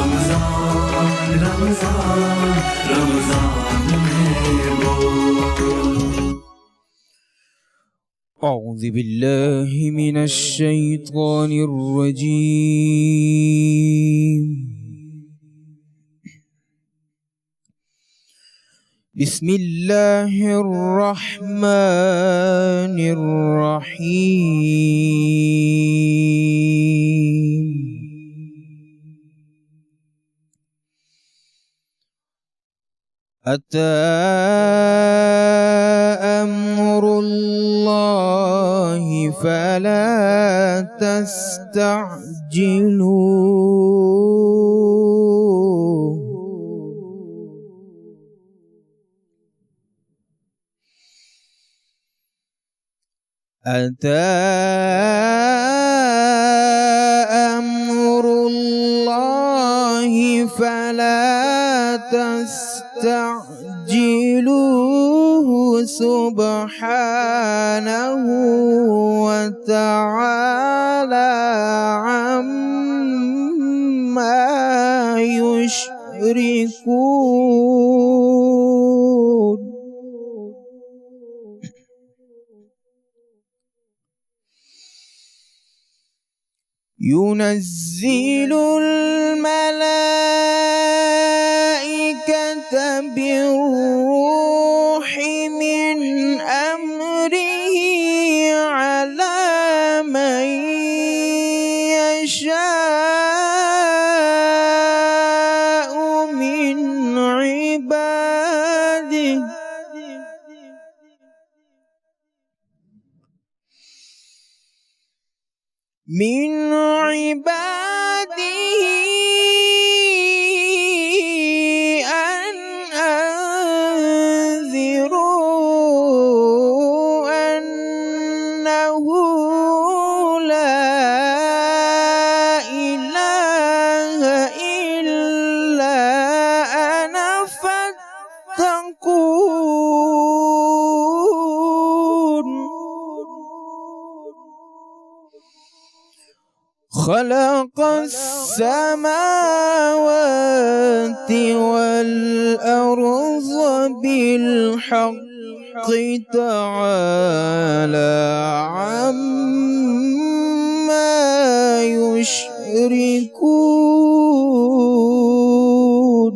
رمضان رمضان رمضان میں وہ. اعوذ باللہ من الشیطان الرجیم. بسم اللہ الرحمن الرحیم. اتی امر اللہ فلا تستعجلوه. أتى أمر الله فلا تستعجلوه سبحانه وتعالى عما يشركون. ينزل الملائكة بالروح من أمره على من يشاء من عباده أن أنذروا أنه لا إله إلا أنا فاتقون. خلق السماوات والأرض بالحق تعالى عما يشركون.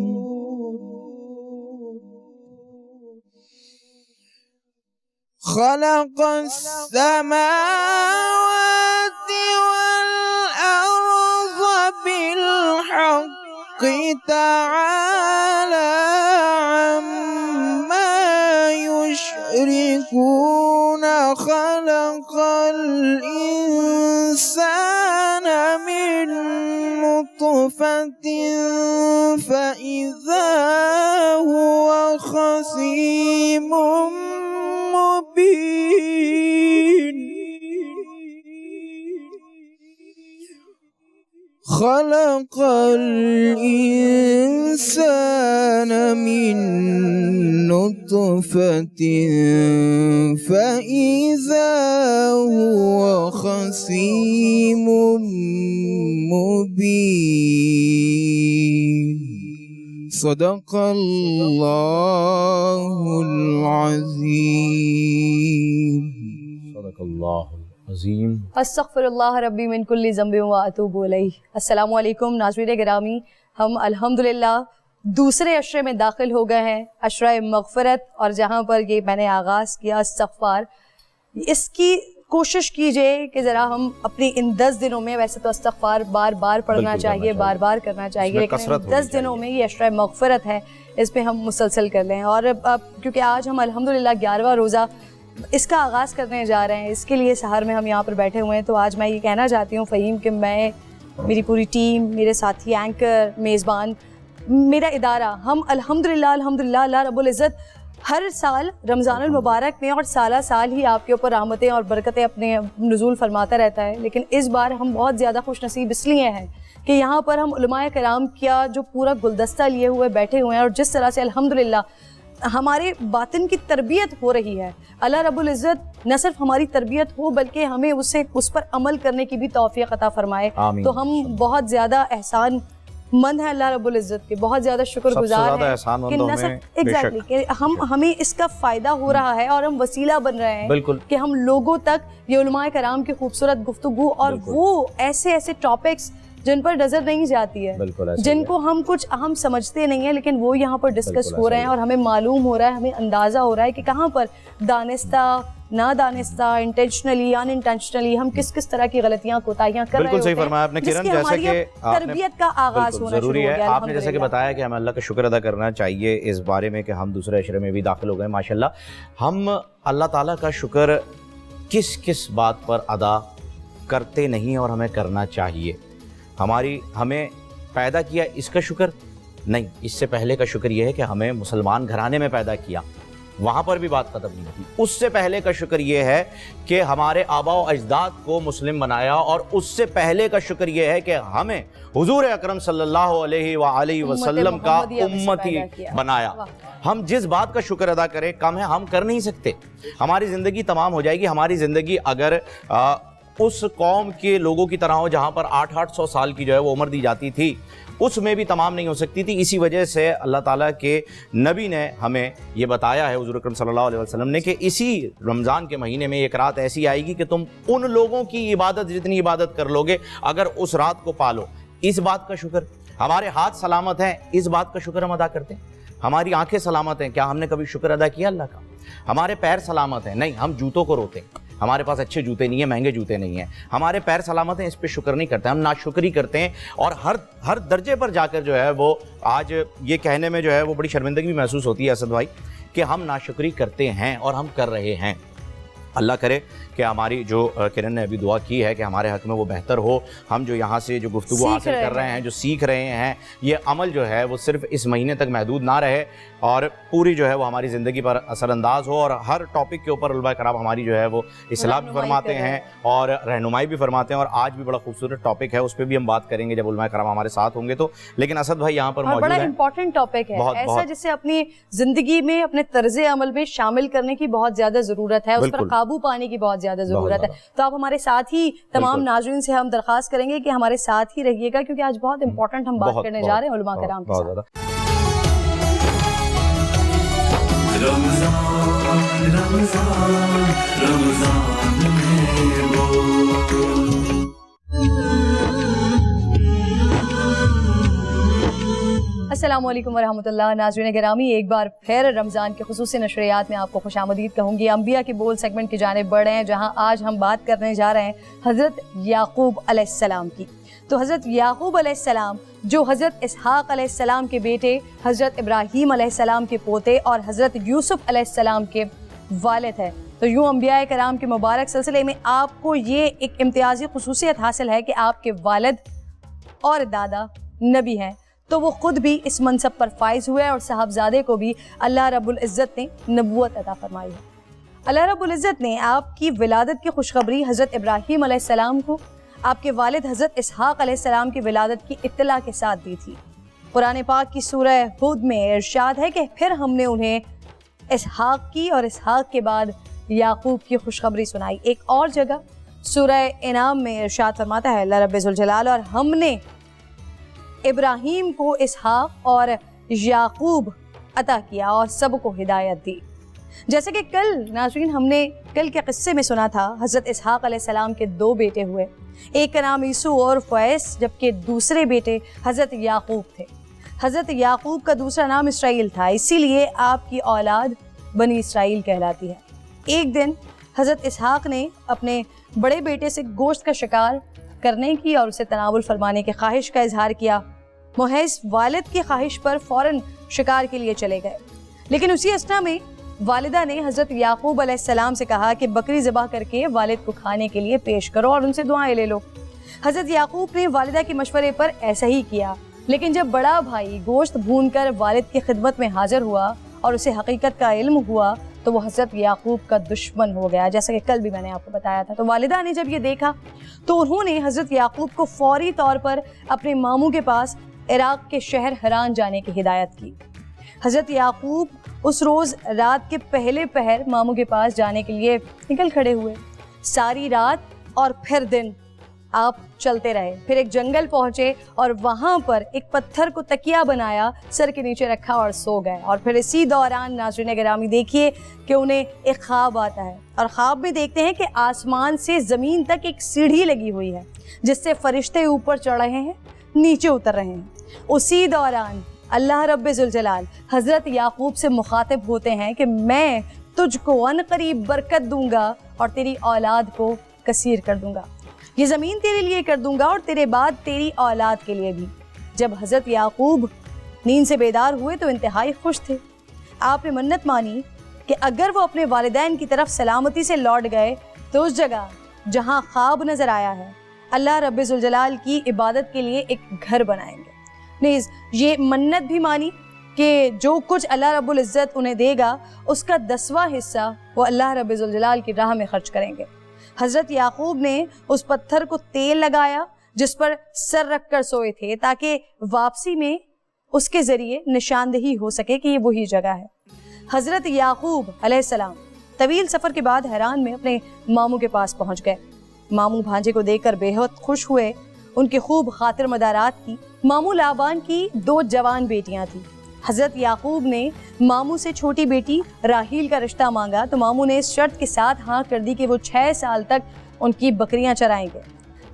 خلق السماوات والأرض بالحق تعالى عما يشركون. خلق الإنسان من نطفة فإذا هو خصيم مبين. خلق الإنسان من نطفة فإذا هو خصيم مبين. صدق اللہ العظیم. صدق اللہ عظیم. استغفر اللہ ربی من کل ذنب و اتوب الیہ. السلام علیکم ناظرین گرامی، ہم الحمدللہ دوسرے عشرے میں داخل ہو گئے ہیں، عشرہ مغفرت، اور جہاں پر یہ میں نے آغاز کیا استغفار، اس کی کوشش کیجئے کہ ذرا ہم اپنی ان 10 دنوں میں، ویسے تو استغفار بار بار پڑھنا چاہیے، بار بار کرنا چاہیے، لیکن 10 دنوں میں یہ عشرہ مغفرت ہے، اس پہ ہم مسلسل کر لیں. اور کیونکہ آج ہم الحمدللہ 11واں روزہ اس کا آغاز کرنے جا رہے ہیں، اس کے لیے سحر میں ہم یہاں پر بیٹھے ہوئے ہیں. تو آج میں یہ کہنا چاہتی ہوں فہیم کہ میں، میری پوری ٹیم، میرے ساتھی اینکر، میزبان، میرا ادارہ، ہم الحمدللہ اللہ رب العزت ہر سال رمضان المبارک میں اور سالہ سال ہی آپ کے اوپر رحمتیں اور برکتیں اپنے نزول فرماتا رہتا ہے، لیکن اس بار ہم بہت زیادہ خوش نصیب اس لیے ہیں کہ یہاں پر ہم علماء کرام کیا جو پورا گلدستہ لیے ہوئے بیٹھے ہوئے ہیں، اور جس طرح سے الحمدللہ ہمارے باطن کی تربیت ہو رہی ہے. اللہ رب العزت نہ صرف ہماری تربیت ہو بلکہ ہمیں اس پر عمل کرنے کی بھی توفیق عطا فرمائے. تو ہم بہت زیادہ احسان مند ہیں اللہ رب العزت کے, بہت زیادہ شکر گزار ہیں کہ ایگزیکٹلی کہ ہمیں اس کا فائدہ ہو رہا ہے اور ہم وسیلہ بن رہے ہیں کہ ہم لوگوں تک یہ علماء کرام کی خوبصورت گفتگو اور وہ ایسے ایسے ٹاپکس جن پر نظر نہیں جاتی ہے, جن کو ہم کچھ اہم سمجھتے نہیں ہیں, لیکن وہ یہاں پر ڈسکس ہو رہے ہیں اور ہمیں معلوم ہو رہا ہے, ہمیں اندازہ ہو رہا ہے کہ کہاں پر دانستہ نادانستہ, انٹینشنلی ان انٹینشنلی ہم کس کس طرح کی غلطیاں کوتاہیاں کر رہے ہوتے ہیں. بالکل صحیح فرمایا آپ نے کرن, جیسا کہ تربیت کا آغاز ہونا ضروری ہے. آپ نے جیسا کہ بتایا کہ ہمیں اللہ کا شکر ادا کرنا چاہیے اس بارے میں کہ ہم دوسرے عشرے میں بھی داخل ہو گئے ماشاءاللہ. ہم اللہ تعالیٰ کا شکر کس کس بات پر ادا کرتے نہیں اور ہمیں کرنا چاہیے. ہمیں پیدا کیا اس کا شکر نہیں, اس سے پہلے کا شکر یہ ہے کہ ہمیں مسلمان گھرانے میں پیدا کیا, وہاں پر بھی بات ختم نہیں ہوتی. اس سے پہلے کا شکر یہ ہے کہ ہمارے آباء و اجداد کو مسلم بنایا, اور اس سے پہلے کا شکر یہ ہے کہ ہمیں حضور اکرم صلی اللہ علیہ وآلہ وسلم کا امتی بنایا. ہم جس بات کا شکر ادا کریں کم ہے, ہم کر نہیں سکتے. ہماری زندگی تمام ہو جائے گی. ہماری زندگی اگر اس قوم کے لوگوں کی طرح ہو جہاں پر 800 سال کی جو ہے وہ عمر دی جاتی تھی, اس میں بھی تمام نہیں ہو سکتی تھی. اسی وجہ سے اللہ تعالیٰ کے نبی نے ہمیں یہ بتایا ہے, حضور اکرم صلی اللہ علیہ وسلم نے, کہ اسی رمضان کے مہینے میں ایک رات ایسی آئے گی کہ تم ان لوگوں کی عبادت جتنی عبادت کر لوگے اگر اس رات کو پالو. اس بات کا شکر, ہمارے ہاتھ سلامت ہیں, اس بات کا شکر ہم ادا کرتے ہیں. ہماری آنکھیں سلامت ہیں, کیا ہم نے کبھی شکر ادا کیا اللہ کا؟ ہمارے پیر سلامت ہیں, نہیں, ہم جوتوں کو روتے ہیں. ہمارے پاس اچھے جوتے نہیں ہیں, مہنگے جوتے نہیں ہیں. ہمارے پیر سلامت ہیں, اس پہ شکر نہیں کرتے, ہم ناشکری کرتے ہیں. اور ہر درجے پر جا کر جو ہے وہ آج یہ کہنے میں جو ہے وہ بڑی شرمندگی بھی محسوس ہوتی ہے اسد بھائی کہ ہم ناشکری کرتے ہیں اور ہم کر رہے ہیں. اللہ کرے کہ ہماری جو کرن نے ابھی دعا کی ہے کہ ہمارے حق میں وہ بہتر ہو. ہم جو یہاں سے جو گفتگو حاصل کر رہے ہیں, جو سیکھ رہے ہیں, یہ عمل جو ہے وہ صرف اس مہینے تک محدود نہ رہے اور پوری جو ہے وہ ہماری زندگی پر اثر انداز ہو. اور ہر ٹاپک کے اوپر علماء کرام ہماری جو ہے وہ اصلاح بھی فرماتے ہیں اور رہنمائی بھی فرماتے ہیں. اور آج بھی بڑا خوبصورت ٹاپک ہے, اس پہ بھی ہم بات کریں گے جب علماء کرام ہمارے ساتھ ہوں گے تو. لیکن اسد بھائی یہاں پر موجود ہیں, بڑا امپورٹنٹ ٹاپک ہے, ایسا جسے اپنی زندگی میں اپنے طرز عمل میں شامل کرنے کی بہت زیادہ ضرورت ہے, اس پر قابو پانے کی بہت زیادہ ضرورت ہے. تو آپ ہمارے ساتھ ہی تمام ناظرین سے ہم درخواست کریں گے کہ ہمارے ساتھ ہی رہیے گا, کیونکہ آج بہت امپورٹنٹ ہم بات کرنے جا رہے ہیں علماء کرام کے ساتھ. رمضان رمضان رمضان میں وہ السلام علیکم ورحمۃ اللہ. ناظرین گرامی, ایک بار پھر رمضان کے خصوصی نشریات میں آپ کو خوش آمدید کہوں گی. انبیاء کے بول سیگمنٹ کی جانب بڑھ رہے ہیں, جہاں آج ہم بات کرنے جا رہے ہیں حضرت یعقوب علیہ السلام کی. تو حضرت یعقوب علیہ السلام جو حضرت اسحاق علیہ السلام کے بیٹے, حضرت ابراہیم علیہ السلام کے پوتے اور حضرت یوسف علیہ السلام کے والد ہیں. تو یوں انبیاء کرام کے مبارک سلسلے میں آپ کو یہ ایک امتیازی خصوصیت حاصل ہے کہ آپ کے والد اور دادا نبی ہیں. تو وہ خود بھی اس منصب پر فائز ہوئے اور صاحبزادے کو بھی اللہ رب العزت نے نبوت عطا فرمائی ہے. اللہ رب العزت نے آپ کی ولادت کی خوشخبری حضرت ابراہیم علیہ السلام کو آپ کے والد حضرت اسحاق علیہ السلام کی ولادت کی اطلاع کے ساتھ دی تھی. قرآن پاک کی سورہ ہود میں ارشاد ہے کہ پھر ہم نے انہیں اسحاق کی اور اسحاق کے بعد یعقوب کی خوشخبری سنائی. ایک اور جگہ سورہ انعام میں ارشاد فرماتا ہے اللہ رب ذوالجلال, اور ہم نے ابراہیم کو اسحاق اور یعقوب عطا کیا اور سب کو ہدایت دی. جیسے کہ کل ناظرین ہم نے کل کے قصے میں سنا تھا, حضرت اسحاق علیہ السلام کے 2 بیٹے ہوئے, ایک کا نام عیسو اور فیس, جبکہ دوسرے بیٹے حضرت یعقوب تھے. حضرت یعقوب کا دوسرا نام اسرائیل تھا, اسی لیے آپ کی اولاد بنی اسرائیل کہلاتی ہے. ایک دن حضرت اسحاق نے اپنے بڑے بیٹے سے گوشت کا شکار کرنے کی اور اسے تناول فرمانے کی خواہش کا اظہار کیا. محض والد کی خواہش پر فوراً شکار کے لیے چلے گئے, لیکن اسی اثنا میں والدہ نے حضرت یعقوب علیہ السلام سے کہا کہ بکری ذبح کر کے والد کو کھانے کے لیے پیش کرو اور ان سے دعائیں لے لو. حضرت یعقوب نے والدہ کے مشورے پر ایسا ہی کیا, لیکن جب بڑا بھائی گوشت بھون کر والد کی خدمت میں حاضر ہوا اور اسے حقیقت کا علم ہوا تو وہ حضرت یعقوب کا دشمن ہو گیا, جیسا کہ کل بھی میں نے آپ کو بتایا تھا. تو والدہ نے جب یہ دیکھا تو انہوں نے حضرت یعقوب کو فوری طور پر اپنے ماموں کے پاس عراق کے شہر حران جانے کی ہدایت کی. حضرت یعقوب اس روز رات کے پہلے پہر ماموں کے پاس جانے کے لیے نکل کھڑے ہوئے. ساری رات اور پھر دن آپ چلتے رہے، پھر ایک جنگل پہنچے اور وہاں پر ایک پتھر کو تکیہ بنایا، سر کے نیچے رکھا اور سو گئے۔ اور پھر اسی دوران ناظرین گرامی دیکھیے کہ انہیں ایک خواب آتا ہے، اور خواب میں دیکھتے ہیں کہ آسمان سے زمین تک ایک سیڑھی لگی ہوئی ہے جس سے فرشتے اوپر چڑھ رہے ہیں، نیچے اتر رہے ہیں۔ اسی دوران اللہ رب ذوالجلال حضرت یعقوب سے مخاطب ہوتے ہیں کہ میں تجھ کو ان قریب برکت دوں گا اور تیری اولاد کو کثیر کر دوں گا، یہ زمین تیرے لیے کر دوں گا اور تیرے بعد تیری اولاد کے لیے بھی۔ جب حضرت یعقوب نیند سے بیدار ہوئے تو انتہائی خوش تھے۔ آپ نے منت مانی کہ اگر وہ اپنے والدین کی طرف سلامتی سے لوٹ گئے تو اس جگہ جہاں خواب نظر آیا ہے اللہ رب ذوالجلال کی عبادت کے لیے ایک گھر بنائیں گے۔ نیز یہ منت بھی مانی کہ جو کچھ اللہ رب العزت انہیں دے گا اس کا 10واں حصہ وہ اللہ رب ذوالجلال کی راہ میں خرچ کریں گے۔ حضرت یعقوب نے اس پتھر کو تیل لگایا جس پر سر رکھ کر سوئے تھے تاکہ واپسی میں اس کے ذریعے نشاندہی ہو سکے کہ یہ وہی جگہ ہے۔ حضرت یعقوب علیہ السلام طویل سفر کے بعد حیران میں اپنے ماموں کے پاس پہنچ گئے۔ ماموں بھانجے کو دیکھ کر بے حد خوش ہوئے، ان کی خوب خاطر مدارات کی۔ ماموں لابان کی 2 جوان بیٹیاں تھیں۔ حضرت یعقوب نے ماموں سے چھوٹی بیٹی راحیل کا رشتہ مانگا تو ماموں نے اس شرط کے ساتھ ہاں کر دی کہ وہ 6 سال تک ان کی بکریاں چرائیں گے۔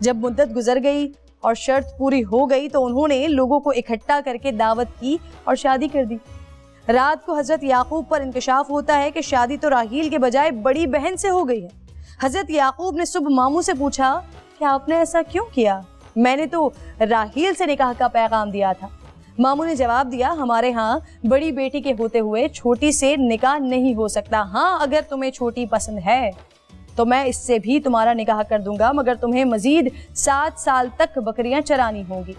جب مدت گزر گئی اور شرط پوری ہو گئی تو انہوں نے لوگوں کو اکٹھا کر کے دعوت کی اور شادی کر دی۔ رات کو حضرت یعقوب پر انکشاف ہوتا ہے کہ شادی تو راحیل کے بجائے بڑی بہن سے ہو گئی ہے۔ حضرت یعقوب نے صبح ماموں سے پوچھا کہ آپ نے ایسا کیوں کیا؟ میں نے تو راحیل سے نکاح کا پیغام دیا تھا۔ ماموں نے جواب دیا، ہمارے ہاں بڑی بیٹی کے ہوتے ہوئے چھوٹی سے نکاح نہیں ہو سکتا، ہاں اگر تمہیں چھوٹی پسند ہے تو میں اس سے بھی تمہارا نکاح کر دوں گا، مگر تمہیں مزید 7 سال تک بکریاں چرانی ہوں گی۔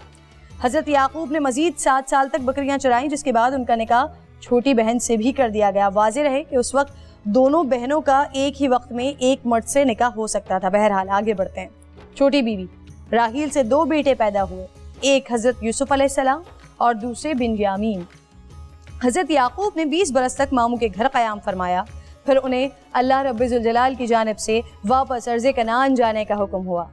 حضرت یعقوب نے مزید 7 سال تک بکریاں چرائیں جس کے بعد ان کا نکاح چھوٹی بہن سے بھی کر دیا گیا۔ واضح رہے کہ اس وقت دونوں بہنوں کا ایک ہی وقت میں ایک مرد سے نکاح ہو سکتا تھا۔ بہرحال آگے بڑھتے ہیں۔ چھوٹی بیوی راحیل سے 2 بیٹے پیدا ہوئے، ایک حضرت یوسف علیہ السلام اور دوسرے بنیامین۔ حضرت یعقوب نے 20 برس تک ماموں کے گھر قیام فرمایا، پھر انہیں اللہ رب ذوالجلال کی جانب سے واپس ارض کنعان جانے کا حکم ہوا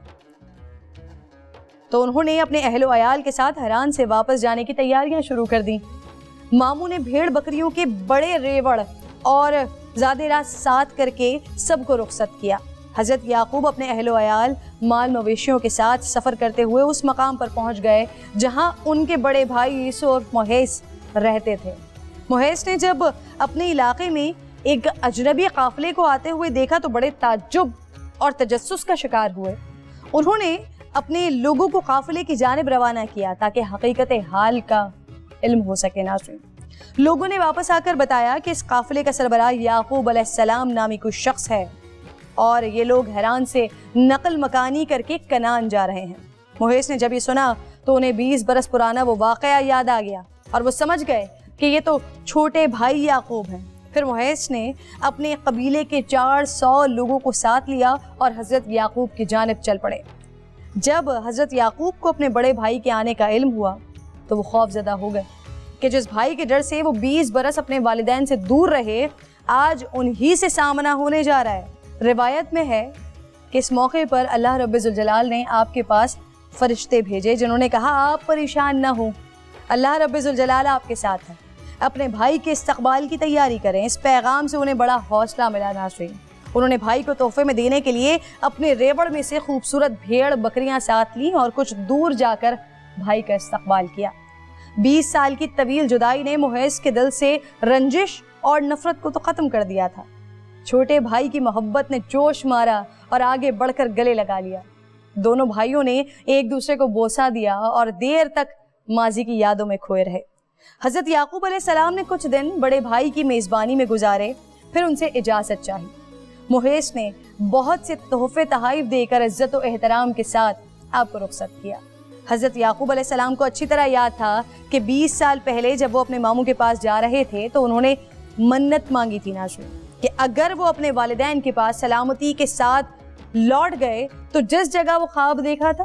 تو انہوں نے اپنے اہل و عیال کے ساتھ حران سے واپس جانے کی تیاریاں شروع کر دیں۔ ماموں نے بھیڑ بکریوں کے بڑے ریوڑ اور زیادہ راہ ساتھ کر کے سب کو رخصت کیا۔ حضرت یعقوب اپنے اہل و عیال مال مویشیوں کے ساتھ سفر کرتے ہوئے اس مقام پر پہنچ گئے جہاں ان کے بڑے بھائی یوسف اور محیص رہتے تھے۔ محیص نے جب اپنے علاقے میں ایک اجنبی قافلے کو آتے ہوئے دیکھا تو بڑے تعجب اور تجسس کا شکار ہوئے۔ انہوں نے اپنے لوگوں کو قافلے کی جانب روانہ کیا تاکہ حقیقت حال کا علم ہو سکے۔ ناظرین، لوگوں نے واپس آ کر بتایا کہ اس قافلے کا سربراہ یعقوب علیہ السلام نامی کوئی شخص ہے اور یہ لوگ حیران سے نقل مکانی کر کے کنعان جا رہے ہیں۔ محیص نے جب یہ سنا تو انہیں 20 برس پرانا وہ واقعہ یاد آ گیا اور وہ سمجھ گئے کہ یہ تو چھوٹے بھائی یعقوب ہیں۔ پھر محیص نے اپنے قبیلے کے 400 لوگوں کو ساتھ لیا اور حضرت یعقوب کی جانب چل پڑے۔ جب حضرت یعقوب کو اپنے بڑے بھائی کے آنے کا علم ہوا تو وہ خوف زدہ ہو گئے کہ جس بھائی کے ڈر سے وہ 20 برس اپنے والدین سے دور رہے آج انہی سے سامنا ہونے جا رہا ہے۔ روایت میں ہے کہ اس موقع پر اللہ رب ذوالجلال نے آپ کے پاس فرشتے بھیجے جنہوں نے کہا آپ پریشان نہ ہوں، اللہ رب ذوالجلال آپ کے ساتھ ہے، اپنے بھائی کے استقبال کی تیاری کریں۔ اس پیغام سے انہیں بڑا حوصلہ ملا۔ ناظرین، انہوں نے بھائی کو تحفے میں دینے کے لیے اپنے ریوڑ میں سے خوبصورت بھیڑ بکریاں ساتھ لیں اور کچھ دور جا کر بھائی کا استقبال کیا۔ 20 سال کی طویل جدائی نے محیص کے دل سے رنجش اور نفرت کو تو ختم کر دیا تھا۔ چھوٹے بھائی کی محبت نے جوش مارا اور آگے بڑھ کر گلے لگا لیا۔ دونوں بھائیوں نے ایک دوسرے کو بوسہ دیا اور دیر تک ماضی کی یادوں میں کھوئے رہے۔ حضرت یعقوب علیہ السلام نے کچھ دن بڑے بھائی کی میزبانی میں گزارے، پھر ان سے اجازت چاہی۔ محیص نے بہت سے تحفے تحائف دے کر عزت و احترام کے ساتھ آپ کو رخصت کیا۔ حضرت یعقوب علیہ السلام کو اچھی طرح یاد تھا کہ 20 سال پہلے جب وہ اپنے ماموں کے پاس جا رہے تھے تو انہوں نے منت مانگی تھی ناظرین کہ اگر وہ اپنے والدین کے پاس سلامتی کے ساتھ لوٹ گئے تو جس جگہ وہ خواب دیکھا تھا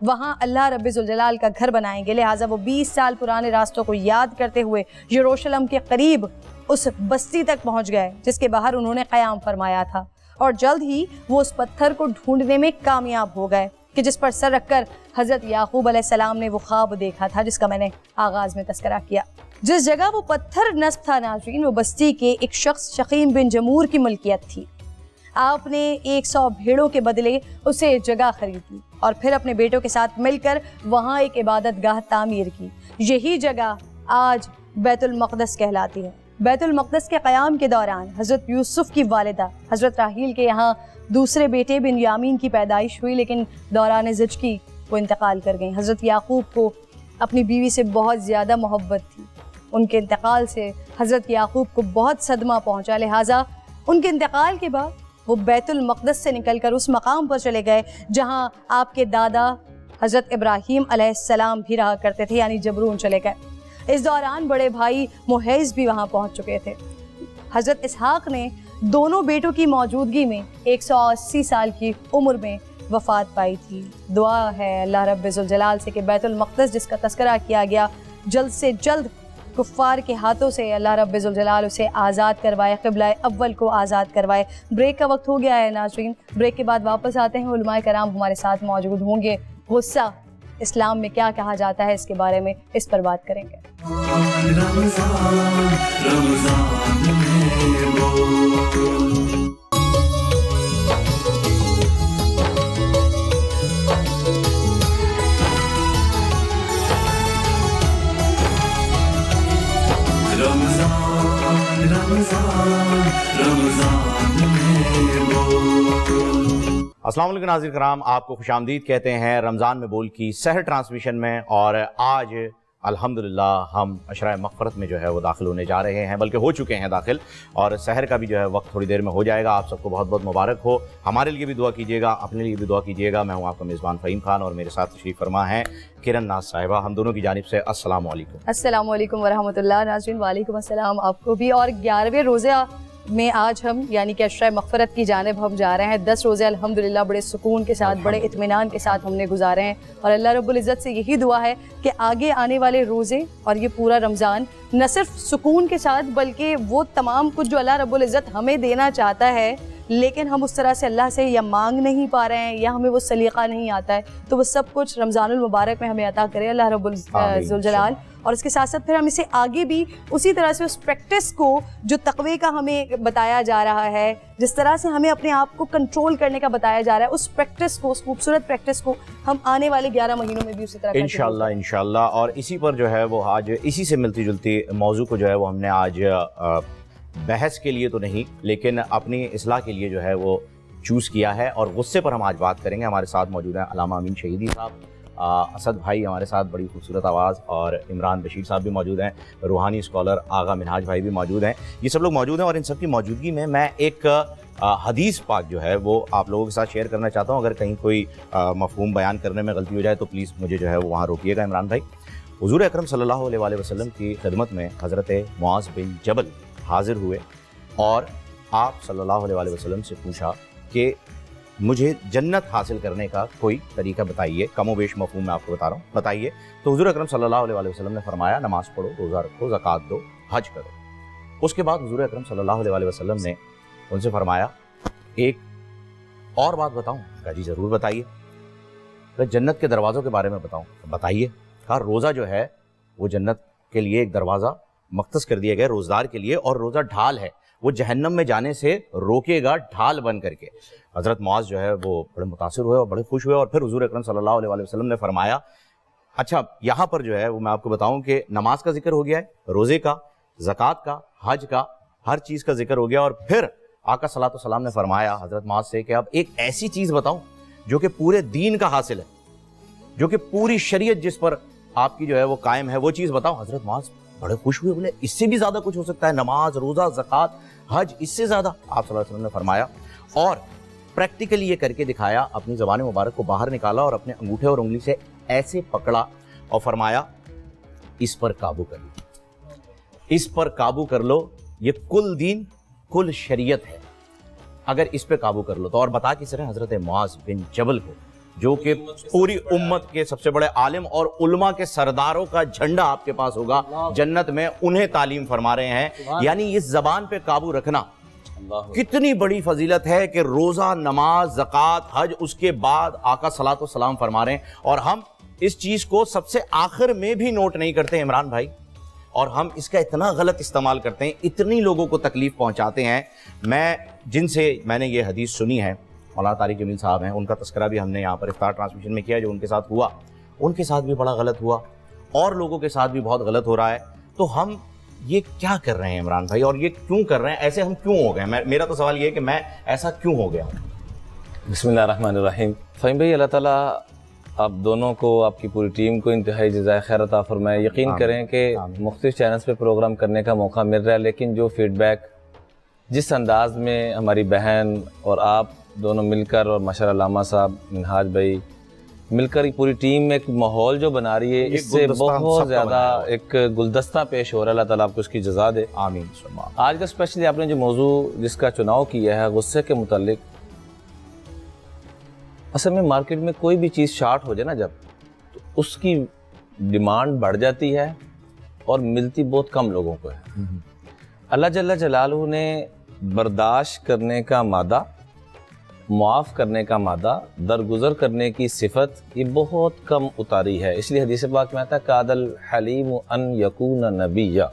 وہاں اللہ رب ذوالجلال کا گھر بنائیں گے۔ لہٰذا وہ 20 سال پرانے راستوں کو یاد کرتے ہوئے یروشلم کے قریب اس بستی تک پہنچ گئے جس کے باہر انہوں نے قیام فرمایا تھا، اور جلد ہی وہ اس پتھر کو ڈھونڈنے میں کامیاب ہو گئے کہ جس پر سر رکھ کر حضرت یعقوب علیہ السلام نے وہ خواب دیکھا تھا جس کا میں نے آغاز میں تذکرہ کیا۔ جس جگہ وہ پتھر نصب تھا ناظرین، وہ بستی کے ایک شخص شقیم بن جمور کی ملکیت تھی۔ آپ نے 100 بھیڑوں کے بدلے اسے جگہ خرید لی اور پھر اپنے بیٹوں کے ساتھ مل کر وہاں ایک عبادت گاہ تعمیر کی۔ یہی جگہ آج بیت المقدس کہلاتی ہے۔ بیت المقدس کے قیام کے دوران حضرت یوسف کی والدہ حضرت راحیل کے یہاں دوسرے بیٹے بنیامین کی پیدائش ہوئی، لیکن دوران زچگی وہ انتقال کر گئیں۔ حضرت یعقوب کو اپنی بیوی سے بہت زیادہ محبت تھی۔ ان کے انتقال سے حضرت یعقوب کو بہت صدمہ پہنچا، لہٰذا ان کے انتقال کے بعد وہ بیت المقدس سے نکل کر اس مقام پر چلے گئے جہاں آپ کے دادا حضرت ابراہیم علیہ السلام بھی رہا کرتے تھے، یعنی جبرون چلے گئے۔ اس دوران بڑے بھائی محیز بھی وہاں پہنچ چکے تھے۔ حضرت اسحاق نے دونوں بیٹوں کی موجودگی میں 180 سال کی عمر میں وفات پائی تھی۔ دعا ہے اللہ رب ذوالجلال سے کہ بیت المقدس جس کا تذکرہ کیا گیا جلد سے جلد کفار کے ہاتھوں سے اللہ رب ذوالجلال اسے آزاد کروائے، قبلہ اول کو آزاد کروائے۔ بریک کا وقت ہو گیا ہے ناظرین، بریک کے بعد واپس آتے ہیں، علماء کرام ہمارے ساتھ موجود ہوں گے۔ غصہ اسلام میں کیا کہا جاتا ہے اس کے بارے میں اس پر بات کریں گے۔ رمضان رمضان میں وہ السلام علیکم ناظرین کرام، آپ کو خوش آمدید کہتے ہیں رمضان میں بول کی سحر ٹرانسمیشن میں۔ اور آج الحمدللہ ہم عشرہ مغفرت میں جو ہے وہ داخل ہونے جا رہے ہیں، بلکہ ہو چکے ہیں داخل، اور سحر کا بھی جو ہے وقت تھوڑی دیر میں ہو جائے گا۔ آپ سب کو بہت بہت مبارک ہو، ہمارے لیے بھی دعا کیجیے گا، اپنے لیے بھی دعا کیجیے گا۔ میں ہوں آپ کا میزبان فہیم خان اور میرے ساتھ تشریف فرما ہیں کرن ناز صاحبہ، ہم دونوں کی جانب سے السلام علیکم۔ السلام علیکم ورحمۃ اللہ۔ ناظرین وعلیکم السلام آپ کو بھی۔ اور 11ویں روزہ میں آج ہم یعنی کہ عشرہ مغفرت کی جانب ہم جا رہے ہیں۔ 10 روزے الحمدللہ بڑے سکون کے ساتھ، بڑے اطمینان کے ساتھ ہم نے گزارے ہیں، اور اللہ رب العزت سے یہی دعا ہے کہ آگے آنے والے روزے اور یہ پورا رمضان نہ صرف سکون کے ساتھ بلکہ وہ تمام کچھ جو اللہ رب العزت ہمیں دینا چاہتا ہے لیکن ہم اس طرح سے اللہ سے یا مانگ نہیں پا رہے ہیں یا ہمیں وہ سلیقہ نہیں آتا ہے، تو وہ سب کچھ رمضان المبارک میں ہمیں عطا کرے اللہ رب ذوالجلال۔ اور اس کے ساتھ ساتھ پھر ہم اسے آگے بھی اسی طرح سے اس پریکٹس کو جو تقوی کا ہمیں بتایا جا رہا ہے، جس طرح سے ہمیں اپنے آپ کو کنٹرول کرنے کا بتایا جا رہا ہے، اس پریکٹس کو، اس خوبصورت پریکٹس کو ہم آنے والے 11 مہینوں میں بھی اسی طرح انشاءاللہ۔ اور اسی پر جو ہے وہ آج اسی سے ملتی جلتی موضوع کو جو ہے وہ ہم نے آج بحث کے لیے تو نہیں لیکن اپنی اصلاح کے لیے جو ہے وہ چوز کیا ہے، اور غصے پر ہم آج بات کریں گے۔ ہمارے ساتھ موجود ہیں علامہ امین شہیدی صاحب، اسد بھائی ہمارے ساتھ، بڑی خوبصورت آواز، اور عمران بشیر صاحب بھی موجود ہیں، روحانی اسکالر آغا منہاج بھائی بھی موجود ہیں، یہ سب لوگ موجود ہیں۔ اور ان سب کی موجودگی میں میں ایک حدیث پاک جو ہے وہ آپ لوگوں کے ساتھ شیئر کرنا چاہتا ہوں۔ اگر کہیں کوئی مفہوم بیان کرنے میں غلطی ہو جائے تو پلیز مجھے جو ہے وہ وہاں روکیے گا عمران بھائی۔ حضور اکرم صلی اللہ علیہ وسلم کی خدمت میں حضرت معاذ بن جبل حاضر ہوئے اور آپ صلی اللہ علیہ وسلم سے پوچھا کہ مجھے جنت حاصل کرنے کا کوئی طریقہ بتائیے، کم و بیش مفہوم میں آپ کو بتا رہا ہوں، بتائیے۔ تو حضور اکرم صلی اللہ علیہ وسلم نے فرمایا نماز پڑھو، روزہ رکھو، زکوٰۃ دو، حج کرو۔ اس کے بعد حضور اکرم صلی اللہ علیہ وسلم نے ان سے فرمایا ایک اور بات بتاؤں؟ کہا جی ضرور بتائیے۔ کہ جنت کے دروازوں کے بارے میں بتاؤں؟ بتائیے۔ کہا روزہ جو ہے وہ جنت کے لیے ایک دروازہ مختص کر دیا گیا روزدار کے لیے، اور روزہ ڈھال ہے، وہ جہنم میں جانے سے روکے گا ڈھال بن کر کے۔ حضرت معاذ جو ہے وہ بڑے متاثر ہوئے اور بڑے خوش ہوئے، اور پھر حضور اکرم صلی اللہ علیہ وسلم نے فرمایا اچھا یہاں پر جو ہے وہ میں آپ کو بتاؤں کہ نماز کا ذکر ہو گیا ہے، روزے کا، زکوٰۃ کا، حج کا، ہر چیز کا ذکر ہو گیا، اور پھر آقا صلی اللہ علیہ وسلم نے فرمایا حضرت معاذ سے کہ اب ایک ایسی چیز بتاؤں جو کہ پورے دین کا حاصل ہے، جو کہ پوری شریعت جس پر آپ کی جو ہے وہ قائم ہے، وہ چیز بتاؤں۔ حضرت معاذ بڑے خوش ہوئے، بولے اس سے بھی زیادہ کچھ ہو سکتا ہے؟ نماز، روزہ، زکوٰۃ، حج، اس سے زیادہ؟ آپ صلی اللہ علیہ وسلم نے فرمایا اور پریکٹیکلی یہ کر کے دکھایا، اپنی زبان مبارک کو باہر نکالا اور اپنے انگوٹھے اور انگلی سے ایسے پکڑا اور فرمایا اس پر قابو کر لو، اس پر قابو کر لو، یہ کل دین کل شریعت ہے، اگر اس پہ قابو کر لو تو۔ اور بتا کس رہے حضرت معاذ بن جبل کو، جو کہ پوری امت کے سب سے بڑے عالم اور علماء کے سرداروں کا جھنڈا آپ کے پاس ہوگا جنت میں، انہیں تعلیم فرما رہے ہیں۔ یعنی اس زبان پہ قابو رکھنا کتنی بڑی فضیلت ہے کہ روزہ، نماز، زکوٰۃ، حج، اس کے بعد آقا صلاۃ والسلام فرما رہے ہیں، اور ہم اس چیز کو سب سے آخر میں بھی نوٹ نہیں کرتے عمران بھائی، اور ہم اس کا اتنا غلط استعمال کرتے ہیں، اتنی لوگوں کو تکلیف پہنچاتے ہیں۔ میں نے یہ حدیث سنی ہے، مولانا طارق جمیل صاحب ہیں، ان کا تذکرہ بھی ہم نے یہاں پر افطار ٹرانسمیشن میں کیا، جو ان کے ساتھ ہوا، ان کے ساتھ بھی بڑا غلط ہوا، اور لوگوں کے ساتھ بھی بہت غلط ہو رہا ہے۔ تو ہم یہ کیا کر رہے ہیں عمران بھائی، اور یہ کیوں کر رہے ہیں؟ ایسے ہم کیوں ہو گئے؟ میرا تو سوال یہ ہے کہ میں ایسا کیوں ہو گیا ہوں؟ بسم اللہ الرحمن الرحیم۔ فہیم بھائی، اللہ تعالیٰ آپ دونوں کو، آپ کی پوری ٹیم کو انتہائی جزائے خیر عطا فرمائے۔ یقین کریں کہ مختلف چینلز پہ پروگرام کرنے کا موقع مل رہا ہے، لیکن جو فیڈ بیک جس انداز میں ہماری بہن اور آپ دونوں مل کر، اور ماشاءاللہ علامہ صاحب، منہاج بھائی مل کر پوری ٹیم میں ایک ماحول جو بنا رہی ہے، اس سے بہت زیادہ ایک گلدستہ پیش ہو رہا ہے۔ اللہ تعالیٰ آپ کو اس کی جزا دے، آمین۔ آج کا اسپیشلی آپ نے جو موضوع جس کا چناؤ کیا ہے غصے کے متعلق، اصل میں مارکیٹ میں کوئی بھی چیز شارٹ ہو جائے نا جب، تو اس کی ڈیمانڈ بڑھ جاتی ہے اور ملتی بہت کم لوگوں کو ہے۔ اللہ جل جلالہ نے برداشت کرنے کا مادہ، معاف کرنے کا مادہ، درگزر کرنے کی صفت یہ بہت کم اتاری ہے۔ اس لیے حدیث پاک میں آتا ہے قاد الحلیم ان یکون نبیا،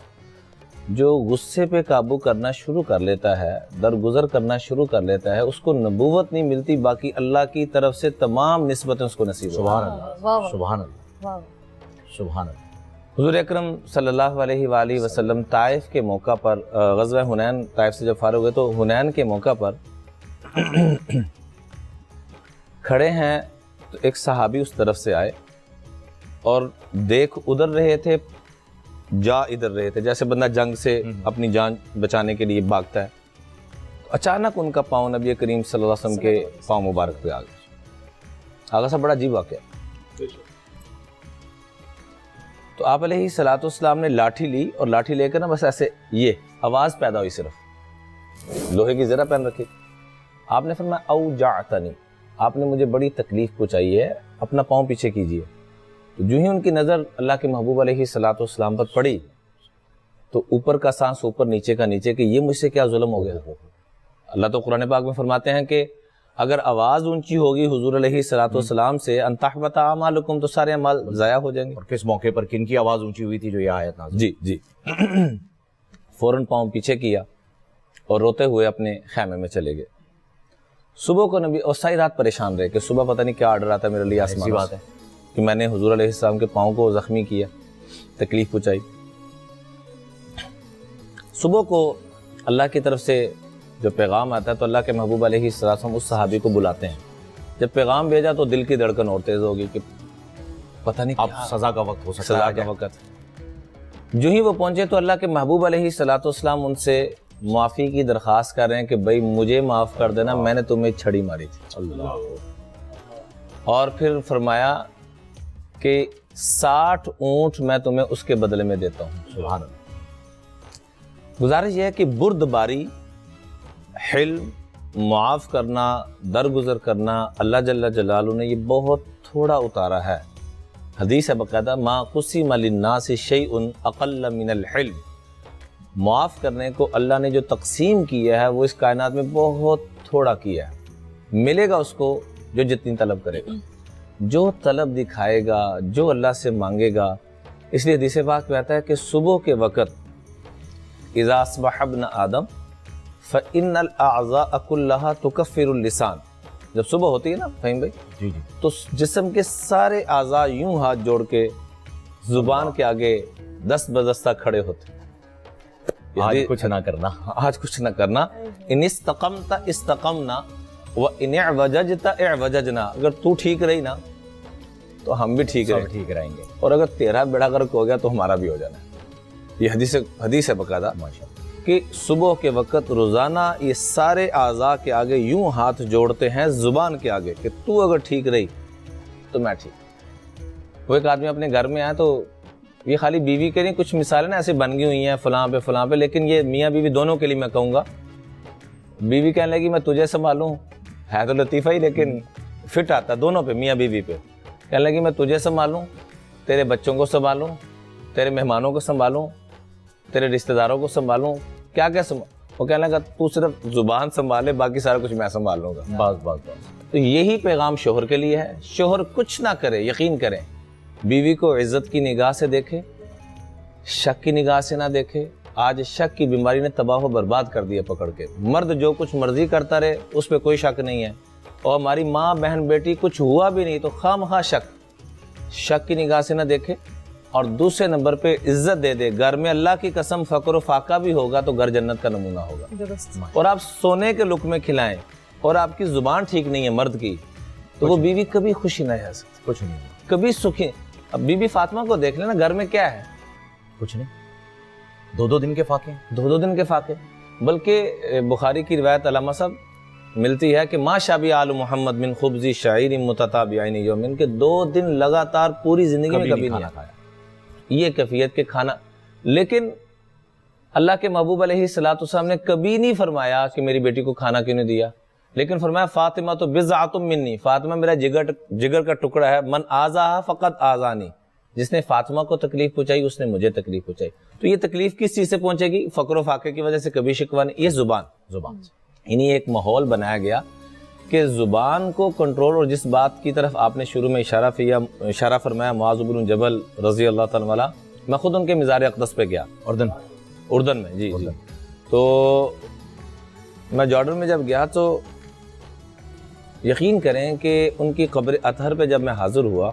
جو غصے پہ قابو کرنا شروع کر لیتا ہے، درگزر کرنا شروع کر لیتا ہے، اس کو نبوت نہیں ملتی، باقی اللہ کی طرف سے تمام نسبتیں اس کو نصیب ہوتی ہیں۔ سبحان اللہ، سبحان اللہ، سبحان اللہ۔ حضور اکرم صلی اللہ علیہ وآلہ وسلم طائف کے موقع پر، غزوہ حنین، طائف سے جب فارغ ہوئے تو حنین کے موقع پر کھڑے ہیں، تو ایک صحابی اس طرف سے آئے اور دیکھ ادھر رہے تھے، جا ادھر رہے تھے، جیسے بندہ جنگ سے اپنی جان بچانے کے لیے بھاگتا ہے۔ اچانک ان کا پاؤں نبی کریم صلی اللہ علیہ وسلم کے پاؤں مبارک پہ آ گیا۔ آگا صاحب بڑا عجیب واقعہ۔ تو آپ علیہ الصلوۃ والسلام نے لاٹھی لی، اور لاٹھی لے کر نا بس ایسے یہ آواز پیدا ہوئی، صرف لوہے کی زرہ پہن رکھی۔ آپ نے فرمایا اوجعتنی، آپ نے مجھے بڑی تکلیف پہنچائی ہے، اپنا پاؤں پیچھے کیجئے۔ تو جو ہی ان کی نظر اللہ کے محبوب علیہ الصلوۃ والسلام پر پڑی، تو اوپر کا سانس اوپر، نیچے کا نیچے، کہ یہ مجھ سے کیا ظلم ہو گیا۔ اللہ تو قرآن پاک میں فرماتے ہیں کہ اگر آواز اونچی ہوگی حضور علیہ الصلوۃ والسلام سے، ان تحبط اعمالکم، تو سارے اعمال ضائع ہو جائیں گے۔ اور کس موقع پر کن کی آواز اونچی ہوئی تھی جو یہ آیت نازل؟ جی فوراً پاؤں پیچھے کیا اور روتے ہوئے اپنے خیمے میں چلے گئے۔ صبح کو نبی اور ساری رات پریشان رہے کہ صبح پتہ نہیں کیا آرڈر آتا ہے میرے لیے آسمان سے، بات ہے کہ میں نے حضور علیہ السلام کے پاؤں کو زخمی کیا، تکلیف پہنچائی۔ صبح کو اللہ کی طرف سے جو پیغام آتا ہے تو اللہ کے محبوب علیہ السلام اس صحابی کو بلاتے ہیں۔ جب پیغام بھیجا تو دل کی دھڑکن اور تیز ہوگی کہ پتہ نہیں اب سزا کا وقت ہو سکتا ہے، سزا کا وقت۔ جو ہی وہ پہنچے تو اللہ کے محبوب علیہ السلام ان سے معافی کی درخواست کر رہے ہیں کہ بھائی مجھے معاف کر دینا، میں نے تمہیں چھڑی ماری تھی۔ اور پھر فرمایا کہ 60 اونٹ میں تمہیں اس کے بدلے میں دیتا ہوں۔ سبحان اللہ۔ گزارش یہ ہے کہ بردباری، حلم، معاف کرنا، درگزر کرنا، اللہ جل جلالہ نے یہ بہت تھوڑا اتارا ہے۔ حدیث ہے باقاعدہ، ما قسم للناس شیء اقل من الحلم، معاف کرنے کو اللہ نے جو تقسیم کیا ہے وہ اس کائنات میں بہت تھوڑا کیا ہے۔ ملے گا اس کو جو جتنی طلب کرے گا، جو طلب دکھائے گا، جو اللہ سے مانگے گا۔ اس لیے حدیث پاک میں آتا ہے کہ صبح کے وقت اذا اصبح ابن آدم فإن الأعضاء كلها تكفر اللسان، جب صبح ہوتی ہے نا فہیم بھائی، تو جسم کے سارے اعضاء یوں ہاتھ جوڑ کے زبان کے آگے دست بدستہ کھڑے ہوتے، آج کچھ نہ کرنا، آج کچھ نہ کرنا۔ ان استقمت استقمنا وان اعوججت اعوججنا، اگر تو ٹھیک رہی نا تو ہم بھی ٹھیک رہیں گے، اور اگر تیرا بیڑا غرق ہو گیا تو ہمارا بھی ہو جانا ہے۔ یہ حدیث ہے باقاعدہ کہ صبح کے وقت روزانہ یہ سارے اعضاء کے آگے یوں ہاتھ جوڑتے ہیں زبان کے آگے کہ تو اگر ٹھیک رہی تو میں ٹھیک۔ وہ ایک آدمی اپنے گھر میں آیا تو یہ خالی بیوی کے نہیں، کچھ مثالیں نا ایسے بن گئی ہوئی ہیں فلاں پہ، لیکن یہ میاں بیوی دونوں کے لیے میں کہوں گا۔ بیوی کہنے لگی میں تجھے سنبھالوں، ہے تو لطیفہ ہی لیکن فٹ آتا دونوں پہ، میاں بیوی پہ۔ کہنے لگی میں تجھے سنبھالوں، تیرے بچوں کو سنبھالوں، تیرے مہمانوں کو سنبھالوں، تیرے رشتہ داروں کو سنبھالوں، کیا وہ کہنے لگا تو صرف زبان سنبھالے باقی سارا کچھ میں سنبھال لوں گا. بس تو یہی پیغام شوہر کے لیے ہے. شوہر کچھ نہ کرے، یقین کریں، بیوی کو عزت کی نگاہ سے دیکھے، شک کی نگاہ سے نہ دیکھے. آج شک کی بیماری نے تباہ و برباد کر دیا پکڑ کے. مرد جو کچھ مرضی کرتا رہے اس پہ کوئی شک نہیں ہے، اور ہماری ماں بہن بیٹی کچھ ہوا بھی نہیں تو خواہ مخواہ شک کی نگاہ سے نہ دیکھے. اور دوسرے نمبر پہ عزت دے دے. گھر میں اللہ کی قسم فقر و فاقہ بھی ہوگا تو گھر جنت کا نمونہ ہوگا. درست. اور آپ سونے کے لقمے کھلائیں اور آپ کی زبان ٹھیک نہیں ہے مرد کی تو وہ بیوی کبھی خوشی نہ رہ سکتی، کچھ نہیں، کبھی سکھی. اب بی بی فاطمہ کو دیکھ لینا، گھر میں کیا ہے؟ کچھ نہیں. 2 دن کے فاقے، 2 دن کے فاقے. بلکہ بخاری کی روایت علامہ صاحب ملتی ہے کہ ما شابی آل محمد من خبزی شعیر متتابعین یومن، کہ 2 دن لگاتار پوری زندگی میں کبھی نہیں کھایا. یہ کیفیت کے کھانا. لیکن اللہ کے محبوب علیہ الصلوۃ والسلام نے کبھی نہیں فرمایا کہ میری بیٹی کو کھانا کیوں نہیں دیا، لیکن فرمایا فاطمہ تو بضعۃ منی، فاطمہ میرا جگر کا ٹکڑا ہے. من آذاها فقط آذانی، جس نے فاطمہ کو تکلیف پہنچائی اس نے مجھے تکلیف پہنچائی. تو یہ تکلیف کس چیز سے پہنچے گی؟ فقر و فاقے کی وجہ سے کبھی شکوہ نہیں. یہ زبان انہیں ایک ماحول بنایا گیا کہ زبان کو کنٹرول. اور جس بات کی طرف آپ نے شروع میں اشارہ فرمایا معاذ بن جبل رضی اللہ تعالیٰ عنہ، میں خود ان کے مزار اقدس پہ گیا اردن میں. جی تو میں جارڈن میں جب گیا تو یقین کریں کہ ان کی قبر اطہر پہ جب میں حاضر ہوا،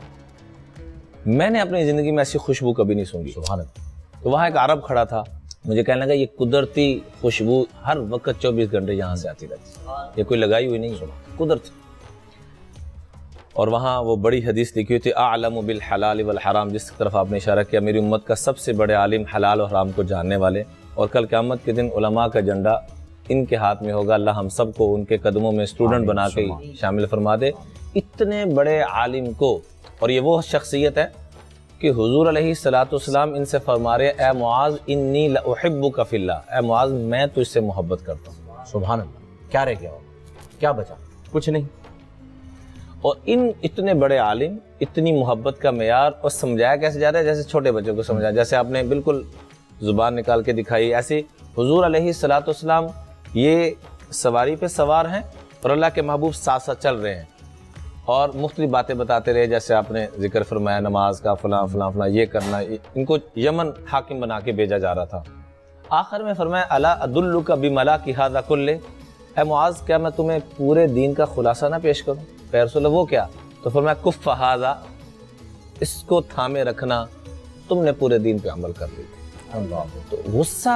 میں نے اپنی زندگی میں ایسی خوشبو کبھی نہیں سونگی. سبحان اللہ. تو وہاں ایک عرب کھڑا تھا، مجھے کہنے لگا یہ قدرتی خوشبو ہر وقت 24 گھنٹے یہاں سے آتی رہتی، یہ کوئی لگائی ہوئی نہیں، قدرت. اور وہاں وہ بڑی حدیث لکھی ہوئی تھی اعلم بالحلال والحرام، جس کی طرف آپ نے اشارہ کیا. میری امت کا سب سے بڑے عالم حلال و حرام کو جاننے والے، اور کل قیامت کے دن علماء کا جھنڈا ان کے ہاتھ میں ہوگا. اللہ ہم سب کو ان کے قدموں میں اسٹوڈنٹ بنا کے شامل فرما دے. اتنے بڑے عالم کو، اور یہ وہ شخصیت ہے کہ حضور علیہ الصلوۃ والسلام ان سے فرما رہے اے معاذ انی لاحبک فی اللہ، اے معاذ میں تجھ سے محبت کرتا ہوں. سبحان اللہ. کیا رہ گیا، کیا بچا؟ کچھ نہیں. اور ان اتنے بڑے عالم، اتنی محبت کا معیار، اور سمجھایا کیسے جا رہا ہے؟ جیسے چھوٹے بچوں کو سمجھایا، جیسے آپ نے بالکل زبان نکال کے دکھائی. ایسے حضور علیہ الصلوۃ والسلام یہ سواری پہ سوار ہیں اور اللہ کے محبوب ساتھ ساتھ چل رہے ہیں اور مختلف باتیں بتاتے رہے. جیسے آپ نے ذکر فرمایا نماز کا، فلاں فلاں فلاں یہ کرنا. ان کو یمن حاکم بنا کے بھیجا جا رہا تھا. آخر میں فرمایا الا ادلک بملاک ھذا کلہ، اے معاذ کیا میں تمہیں پورے دین کا خلاصہ نہ پیش کروں؟ کہ رسول اللہ وہ کیا؟ تو فرمایا کف ھذا، اس کو تھامے رکھنا، تم نے پورے دین پہ عمل کر لیا. تو غصہ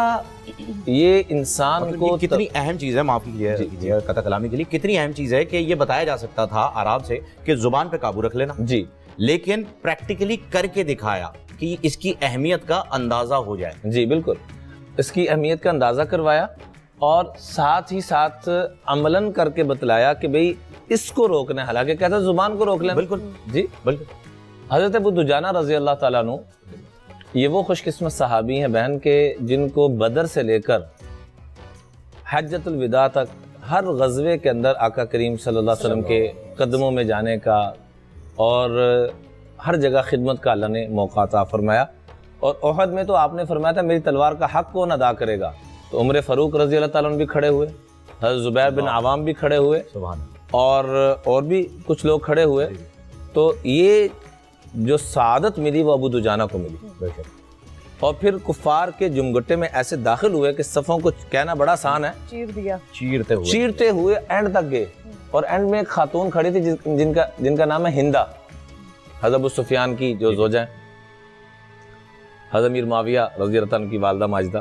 یہ انسان کو کتنی اہم چیز ہے، معاف کیجیے قطع کلامی کے لیے، کتنی اہم چیز ہے کہ یہ بتایا جا سکتا تھا آرام سے کہ زبان پہ قابو رکھ لینا. جی، لیکن پریکٹیکلی کر کے دکھایا کہ اس کی اہمیت کا اندازہ ہو جائے. جی بالکل، اس کی اہمیت کا اندازہ کروایا اور ساتھ ہی ساتھ عملاً کر کے بتلایا کہ بھئی اس کو روکنا ہے. حالانکہ کہتا ہے زبان کو روک لینا. بالکل جی بالکل. حضرت ابو دجانہ رضی اللہ تعالیٰ عنہ یہ وہ خوش قسمت صحابی ہیں بہن کے جن کو بدر سے لے کر حجۃ الوداع تک ہر غزوے کے اندر آقا کریم صلی اللہ علیہ وسلم کے قدموں میں جانے کا اور ہر جگہ خدمت کا اللہ نے موقع عطا فرمایا. اور احد میں تو آپ نے فرمایا تھا میری تلوار کا حق کون ادا کرے گا؟ تو عمر فاروق رضی اللہ تعالیٰ عنہ بھی کھڑے ہوئے، حضرت زبیر بن عوام بھی کھڑے ہوئے، اور بھی کچھ لوگ کھڑے ہوئے. تو یہ جو سعادت ملی وہ ابو دجانہ کو ملی. اور پھر کفار کے جمگٹے میں ایسے داخل ہوئے کہ صفوں کو کہنا بڑا آسان ہے، چیرتے ہوئے اینڈ تک گئے. اور اینڈ میں ایک خاتون کھڑی تھی جن کا نام ہے ہندا، حضرت ابو سفیان کی جو زوجہ ہیں، حضرت امیر معاویہ رضی اللہ عنہ کی والدہ ماجدہ.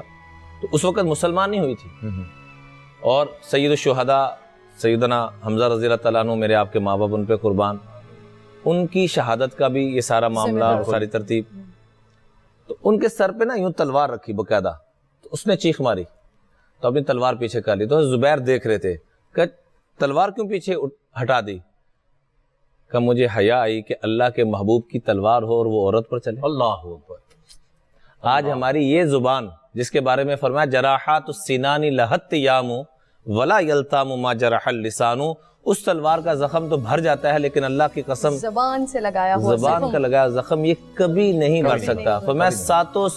تو اس وقت مسلمان نہیں ہوئی تھی. اور سید الشہداء سیدنا حمزہ رضی اللہ تعالیٰ عنہ، میرے آپ کے ماں باپ ان پہ قربان، ان کی شہادت کا بھی یہ سارا معاملہ، ساری ترتیب. تو ان کے سر پہ نا یوں تلوار رکھی باقاعدہ. تو اس نے چیخ ماری تو اپنی تلوار پیچھے کر لی. تو زبیر دیکھ رہے تھے کہ تلوار کیوں پیچھے ہٹا دی؟ کہ مجھے حیا آئی کہ اللہ کے محبوب کی تلوار ہو اور وہ عورت پر چلے. اللہ اکبر. آج ہماری یہ زبان جس کے بارے میں فرمایا جراحات السنان لہت یام ولا یلتام ما جرح اللسان، اس تلوار کا زخم تو بھر جاتا ہے لیکن اللہ کی قسم زبان سے لگایا ہوا زبان کا لگایا زخم یہ کبھی نہیں بھر سکتا. فرمایا ساتوں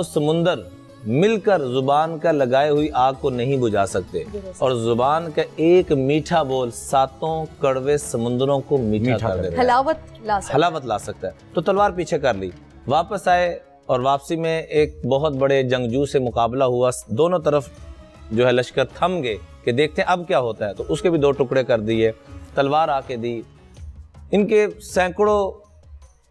سمندر مل کر زبان کا لگائے ہوئی آگ کو نہیں بجھا سکتے، اور زبان کا ایک میٹھا بول 7 کڑوے سمندروں کو میٹھا کر دیتا ہے، حلاوت لا سکتا ہے۔ تو تلوار پیچھے کر لی، واپس آئے، اور واپسی میں ایک بہت بڑے جنگجو سے مقابلہ ہوا، دونوں طرف جو ہے لشکر تھم گئے کہ دیکھتے ہیں اب کیا ہوتا ہے، تو اس کے بھی 2 ٹکڑے کر دیے، تلوار آ کے دی۔ ان کے سینکڑوں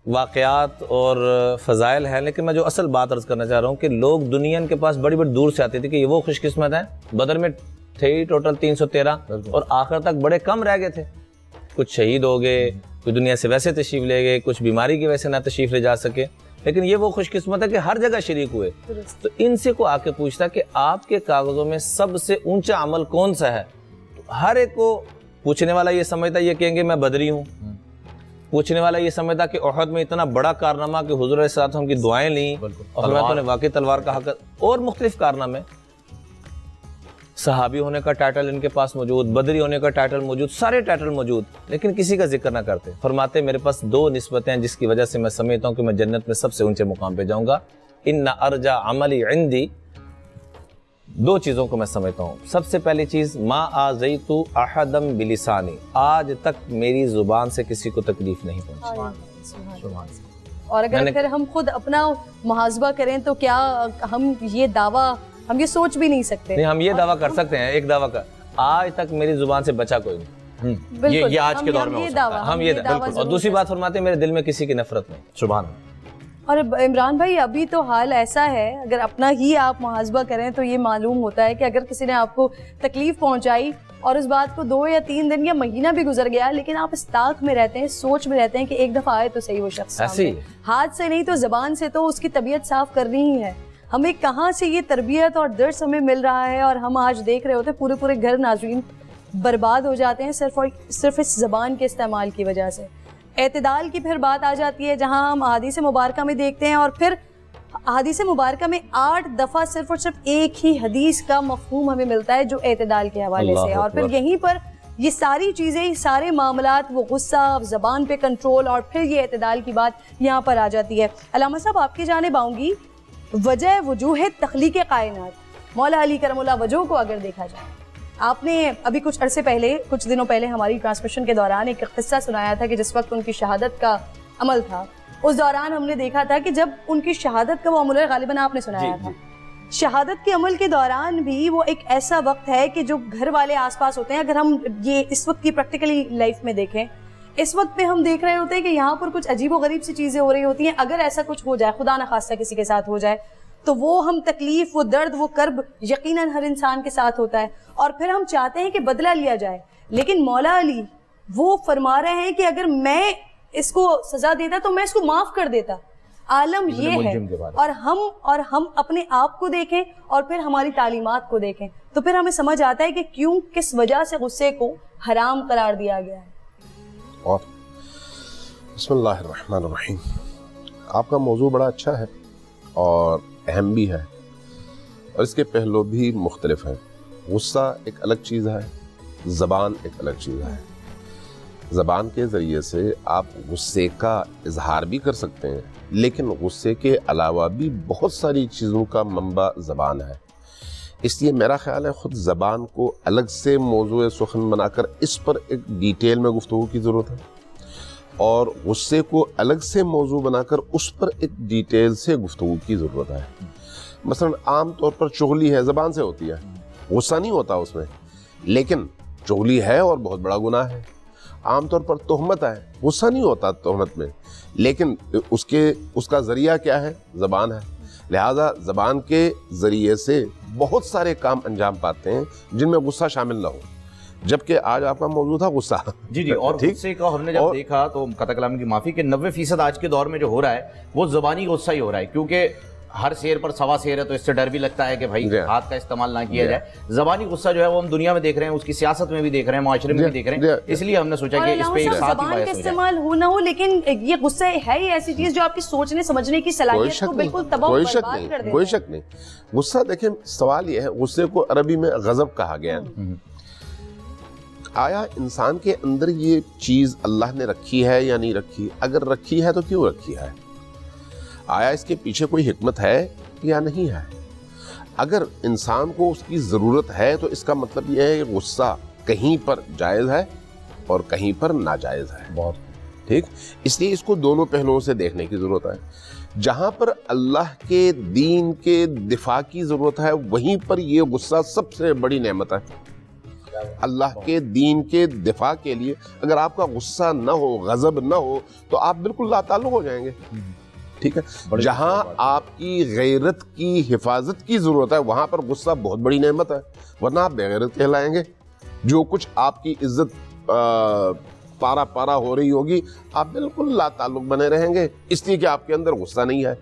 واقعات اور فضائل ہیں، لیکن میں جو اصل بات عرض کرنا چاہ رہا ہوں کہ لوگ دنیا ان کے پاس بڑی بڑی دور سے آتے تھے کہ یہ وہ خوش قسمت ہیں۔ بدر میں تھے ہی ٹوٹل 313 اور آخر تک بڑے کم رہ گئے تھے، کچھ شہید ہو گئے، کچھ دنیا سے ویسے تشریف لے گئے، کچھ بیماری کی وجہ سے نہ تشریف لے جا سکے، لیکن یہ وہ خوش قسمت ہے کہ ہر جگہ شریک ہوئے۔ تو ان سے کو آ کے پوچھتا کہ آپ کے کاغذوں میں سب سے اونچا عمل کون سا ہے؟ ہر ایک کو پوچھنے والا یہ سمجھتا، یہ کہیں گے میں بدری ہوں، پوچھنے والا یہ سمجھتا کہ احد میں اتنا بڑا کارنامہ کہ حضور علیہ السلام کی دعائیں لیں اور میں تو نے واقعی تلوار کا حق، اور مختلف کارنامے، صحابی ہونے کا ٹائٹل ان کے پاس موجود، بدری ہونے کا ٹائٹل موجود، سارے ٹائٹل موجود، لیکن کسی کا ذکر نہ کرتے۔ فرماتے میرے پاس 2 نسبتیں ہیں جس کی وجہ سے میں سمجھتا ہوں کہ میں جنت میں سب سے اونچے مقام پہ جاؤں گا۔ ان ارجا عملی عندی، 2 چیزوں کو میں سمجھتا ہوں۔ سب سے پہلی چیز، ما آذیت احدا بلسانی، آج تک میری زبان سے کسی کو تکلیف نہیں پہنچی۔ اور اگر پھر ہم خود اپنا محاسبہ کریں تو کیا ہم یہ دعویٰ ہم یہ سوچ بھی نہیں سکتے؟ نہیں، ہم یہ دعویٰ کر سکتے ہیں، ایک دعویٰ کا، آج تک میری زبان سے بچا کوئی نہیں، یہ آج کے دور میں ہو سکتا ہے، ہم یہ بالکل۔ اور دوسری بات فرماتے ہیں میرے دل میں کسی کی نفرت نہیں۔ سبحان۔ اور عمران بھائی ابھی تو حال ایسا ہے، اگر اپنا ہی آپ محاسبہ کریں تو یہ معلوم ہوتا ہے کہ اگر کسی نے آپ کو تکلیف پہنچائی اور اس بات کو 2 یا 3 دن یا مہینہ بھی گزر گیا، لیکن آپ اس طاق میں رہتے ہیں، سوچ میں رہتے ہیں کہ ایک دفعہ آئے تو صحیح وہ شخص سامنے، ہاتھ سے نہیں تو زبان سے تو اس کی طبیعت صاف کرنی ہی ہے۔ ہمیں کہاں سے یہ تربیت اور درس ہمیں مل رہا ہے، اور ہم آج دیکھ رہے ہوتے ہیں پورے گھر ناظرین برباد ہو جاتے ہیں صرف اس زبان کے استعمال کی وجہ سے۔ اعتدال کی پھر بات آ جاتی ہے، جہاں ہم احادیث مبارکہ میں دیکھتے ہیں، اور پھر احادیث مبارکہ میں 8 دفعہ صرف اور صرف ایک ہی حدیث کا مفہوم ہمیں ملتا ہے جو اعتدال کے حوالے سے ہے، اور پھر یہیں پر یہ ساری چیزیں، سارے معاملات، وہ غصہ، زبان پہ کنٹرول، اور پھر یہ اعتدال کی بات یہاں پر آ جاتی ہے۔ علامہ صاحب آپ کی جانب آؤں گی، وجہ وجوہ تخلیق کائنات، مولا علی کرم اللہ وجہ کو اگر دیکھا جائے، آپ نے ابھی کچھ دنوں پہلے ہماری ٹرانسمیشن کے دوران ایک قصہ سنایا تھا کہ جس وقت ان کی شہادت کا عمل تھا، اس دوران ہم نے دیکھا تھا کہ جب ان کی شہادت کا وہ عمل ہے، غالباً آپ نے سنایا تھا، شہادت کے عمل کے دوران بھی وہ ایک ایسا وقت ہے کہ جو گھر والے آس پاس ہوتے ہیں، اگر ہم یہ اس وقت کی پریکٹیکلی لائف میں دیکھیں، اس وقت پہ ہم دیکھ رہے ہوتے ہیں کہ یہاں پر کچھ عجیب و غریب سی چیزیں ہو رہی ہوتی ہیں، اگر ایسا کچھ ہو جائے، خدا نخواستہ کسی کے ساتھ ہو جائے، تو وہ ہم تکلیف، وہ درد، وہ کرب یقیناً ہر انسان کے ساتھ ہوتا ہے، اور پھر ہم چاہتے ہیں کہ بدلہ لیا جائے، لیکن مولا علی وہ فرما رہے ہیں کہ اگر میں اس کو سزا دیتا تو میں اس کو معاف کر دیتا۔ عالم یہ ہے، اور ہم اپنے آپ کو دیکھیں اور پھر ہماری تعلیمات کو دیکھیں تو پھر ہمیں سمجھ آتا ہے کہ کیوں، کس وجہ سے غصے کو حرام قرار دیا گیا ہے۔ اور بسم اللہ الرحمن الرحیم، آپ کا موضوع بڑا اچھا ہے اور اہم بھی ہے، اور اس کے پہلو بھی مختلف ہیں۔ غصہ ایک الگ چیز ہے، زبان ایک الگ چیز ہے۔ زبان کے ذریعے سے آپ غصے کا اظہار بھی کر سکتے ہیں، لیکن غصے کے علاوہ بھی بہت ساری چیزوں کا منبع زبان ہے۔ اس لیے میرا خیال ہے خود زبان کو الگ سے موضوع سخن بنا کر اس پر ایک ڈیٹیل میں گفتگو کی ضرورت ہے، اور غصے کو الگ سے موضوع بنا کر اس پر ایک ڈیٹیل سے گفتگو کی ضرورت ہے۔ مثلا عام طور پر چغلی ہے، زبان سے ہوتی ہے، غصہ نہیں ہوتا اس میں، لیکن چغلی ہے اور بہت بڑا گناہ ہے۔ عام طور پر تہمت ہے، غصہ نہیں ہوتا تہمت میں، لیکن اس کا ذریعہ کیا ہے؟ زبان ہے۔ لہذا زبان کے ذریعے سے بہت سارے کام انجام پاتے ہیں جن میں غصہ شامل نہ ہو، جبکہ آج آپ کا موضوع تھا غصہ۔ جی اور غصے کا ہم نے جب دیکھا تو قطع کلام کی معافی کہ 90% آج کے دور میں جو ہو رہا ہے وہ زبانی غصہ ہی ہو رہا ہے، کیونکہ ہر شیر پر سوا شیر ہے تو اس سے ڈر بھی لگتا ہے کہ بھائی ہاتھ کا استعمال نہ کیا جائے۔ زبانی غصہ جو ہے وہ ہم دنیا میں دیکھ رہے ہیں، اس کی سیاست میں بھی دیکھ رہے ہیں، معاشرے میں بھی دیکھ رہے ہیں، اس لیے ہم نے سوچا کہ اس پہ ایک ساتھ ہی زبان کا استعمال ہو نہ ہو، لیکن یہ غصہ ہے ہی ایسی چیز جو آپ کی سوچنے سمجھنے کی صلاحیت کو بالکل تباہ و برباد کر دیتا ہے۔ کوئی شک نہیں۔ غصہ دیکھیں، سوال یہ ہے، غصے کو عربی میں غضب کہا گیا ہے۔ آیا انسان کے اندر یہ چیز اللہ نے رکھی ہے یا نہیں رکھی؟ اگر رکھی ہے تو کیوں رکھی ہے؟ آیا اس کے پیچھے کوئی حکمت ہے یا نہیں ہے؟ اگر انسان کو اس کی ضرورت ہے تو اس کا مطلب یہ ہے کہ غصہ کہیں پر جائز ہے اور کہیں پر ناجائز ہے. بہت ٹھیک. اس لیے اس کو دونوں پہلوؤں سے دیکھنے کی ضرورت ہے. جہاں پر اللہ کے دین کے دفاع کی ضرورت ہے وہیں پر یہ غصہ سب سے بڑی نعمت ہے. اللہ کے دین کے دفاع کے لیے اگر آپ کا غصہ نہ ہو، غضب نہ ہو، تو آپ بالکل لا تعلق ہو جائیں گے. ٹھیک ہے. جہاں آپ کی غیرت کی حفاظت کی ضرورت ہے وہاں پر غصہ بہت بڑی نعمت ہے، ورنہ آپ بے غیرت کہلائیں گے. جو کچھ آپ کی عزت پارا پارا ہو رہی ہوگی آپ بالکل لا تعلق بنے رہیں گے، اس لیے کہ آپ کے اندر غصہ نہیں ہے.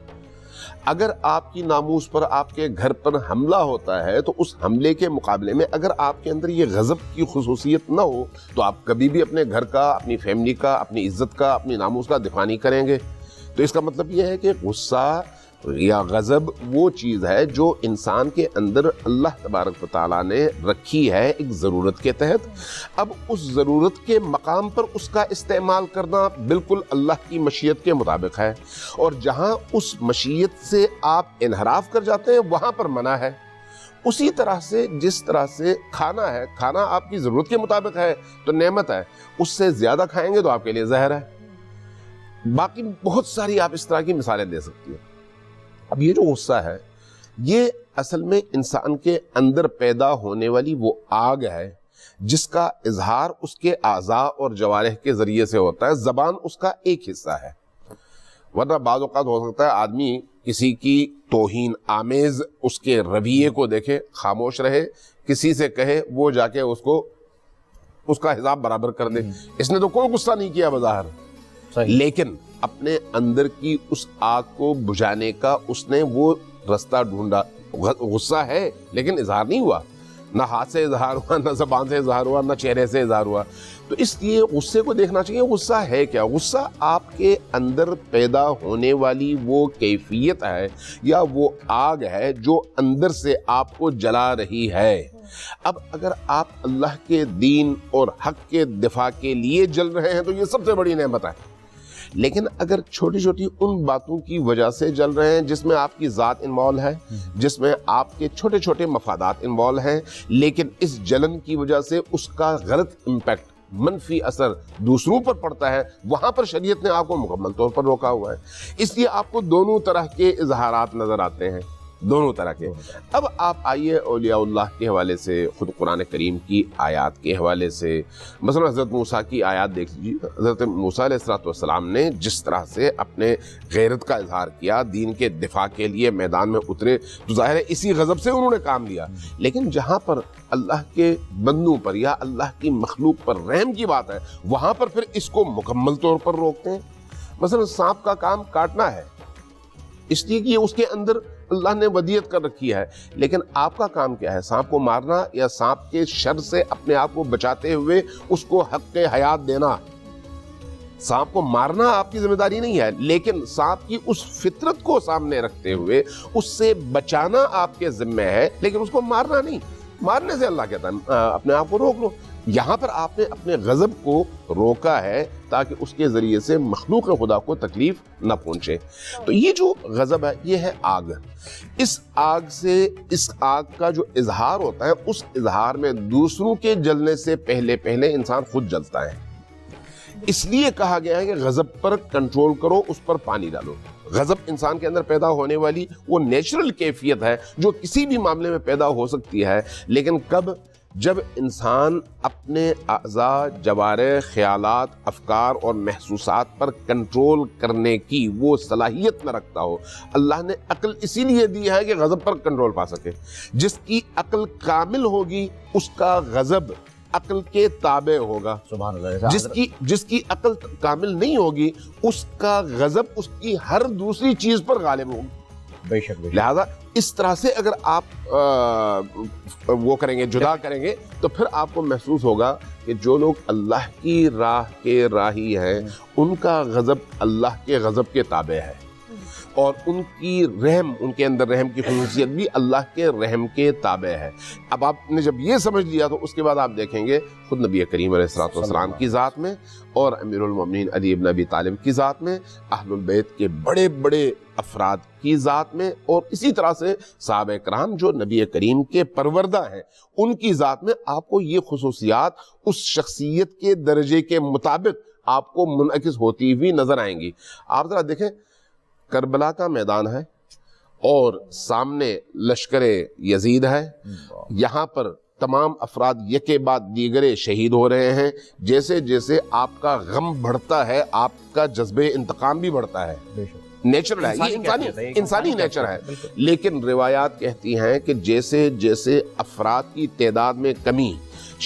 اگر آپ کی ناموس پر، آپ کے گھر پر حملہ ہوتا ہے تو اس حملے کے مقابلے میں اگر آپ کے اندر یہ غضب کی خصوصیت نہ ہو تو آپ کبھی بھی اپنے گھر کا، اپنی فیملی کا، اپنی عزت کا، اپنی ناموس کا دفاع نہیں کریں گے. تو اس کا مطلب یہ ہے کہ غصہ یا غضب وہ چیز ہے جو انسان کے اندر اللہ تبارک و تعالیٰ نے رکھی ہے ایک ضرورت کے تحت. اب اس ضرورت کے مقام پر اس کا استعمال کرنا بالکل اللہ کی مشیت کے مطابق ہے، اور جہاں اس مشیت سے آپ انحراف کر جاتے ہیں وہاں پر منع ہے. اسی طرح سے جس طرح سے کھانا ہے، کھانا آپ کی ضرورت کے مطابق ہے تو نعمت ہے، اس سے زیادہ کھائیں گے تو آپ کے لیے زہر ہے. باقی بہت ساری آپ اس طرح کی مثالیں دے سکتی ہیں. اب یہ جو غصہ ہے یہ اصل میں انسان کے اندر پیدا ہونے والی وہ آگ ہے جس کا اظہار اس کے اعضاء اور جوارح کے ذریعے سے ہوتا ہے. زبان اس کا ایک حصہ ہے، ورنہ بعض اوقات ہو سکتا ہے آدمی کسی کی توہین آمیز اس کے رویے کو دیکھے خاموش رہے، کسی سے کہے وہ جا کے اس کا حساب برابر کر دے. اس نے تو کوئی غصہ نہیں کیا بظاہر، لیکن اپنے اندر کی اس آگ کو بجھانے کا اس نے وہ رستہ ڈھونڈا. غصہ ہے لیکن اظہار نہیں ہوا، نہ ہاتھ سے اظہار ہوا، نہ زبان سے اظہار ہوا، نہ چہرے سے اظہار ہوا. تو اس لیے غصے کو دیکھنا چاہیے غصہ ہے کیا. غصہ آپ کے اندر پیدا ہونے والی وہ کیفیت ہے یا وہ آگ ہے جو اندر سے آپ کو جلا رہی ہے. اب اگر آپ اللہ کے دین اور حق کے دفاع کے لیے جل رہے ہیں تو یہ سب سے بڑی نعمت ہے. لیکن اگر چھوٹی چھوٹی ان باتوں کی وجہ سے جل رہے ہیں جس میں آپ کی ذات انوالو ہے، جس میں آپ کے چھوٹے چھوٹے مفادات انوالو ہیں، لیکن اس جلن کی وجہ سے اس کا غلط امپیکٹ، منفی اثر دوسروں پر پڑتا ہے، وہاں پر شریعت نے آپ کو مکمل طور پر روکا ہوا ہے. اس لیے آپ کو دونوں طرح کے اظہارات نظر آتے ہیں، دونوں طرح کے. اب آپ آئیے اولیاء اللہ کے حوالے سے، خود قرآن کریم کی آیات کے حوالے سے، مثلا حضرت موسیٰ کی آیات دیکھ لیجیے. حضرت موسیٰ علیہ السلام نے جس طرح سے اپنے غیرت کا اظہار کیا، دین کے دفاع کے لیے میدان میں اترے، تو ظاہر ہے اسی غضب سے انہوں نے کام لیا. لیکن جہاں پر اللہ کے بندوں پر یا اللہ کی مخلوق پر رحم کی بات ہے وہاں پر پھر اس کو مکمل طور پر روکتے ہیں. مثلا سانپ کا کام کاٹنا ہے، اس لیے کہ یہ اس کے اندر اللہ نے ودیت کر رکھی ہے، لیکن آپ کا کام کیا ہے؟ سانپ کو مارنا یا سانپ کے شر سے اپنے آپ کو بچاتے ہوئے اس کو حق حیات دینا. سانپ کو مارنا آپ کی ذمہ داری نہیں ہے، لیکن سانپ کی اس فطرت کو سامنے رکھتے ہوئے اس سے بچانا آپ کے ذمہ ہے، لیکن اس کو مارنا نہیں. مارنے سے اللہ کہتا ہے اپنے آپ کو روک لو. یہاں پر آپ نے اپنے غضب کو روکا ہے تاکہ اس کے ذریعے سے مخلوق خدا کو تکلیف نہ پہنچے. تو یہ جو غضب ہے یہ ہے آگ. اس آگ سے، اس آگ کا جو اظہار ہوتا ہے اس اظہار میں دوسروں کے جلنے سے پہلے انسان خود جلتا ہے. اس لیے کہا گیا ہے کہ غضب پر کنٹرول کرو، اس پر پانی ڈالو. غضب انسان کے اندر پیدا ہونے والی وہ نیچرل کیفیت ہے جو کسی بھی معاملے میں پیدا ہو سکتی ہے، لیکن کب؟ جب انسان اپنے اعضاء، جوارح، خیالات، افکار اور محسوسات پر کنٹرول کرنے کی وہ صلاحیت نہ رکھتا ہو. اللہ نے عقل اسی لیے دی ہے کہ غضب پر کنٹرول پا سکے. جس کی عقل کامل ہوگی اس کا غضب عقل کے تابع ہوگا. سبحان اللہ. جس کی عقل کامل نہیں ہوگی اس کا غضب اس کی ہر دوسری چیز پر غالب ہوگا. بے شک. لہذا اس طرح سے اگر آپ وہ کریں گے، جدا کریں گے، تو پھر آپ کو محسوس ہوگا کہ جو لوگ اللہ کی راہ کے راہی ہیں ان کا غضب اللہ کے غضب کے تابع ہے. اور ان کی رحم، ان کے اندر رحم کی خصوصیت بھی اللہ کے رحم کے تابع ہے۔ اب آپ نے جب یہ سمجھ لیا تو اس کے بعد آپ دیکھیں گے خود نبی کریم علیہ الصلوۃ والسلام کی ذات میں اور امیر المومنین علی ابن ابی طالب کی ذات میں، اہل البیت کے بڑے بڑے افراد کی ذات میں، اور اسی طرح سے صحابہ کرام جو نبی کریم کے پروردہ ہیں ان کی ذات میں آپ کو یہ خصوصیات اس شخصیت کے درجے کے مطابق آپ کو منعکس ہوتی ہوئی نظر آئیں گی۔ آپ ذرا دیکھیں، کربلا کا میدان ہے اور سامنے لشکر یزید ہے، یہاں پر تمام افراد یکے بعد دیگرے شہید ہو رہے ہیں۔ جیسے جیسے آپ کا غم بڑھتا ہے آپ کا جذبہ انتقام بھی بڑھتا ہے، نیچرل ہے، یہ انسانی نیچر ہے۔ لیکن روایات کہتی ہیں کہ جیسے جیسے افراد کی تعداد میں کمی،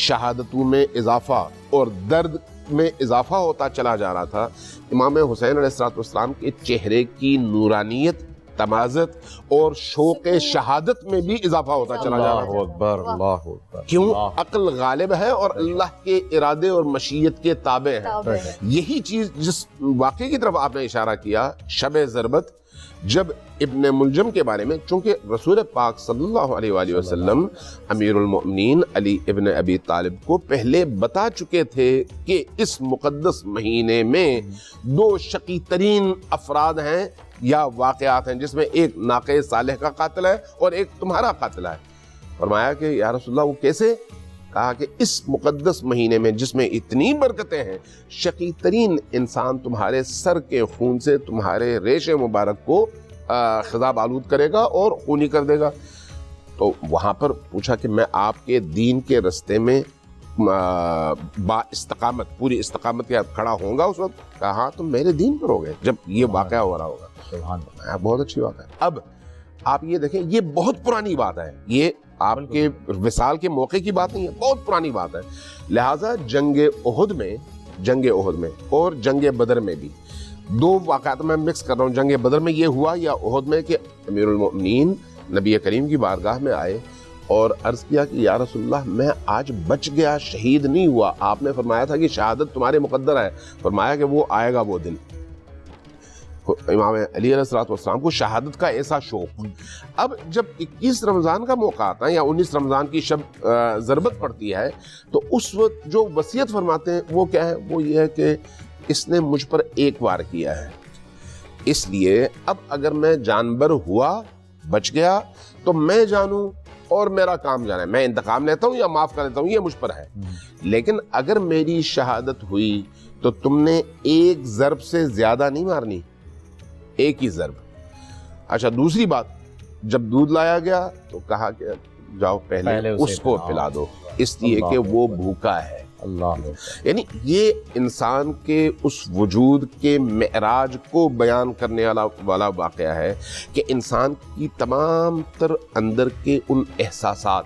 شہادتوں میں اضافہ اور درد میں اضافہ ہوتا چلا جا رہا تھا، امام حسین علیہ السلام کے چہرے کی نورانیت، تمازت اور شوق شہادت میں بھی اضافہ ہوتا چلا جا رہا تھا۔ اکبر، اللہ اکبر۔ کیوں؟ عقل غالب ہے اور اللہ کے ارادے اور مشیت کے تابع ہے۔ یہی چیز جس واقعے کی طرف آپ نے اشارہ کیا، شب ضربت، جب ابن ملجم کے بارے میں، چونکہ رسول پاک صلی اللہ علیہ وآلہ وسلم امیر المؤمنین علی ابن ابی طالب کو پہلے بتا چکے تھے کہ اس مقدس مہینے میں دو شقی ترین افراد ہیں یا واقعات ہیں، جس میں ایک ناقہ صالح کا قاتل ہے اور ایک تمہارا قاتل ہے۔ فرمایا کہ یا رسول اللہ وہ کیسے؟ کہا کہ اس مقدس مہینے میں جس میں اتنی برکتیں ہیں، شقی ترین انسان تمہارے سر کے خون سے تمہارے ریش مبارک کو خضاب آلود کرے گا اور خونی کر دے گا۔ تو وہاں پر پوچھا کہ میں آپ کے دین کے رستے میں با استقامت، پوری استقامت کے ساتھ کھڑا ہوں گا اس وقت؟ کہا ہاں تم میرے دین پر ہو گئے جب یہ واقعہ ہو رہا ہوگا۔ بہت اچھی بات ہے۔ اب آپ یہ دیکھیں، یہ بہت پرانی بات ہے، یہ آپ کے وصال کے موقع کی بات نہیں ہے، بہت پرانی بات ہے۔ لہٰذا جنگ احد میں اور جنگ بدر میں بھی دو واقعات میں مکس کر رہا ہوں۔ جنگ بدر میں یہ ہوا یا احد میں کہ امیر المؤمنین نبی کریم کی بارگاہ میں آئے اور عرض کیا کہ یا رسول اللہ میں آج بچ گیا، شہید نہیں ہوا۔ آپ نے فرمایا تھا کہ شہادت تمہارے مقدر ہے۔ فرمایا کہ وہ آئے گا وہ دن۔ امام علی علیہ السلام کو شہادت کا ایسا شوق۔ اب جب 21 رمضان کا موقع آتا ہے یا 19 رمضان کی شب ضربت پڑتی ہے تو اس وقت جو وصیت فرماتے ہیں وہ کیا ہے؟ وہ یہ ہے کہ اس نے مجھ پر ایک وار کیا ہے، اس لیے اب اگر میں جانبر ہوا، بچ گیا، تو میں جانوں اور میرا کام جانا ہے، میں انتقام لیتا ہوں یا معاف کر لیتا ہوں، یہ مجھ پر ہے۔ لیکن اگر میری شہادت ہوئی تو تم نے ایک ضرب سے زیادہ نہیں مارنی، ایک ہی ضرب۔ اچھا دوسری بات، جب دودھ لایا گیا تو کہا کہ جاؤ پہلے اس کو پلا دو، اس لیے کہ وہ بھوکا ہے۔ اللہ، یعنی یہ انسان کے اس وجود کے معراج کو بیان کرنے والا واقعہ ہے کہ انسان کی تمام تر اندر کے ان احساسات،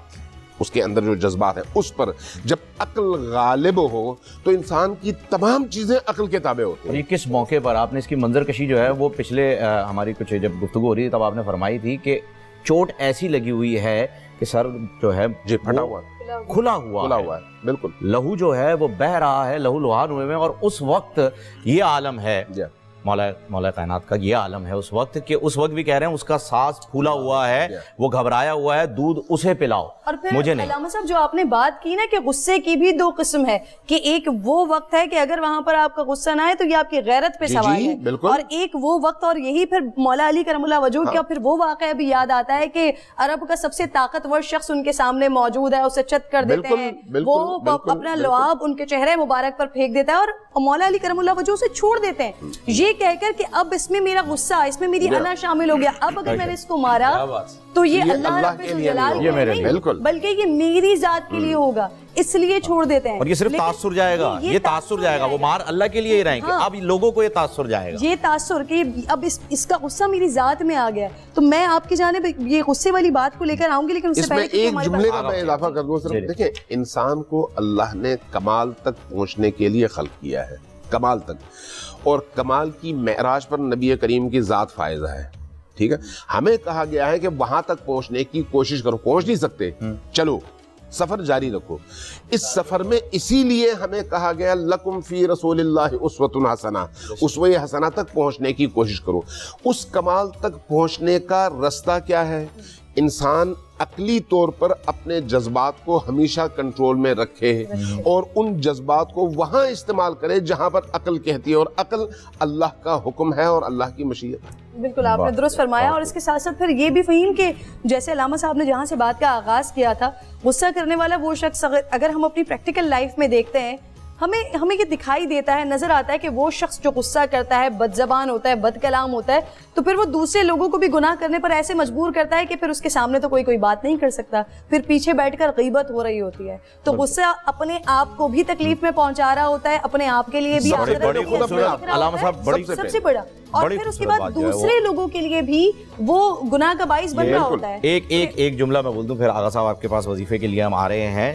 اس کے اندر جو جذبات ہیں، اس پر جب عقل غالب ہو تو انسان کی تمام چیزیں عقل کے تابع ہوتی ہیں۔ یہ کس موقع پر آپ نے اس کی منظر کشی جو ہے وہ پچھلے ہماری کچھ جب گفتگو ہو رہی تھی تب آپ نے فرمائی تھی کہ چوٹ ایسی لگی ہوئی ہے کہ سر جو ہے جی پھٹا ہوا، کھلا ہوا ہے، بالکل لہو جو ہے وہ بہ رہا ہے، لہو لہان ہوئے میں، اور اس وقت یہ عالم ہے مولا کائنات کا، یہ عالم ہے اس وقت کہ اس وقت بھی کہہ رہے ہیں اس کا سانس پھولا ہوا ہے، وہ گھبرایا ہوا ہے، دودھ اسے پلاؤ، اور پھر مجھے نہیں۔ علامہ صاحب جو آپ نے بات کی نا کہ غصے کی بھی دو قسم ہے، کہ ایک وہ وقت ہے کہ اگر وہاں پر آپ کا غصہ نہ آئے تو یہ آپ کی غیرت پہ سوال ہے، اور ایک وہ وقت، اور یہی پھر مولا علی کرم اللہ وجہہ کا پھر وہ واقعہ بھی یاد آتا ہے کہ عرب کا سب سے طاقتور شخص ان کے سامنے موجود ہے، اسے چت کر دیتے ہیں، وہ اپنا لعاب ان کے چہرے مبارک پر پھینک دیتا ہے اور مولا علی کرم اللہ وجہہ اسے چھوڑ دیتے ہیں، یہ کہہ کر کہ اب اس میں میرا غصہ، اس میں میری انا شامل ہو گیا، اب اگر میں نے اس کو مارا تو یہ اللہ رب الجلال کے لیے نہیں بلکہ یہ میری ذات کے لیے ہوگا، اس لیے چھوڑ دیتے ہیں۔ اور یہ صرف تاثر جائے گا، یہ تاثر جائے گا، وہ مار اللہ کے لیے ہی رہیں گے، اب لوگوں کو یہ تاثر جائے گا، یہ تاثر کہ اب اس کا غصہ میری ذات میں آ گیا، تو میں آپ کی جانب یہ غصے والی بات کو لے کر آؤں گی، لیکن اس سے پہلے ایک جملے کا میں اضافہ کر دوں صرف، دیکھیں انسان کو اللہ نے کمال تک پہنچنے کے لیے خلق کیا ہے، کمال تک، اور کمال کی معراج پر نبی کریم کی ذات فائزہ ہے، ٹھیک ہے؟ ہمیں کہا گیا ہے کہ وہاں تک پہنچنے کی کوشش کرو، پہنچ نہیں سکتے، چلو سفر جاری رکھو. اس سفر میں اسی لیے ہمیں کہا گیا لکم فی رسول اللہ اسوۃ حسنہ, اسوہ حسنہ تک پہنچنے کی کوشش کرو. اس کمال تک پہنچنے کا رستہ کیا ہے؟ انسان عقلی طور پر اپنے جذبات کو ہمیشہ کنٹرول میں رکھے اور ان جذبات کو وہاں استعمال کرے جہاں پر عقل کہتی ہے, اور عقل اللہ کا حکم ہے اور اللہ کی مشیت. بالکل آپ نے درست فرمایا. اور اس کے ساتھ ساتھ پھر یہ بھی فہیم کہ جیسے علامہ صاحب نے جہاں سے بات کا آغاز کیا تھا, غصہ کرنے والا وہ شخص اگر ہم اپنی پریکٹیکل لائف میں دیکھتے ہیں, ہمیں یہ دکھائی دیتا ہے, نظر آتا ہے کہ وہ شخص جو غصہ کرتا ہے, بد زبان ہوتا ہے, بد کلام ہوتا ہے, تو پھر وہ دوسرے لوگوں کو بھی گناہ کرنے پر ایسے مجبور کرتا ہے کہ پھر اس کے سامنے تو کوئی بات نہیں کر سکتا, پھر پیچھے بیٹھ کر غیبت ہو رہی ہوتی ہے. تو غصہ اپنے آپ کو بھی تکلیف میں پہنچا رہا ہوتا ہے, اپنے آپ کے لیے بھی سب سے بڑا, اور پھر اس کے بعد دوسرے لوگوں کے لیے بھی وہ گناہ کا باعث بن رہا ہوتا ہے. ایک جملہ میں بول دوں, پھر آغا صاحب آپ کے پاس وظیفے کے لیے ہم آ رہے ہیں.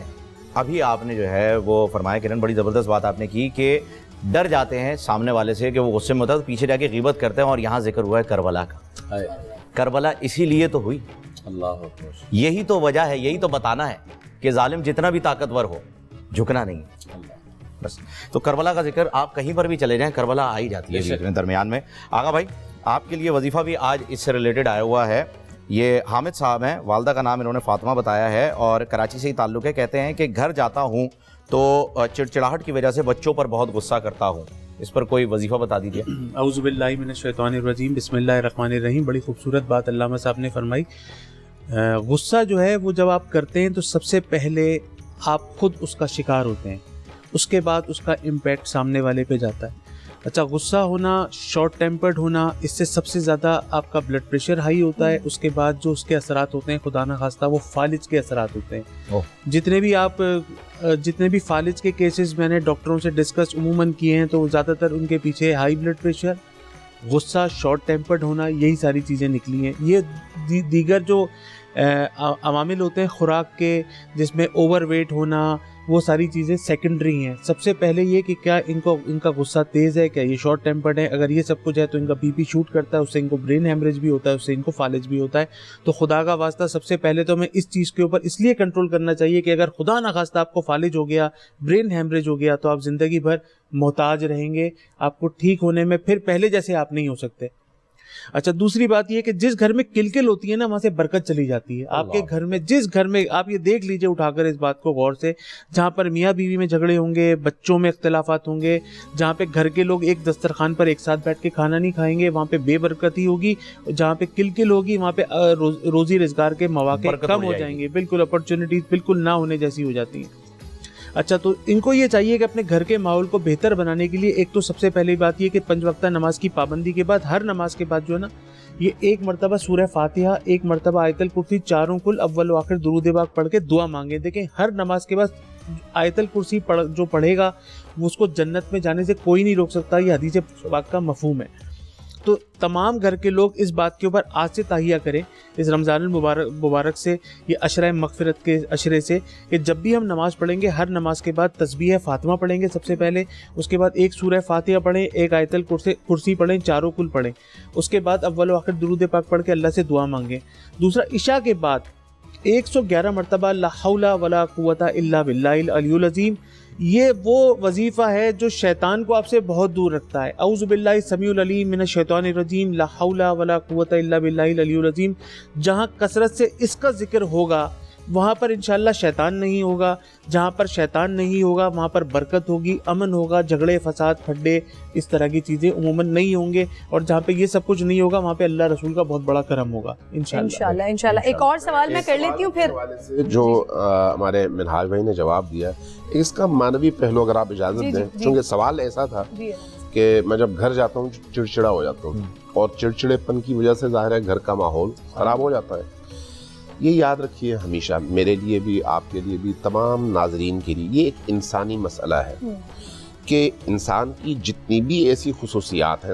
ابھی آپ نے جو ہے وہ فرمایا کرن, بڑی زبردست بات آپ نے کی کہ ڈر جاتے ہیں سامنے والے سے کہ وہ غصے میں ہوتا ہے تو پیچھے جا کے غیبت کرتے ہیں, اور یہاں ذکر ہوا ہے کربلا کا. کربلا اسی لیے تو ہوئی, اللہ اکبر, یہی تو وجہ ہے, یہی تو بتانا ہے کہ ظالم جتنا بھی طاقتور ہو جھکنا نہیں. بس تو کربلا کا ذکر آپ کہیں پر بھی چلے جائیں کربلا آ ہی جاتی ہے بیچ میں درمیان میں. آغا بھائی آپ کے لیے وظیفہ بھی آج اس سے ریلیٹڈ آیا ہوا ہے. یہ حامد صاحب ہیں, والدہ کا نام انہوں نے فاطمہ بتایا ہے اور کراچی سے ہی تعلق ہے. کہتے ہیں کہ گھر جاتا ہوں تو چڑچڑاہٹ کی وجہ سے بچوں پر بہت غصہ کرتا ہوں. اس پر کوئی وظیفہ بتا دیجیے. اعوذ باللہ من الشیطان الرجیم, بسم اللہ الرحمن الرحیم. بڑی خوبصورت بات علامہ صاحب نے فرمائی. غصہ جو ہے وہ جب آپ کرتے ہیں تو سب سے پہلے آپ خود اس کا شکار ہوتے ہیں, اس کے بعد اس کا امپیکٹ سامنے والے پہ جاتا ہے. اچھا, غصہ ہونا, شارٹ ٹیمپرڈ ہونا, اس سے سب سے زیادہ آپ کا بلڈ پریشر ہائی ہوتا ہے. اس کے بعد جو اس کے اثرات ہوتے ہیں خدا نہ خواستہ وہ فالج کے اثرات ہوتے ہیں. جتنے بھی فالج کے کیسز میں نے ڈاکٹروں سے ڈسکس عموماً کیے ہیں تو زیادہ تر ان کے پیچھے ہائی بلڈ پریشر, غصہ, شارٹ ٹیمپرڈ ہونا, یہی ساری چیزیں نکلی ہیں. یہ دیگر جو عوامل ہوتے ہیں خوراک کے, جس میں اوور ویٹ ہونا, وہ ساری چیزیں سیکنڈری ہیں. سب سے پہلے یہ کہ کیا ان کا غصہ تیز ہے, کیا یہ شارٹ ٹیمپرڈ ہے. اگر یہ سب کچھ ہے تو ان کا بی پی شوٹ کرتا ہے, اس سے ان کو برین ہیمریج بھی ہوتا ہے, اس سے ان کو فالج بھی ہوتا ہے. تو خدا کا واسطہ سب سے پہلے تو ہمیں اس چیز کے اوپر اس لیے کنٹرول کرنا چاہیے کہ اگر خدا نہ خواستہ آپ کو فالج ہو گیا, برین ہیمریج ہو گیا, تو آپ زندگی بھر محتاج رہیں گے. آپ کو ٹھیک ہونے میں پھر پہلے جیسے آپ نہیں ہو سکتے. اچھا, دوسری بات یہ کہ جس گھر میں کلکل ہوتی ہے نا, وہاں سے برکت چلی جاتی ہے. آپ کے گھر میں, جس گھر میں, آپ یہ دیکھ لیجئے اٹھا کر اس بات کو غور سے, جہاں پر میاں بیوی میں جھگڑے ہوں گے, بچوں میں اختلافات ہوں گے, جہاں پہ گھر کے لوگ ایک دسترخوان پر ایک ساتھ بیٹھ کے کھانا نہیں کھائیں گے, وہاں پہ بے برکتی ہوگی. جہاں پہ کلکل ہوگی وہاں پہ روزی روزگار کے مواقع کم ہو جائیں گے. بالکل اپرچونٹیز بالکل نہ ہونے جیسی ہو جاتی ہیں. اچھا, تو ان کو یہ چاہیے کہ اپنے گھر کے ماحول کو بہتر بنانے کے لیے ایک تو سب سے پہلی بات یہ کہ 5 وقتہ نماز کی پابندی کے بعد ہر نماز کے بعد جو ہے نا, یہ 1 مرتبہ سورہ فاتحہ, 1 مرتبہ آیت الکرسی, چاروں کل اول و آخر درود پاک پڑھ کے دعا مانگے. دیکھیں ہر نماز کے بعد آیت الکرسی جو پڑھے گا وہ اس کو جنت میں جانے سے کوئی نہیں روک سکتا. یہ حدیث پاک کا مفہوم ہے. تو تمام گھر کے لوگ اس بات کے اوپر آج سے تہیہ کریں, اس رمضان المبارک سے, یہ عشرہ مغفرت کے عشرے سے, کہ جب بھی ہم نماز پڑھیں گے ہر نماز کے بعد تسبیح فاطمہ پڑھیں گے سب سے پہلے, اس کے بعد 1 سورہ فاتحہ پڑھیں, 1 آیت الکرسی پڑھیں, چاروں کل پڑھیں, اس کے بعد اول و آخر درود پاک پڑھ کے اللہ سے دعا مانگیں. دوسرا, عشاء کے بعد 111 مرتبہ لا حول ولا قوت الا باللہ العلی العظیم. یہ وہ وظیفہ ہے جو شیطان کو آپ سے بہت دور رکھتا ہے. اعوذ باللہ السمیع العلیم من الشیطان الرجیم, لا حول ولا قوت الا باللہ العلی العظیم. جہاں کثرت سے اس کا ذکر ہوگا وہاں پر انشاءاللہ شیطان نہیں ہوگا. جہاں پر شیطان نہیں ہوگا وہاں پر برکت ہوگی, امن ہوگا, جھگڑے فساد پھڈے اس طرح کی چیزیں عموماً نہیں ہوں گے. اور جہاں پہ یہ سب کچھ نہیں ہوگا وہاں پہ اللہ رسول کا بہت بڑا کرم ہوگا انشاءاللہ. ایک اور سوال میں کر لیتی ہوں پھر جو ہمارے منہاج بھائی نے جواب دیا, اس کا معنوی پہلو اگر آپ اجازت دیں, چونکہ سوال ایسا تھا کہ میں جب گھر جاتا ہوں چڑچڑا ہو جاتا ہوں, اور چڑچڑے پن کی وجہ سے ظاہر ہے گھر کا ماحول خراب ہو جاتا ہے. یہ یاد رکھیے ہمیشہ, میرے لیے بھی, آپ کے لیے بھی, تمام ناظرین کے لیے, یہ ایک انسانی مسئلہ ہے کہ انسان کی جتنی بھی ایسی خصوصیات ہیں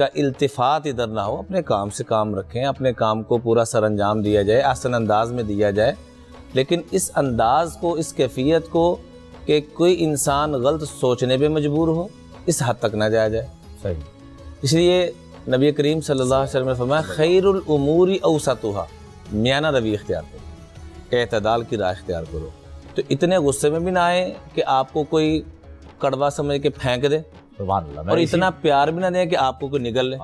کا التفات ادھر نہ ہو، اپنے کام سے کام رکھیں، اپنے کام کو پورا سر انجام دیا جائے، احسن انداز میں دیا جائے، لیکن اس انداز کو، اس کیفیت کو کہ کوئی انسان غلط سوچنے پہ مجبور ہو، اس حد تک نہ جایا جائے۔ صحیح۔ اس لیے نبی کریم صلی اللہ علیہ وسلم نے فرمایا خیر الامور اوسطها، میانہ روی اختیار کرو، اعتدال کی راہ اختیار کرو۔ تو اتنے غصے میں بھی نہ آئیں کہ آپ کو کوئی کڑوا سمجھ کے پھینک دے، سبحان اللہ۔ اور اتنا پیار بھی نہ دیں کہ آپ کو کوئی نگل لے۔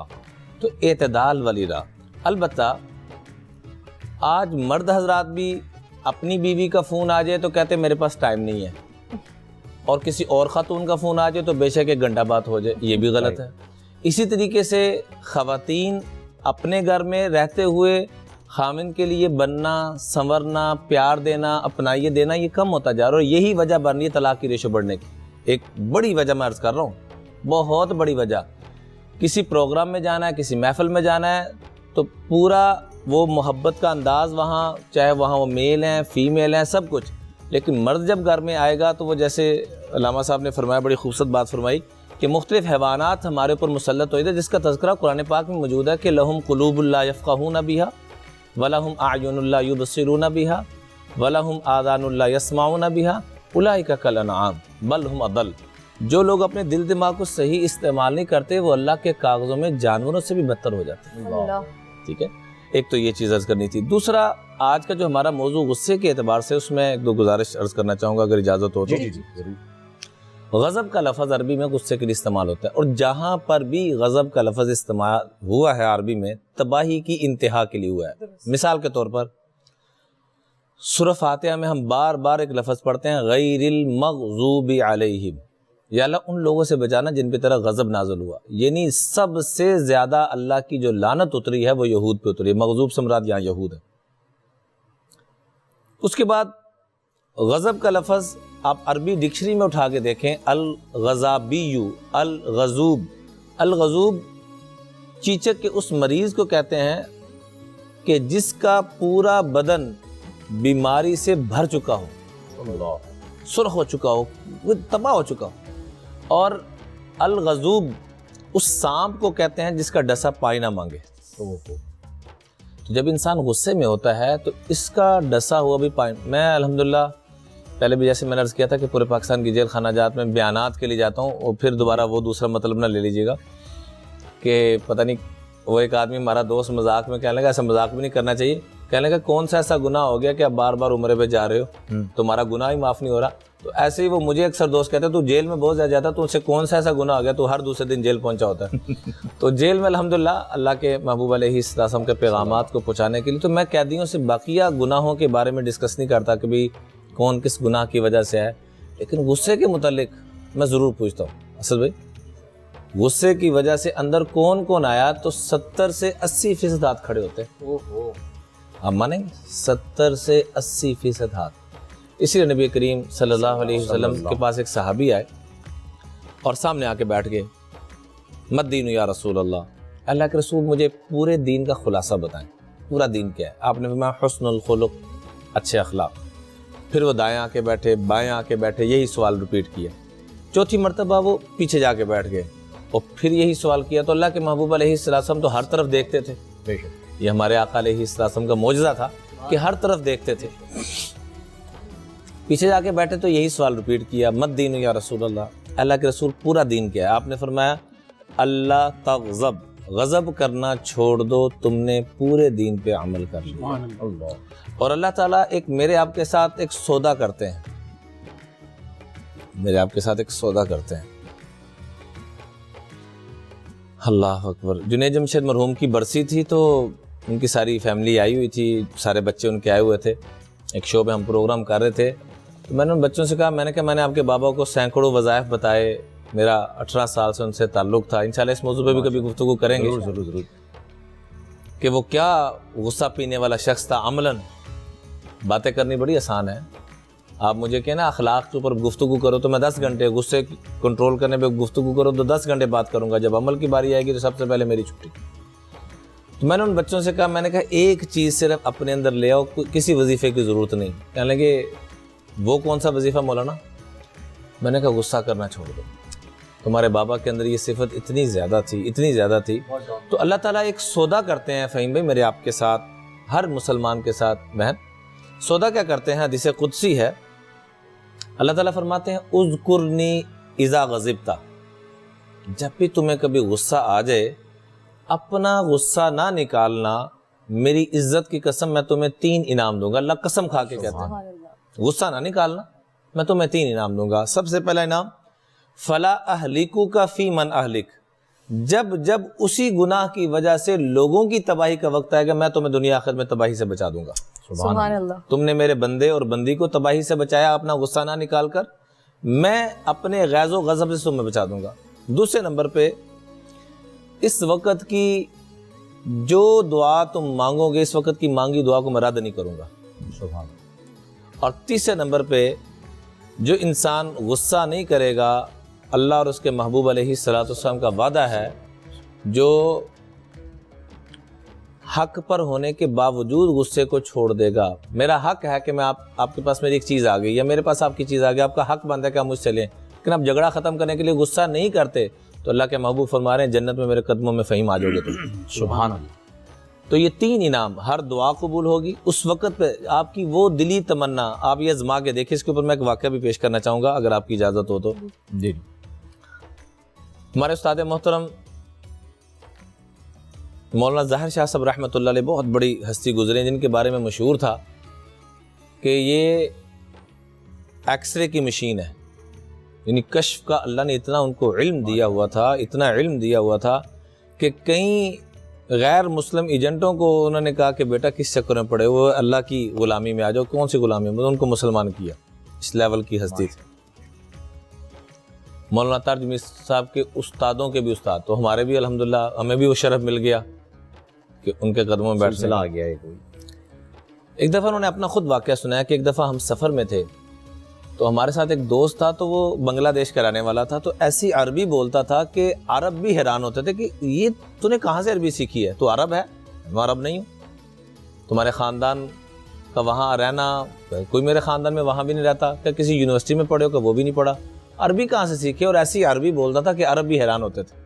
تو اعتدال والی راہ۔ البتہ آج مرد حضرات بھی اپنی بیوی کا فون آ جائے تو کہتے ہیں میرے پاس ٹائم نہیں ہے، اور کسی اور خاتون کا فون آ جائے تو بے شک ایک گھنٹہ بات ہو جائے، یہ بھی غلط ہے۔ اسی طریقے سے خواتین اپنے گھر میں رہتے ہوئے خامن کے لیے بننا، سنورنا، پیار دینا، اپنائیے دینا، یہ کم ہوتا جا رہا ہے، اور یہی وجہ بن رہی ہے طلاق کی ریشو بڑھنے کی۔ ایک بڑی وجہ میں عرض کر رہا ہوں، بہت بڑی وجہ۔ کسی پروگرام میں جانا ہے، کسی محفل میں جانا ہے تو پورا وہ محبت کا انداز وہاں، چاہے وہاں وہ میل ہیں، فیمیل ہیں، سب کچھ، لیکن مرد جب گھر میں آئے گا تو وہ جیسے علامہ صاحب نے فرمایا، بڑی خوبصورت بات فرمائی کہ مختلف حیوانات ہمارے اوپر مسلط ہوئے تھے، جس کا تذکرہ قرآن پاک میں موجود ہے کہ لہم قلوب لا یفقہون بہا ولہم اعین لا یبصرون بہا ولہم آذان لا یسمعون بہا اولئک کالانعام بل ہم اضل۔ جو لوگ اپنے دل دماغ کو صحیح استعمال نہیں کرتے وہ اللہ کے کاغذوں میں جانوروں سے بھی بدتر ہو جاتے ہیں۔ اللہ۔ ٹھیک ہے، ایک تو یہ چیز عرض کرنی تھی۔ دوسرا، آج کا جو ہمارا موضوع غصے کے اعتبار سے، اس میں ایک دو گزارش عرض کرنا چاہوں گا اگر اجازت ہو تو۔ جی ضرور۔ غضب کا لفظ عربی میں غصے کے لیے استعمال ہوتا ہے، اور جہاں پر بھی غضب کا لفظ استعمال ہوا ہے عربی میں، تباہی کی انتہا کے لیے ہوا ہے۔ مثال کے طور پر سورہ فاتحہ میں ہم بار بار ایک لفظ پڑھتے ہیں غیر المغضوب علیہم، یا اللہ ان لوگوں سے بچانا جن پہ تیرا غضب نازل ہوا، یعنی سب سے زیادہ اللہ کی جو لعنت اتری ہے وہ یہود پہ اتری ہے۔ مغضوب سے مراد یہاں یہود ہے۔ اس کے بعد غضب کا لفظ آپ عربی ڈکشنری میں اٹھا کے دیکھیں، الغضابی، الغضوب۔ الغضوب چیچک کے اس مریض کو کہتے ہیں کہ جس کا پورا بدن بیماری سے بھر چکا ہو، سرخ ہو چکا ہو، وہ تباہ ہو چکا ہو۔ اور الغضوب اس سانپ کو کہتے ہیں جس کا ڈسا پانی نہ مانگے۔ تو جب انسان غصے میں ہوتا ہے تو اس کا ڈسا ہوا بھی پانی، میں الحمدللہ پہلے بھی جیسے میں نے عرض کیا تھا کہ پورے پاکستان کی جیل خانہ جات میں بیانات کے لیے جاتا ہوں، اور پھر دوبارہ وہ دوسرا مطلب نہ لے لیجیے گا کہ پتہ نہیں، وہ ایک آدمی ہمارا دوست مذاق میں کہنے لگا، ایسا مذاق بھی نہیں کرنا چاہیے، کہنے لگا کون سا ایسا گناہ ہو گیا کہ آپ بار بار عمرے پہ جا رہے ہو، تمہارا گناہ ہی معاف نہیں ہو رہا۔ تو ایسے ہی وہ مجھے اکثر دوست کہتے ہیں تو جیل میں بہت زیادہ جاتا، تو ان سے کون سا ایسا گناہ ہو گیا تو ہر دوسرے دن جیل پہنچا ہوتا ہے۔ تو جیل میں الحمدللہ اللہ کے محبوب علیہ السلام کے پیغامات کو پہنچانے کے لیے تو میں قیدیوں سے بقیہ گناہوں کے بارے میں ڈسکس نہیں کرتا کہ بھی کون کس گناہ کی وجہ سے ہے، لیکن غصے کے متعلق میں ضرور پوچھتا ہوں اسد بھائی، غصے کی وجہ سے اندر کون کون آیا؟ تو 70 سے 80% ہاتھ کھڑے ہوتے ہیں۔ آپ مانیں گے 70 سے 80% ہاتھ۔ اسی لیے نبی کریم صلی اللہ علیہ وسلم کے پاس ایک صحابی آئے اور سامنے آ کے بیٹھ گئے، مد دین یا رسول اللہ، اللہ کے رسول مجھے پورے دین کا خلاصہ بتائیں، پورا دین کیا ہے؟ آپ نے فرمایا حسن الخلق، اچھے اخلاق۔ پھر وہ دائیں آ کے بیٹھے، بائیں آ کے بیٹھے، یہی سوال ریپیٹ کیا۔ چوتھی مرتبہ وہ پیچھے جا کے بیٹھ گئے اور پھر یہی سوال کیا۔ تو اللہ کے محبوب علیہ السلام تو ہر طرف دیکھتے تھے، یہ ہمارے آقا علیہ السلام کا معجزہ تھا کہ ہر طرف دیکھتے تھے۔ پیچھے جا کے بیٹھے تو یہی سوال ریپیٹ کیا، مد دین یا رسول اللہ، اللہ کے رسول پورا دین کیا ہے؟ آپ نے فرمایا اللہ تغضب، غضب کرنا چھوڑ دو، تم نے پورے دین پہ عمل کر لیا۔ اور اللہ تعالیٰ ایک میرے آپ کے ساتھ ایک سودا کرتے ہیں، میرے آپ کے ساتھ ایک سودا کرتے ہیں۔ اللہ اکبر۔ جنید جمشید مرحوم کی برسی تھی تو ان کی ساری فیملی آئی ہوئی تھی، سارے بچے ان کے آئے ہوئے تھے، ایک شو پہ ہم پروگرام کر رہے تھے، تو میں نے ان بچوں سے کہا، میں نے آپ کے بابا کو سینکڑوں وظائف بتائے، میرا 18 سال سے ان سے تعلق تھا، انشاءاللہ اس موضوع پہ بھی کبھی گفتگو کریں گے ضرور، کہ وہ کیا غصہ پینے والا شخص تھا۔ عملاً باتیں کرنی بڑی آسان ہے، آپ مجھے کہنا اخلاق کے اوپر گفتگو کرو تو میں 10 گھنٹے، غصے کنٹرول کرنے پہ گفتگو کرو تو 10 گھنٹے بات کروں گا، جب عمل کی باری آئے گی تو سب سے پہلے میری چھٹی۔ تو میں نے ان بچوں سے کہا، میں نے کہا ایک چیز صرف اپنے اندر لے آؤ، کسی وظیفے کی ضرورت نہیں۔ کہنے لگے وہ کون سا وظیفہ مولانا؟ میں نے کہا غصہ کرنا چھوڑ دو۔ تمہارے بابا کے اندر یہ صفت اتنی زیادہ تھی. تو اللہ تعالیٰ ایک سودا کرتے ہیں فہیم بھائی میرے آپ کے ساتھ، ہر مسلمان کے ساتھ بہن. سودا کیا کرتے ہیں؟ حدیث قدسی ہے، اللہ تعالیٰ فرماتے ہیں اذکرنی اذا غضبت، جب بھی تمہیں کبھی غصہ آ جائے اپنا غصہ نہ نکالنا، میری عزت کی قسم میں تمہیں 3 انعام دوں گا. اللہ قسم کھا کے کہتے ہیں غصہ نہ نکالنا، میں تمہیں 3 انعام دوں گا. سب سے پہلا انعام فلا اہلکوک فی من اہلک، جب اسی گناہ کی وجہ سے لوگوں کی تباہی کا وقت آئے گا میں تمہیں دنیا آخرت میں تباہی سے بچا دوں گا. سبحان اللہ. تم نے میرے بندے اور بندی کو تباہی سے بچایا اپنا غصہ نہ نکال کر، میں اپنے غیظ و غضب سے تمہیں بچا دوں گا. دوسرے نمبر پہ اس وقت کی جو دعا تم مانگو گے، اس وقت کی مانگی دعا کو میں رد نہیں کروں گا. سبحان. اور تیسرے نمبر پہ جو انسان غصہ نہیں کرے گا، اللہ اور اس کے محبوب علیہ الصلوۃ والسلام کا وعدہ ہے، جو حق پر ہونے کے باوجود غصے کو چھوڑ دے گا. میرا حق ہے کہ میں آپ کے پاس میری ایک چیز آ گئی یا میرے پاس آپ کی چیز آ گئی، آپ کا حق بنتا ہے کہ آپ مجھ سے لیں، لیکن آپ جھگڑا ختم کرنے کے لیے غصہ نہیں کرتے تو اللہ کے محبوب فرما رہے ہیں جنت میں میرے قدموں میں فہیم آ جاؤ گے تم. سبحان اللہ. تو یہ 3 انعام، ہر دعا قبول ہوگی اس وقت پہ، آپ کی وہ دلی تمنا آپ یہ آزما کے دیکھیں. اس کے اوپر میں ایک واقعہ بھی پیش کرنا چاہوں گا اگر آپ کی اجازت ہو تو. جی. ہمارے استاد محترم مولانا ظاہر شاہ صاحب رحمۃ اللہ علیہ بہت بڑی ہستی گزرے، جن کے بارے میں مشہور تھا کہ یہ ایکس رے کی مشین ہے، یعنی کشف کا اللہ نے اتنا ان کو علم دیا ہوا تھا کہ کئی غیر مسلم ایجنٹوں کو انہوں نے کہا کہ بیٹا کس چکر میں پڑے وہ اللہ کی غلامی میں آ جاؤ. کون سی غلامی میں؟ ان کو مسلمان کیا. اس لیول کی ہستی تھی. مولانا تاج میر صاحب کے استادوں کے بھی استاد، تو ہمارے بھی الحمدللہ ہمیں بھی وہ شرف مل گیا کہ ان کے قدموں میں بیٹھ آ گیا. ایک دفعہ انہوں نے اپنا خود واقعہ سنایا کہ ایک دفعہ ہم سفر میں تھے تو ہمارے ساتھ ایک دوست تھا، تو وہ بنگلہ دیش کا رہنے والا تھا، تو ایسی عربی بولتا تھا کہ عرب بھی حیران ہوتے تھے کہ یہ تو نے کہاں سے عربی سیکھی ہے؟ تو عرب ہے؟ میں عرب نہیں ہوں. تمہارے خاندان کا وہاں رہنا، کوئی میرے خاندان میں وہاں بھی نہیں رہتا، کہ کسی یونیورسٹی میں پڑھے ہو کہ وہ بھی نہیں پڑھا، عربی کہاں سے سیکھے؟ اور ایسی عربی بولتا تھا کہ عرب بھی حیران ہوتے تھے.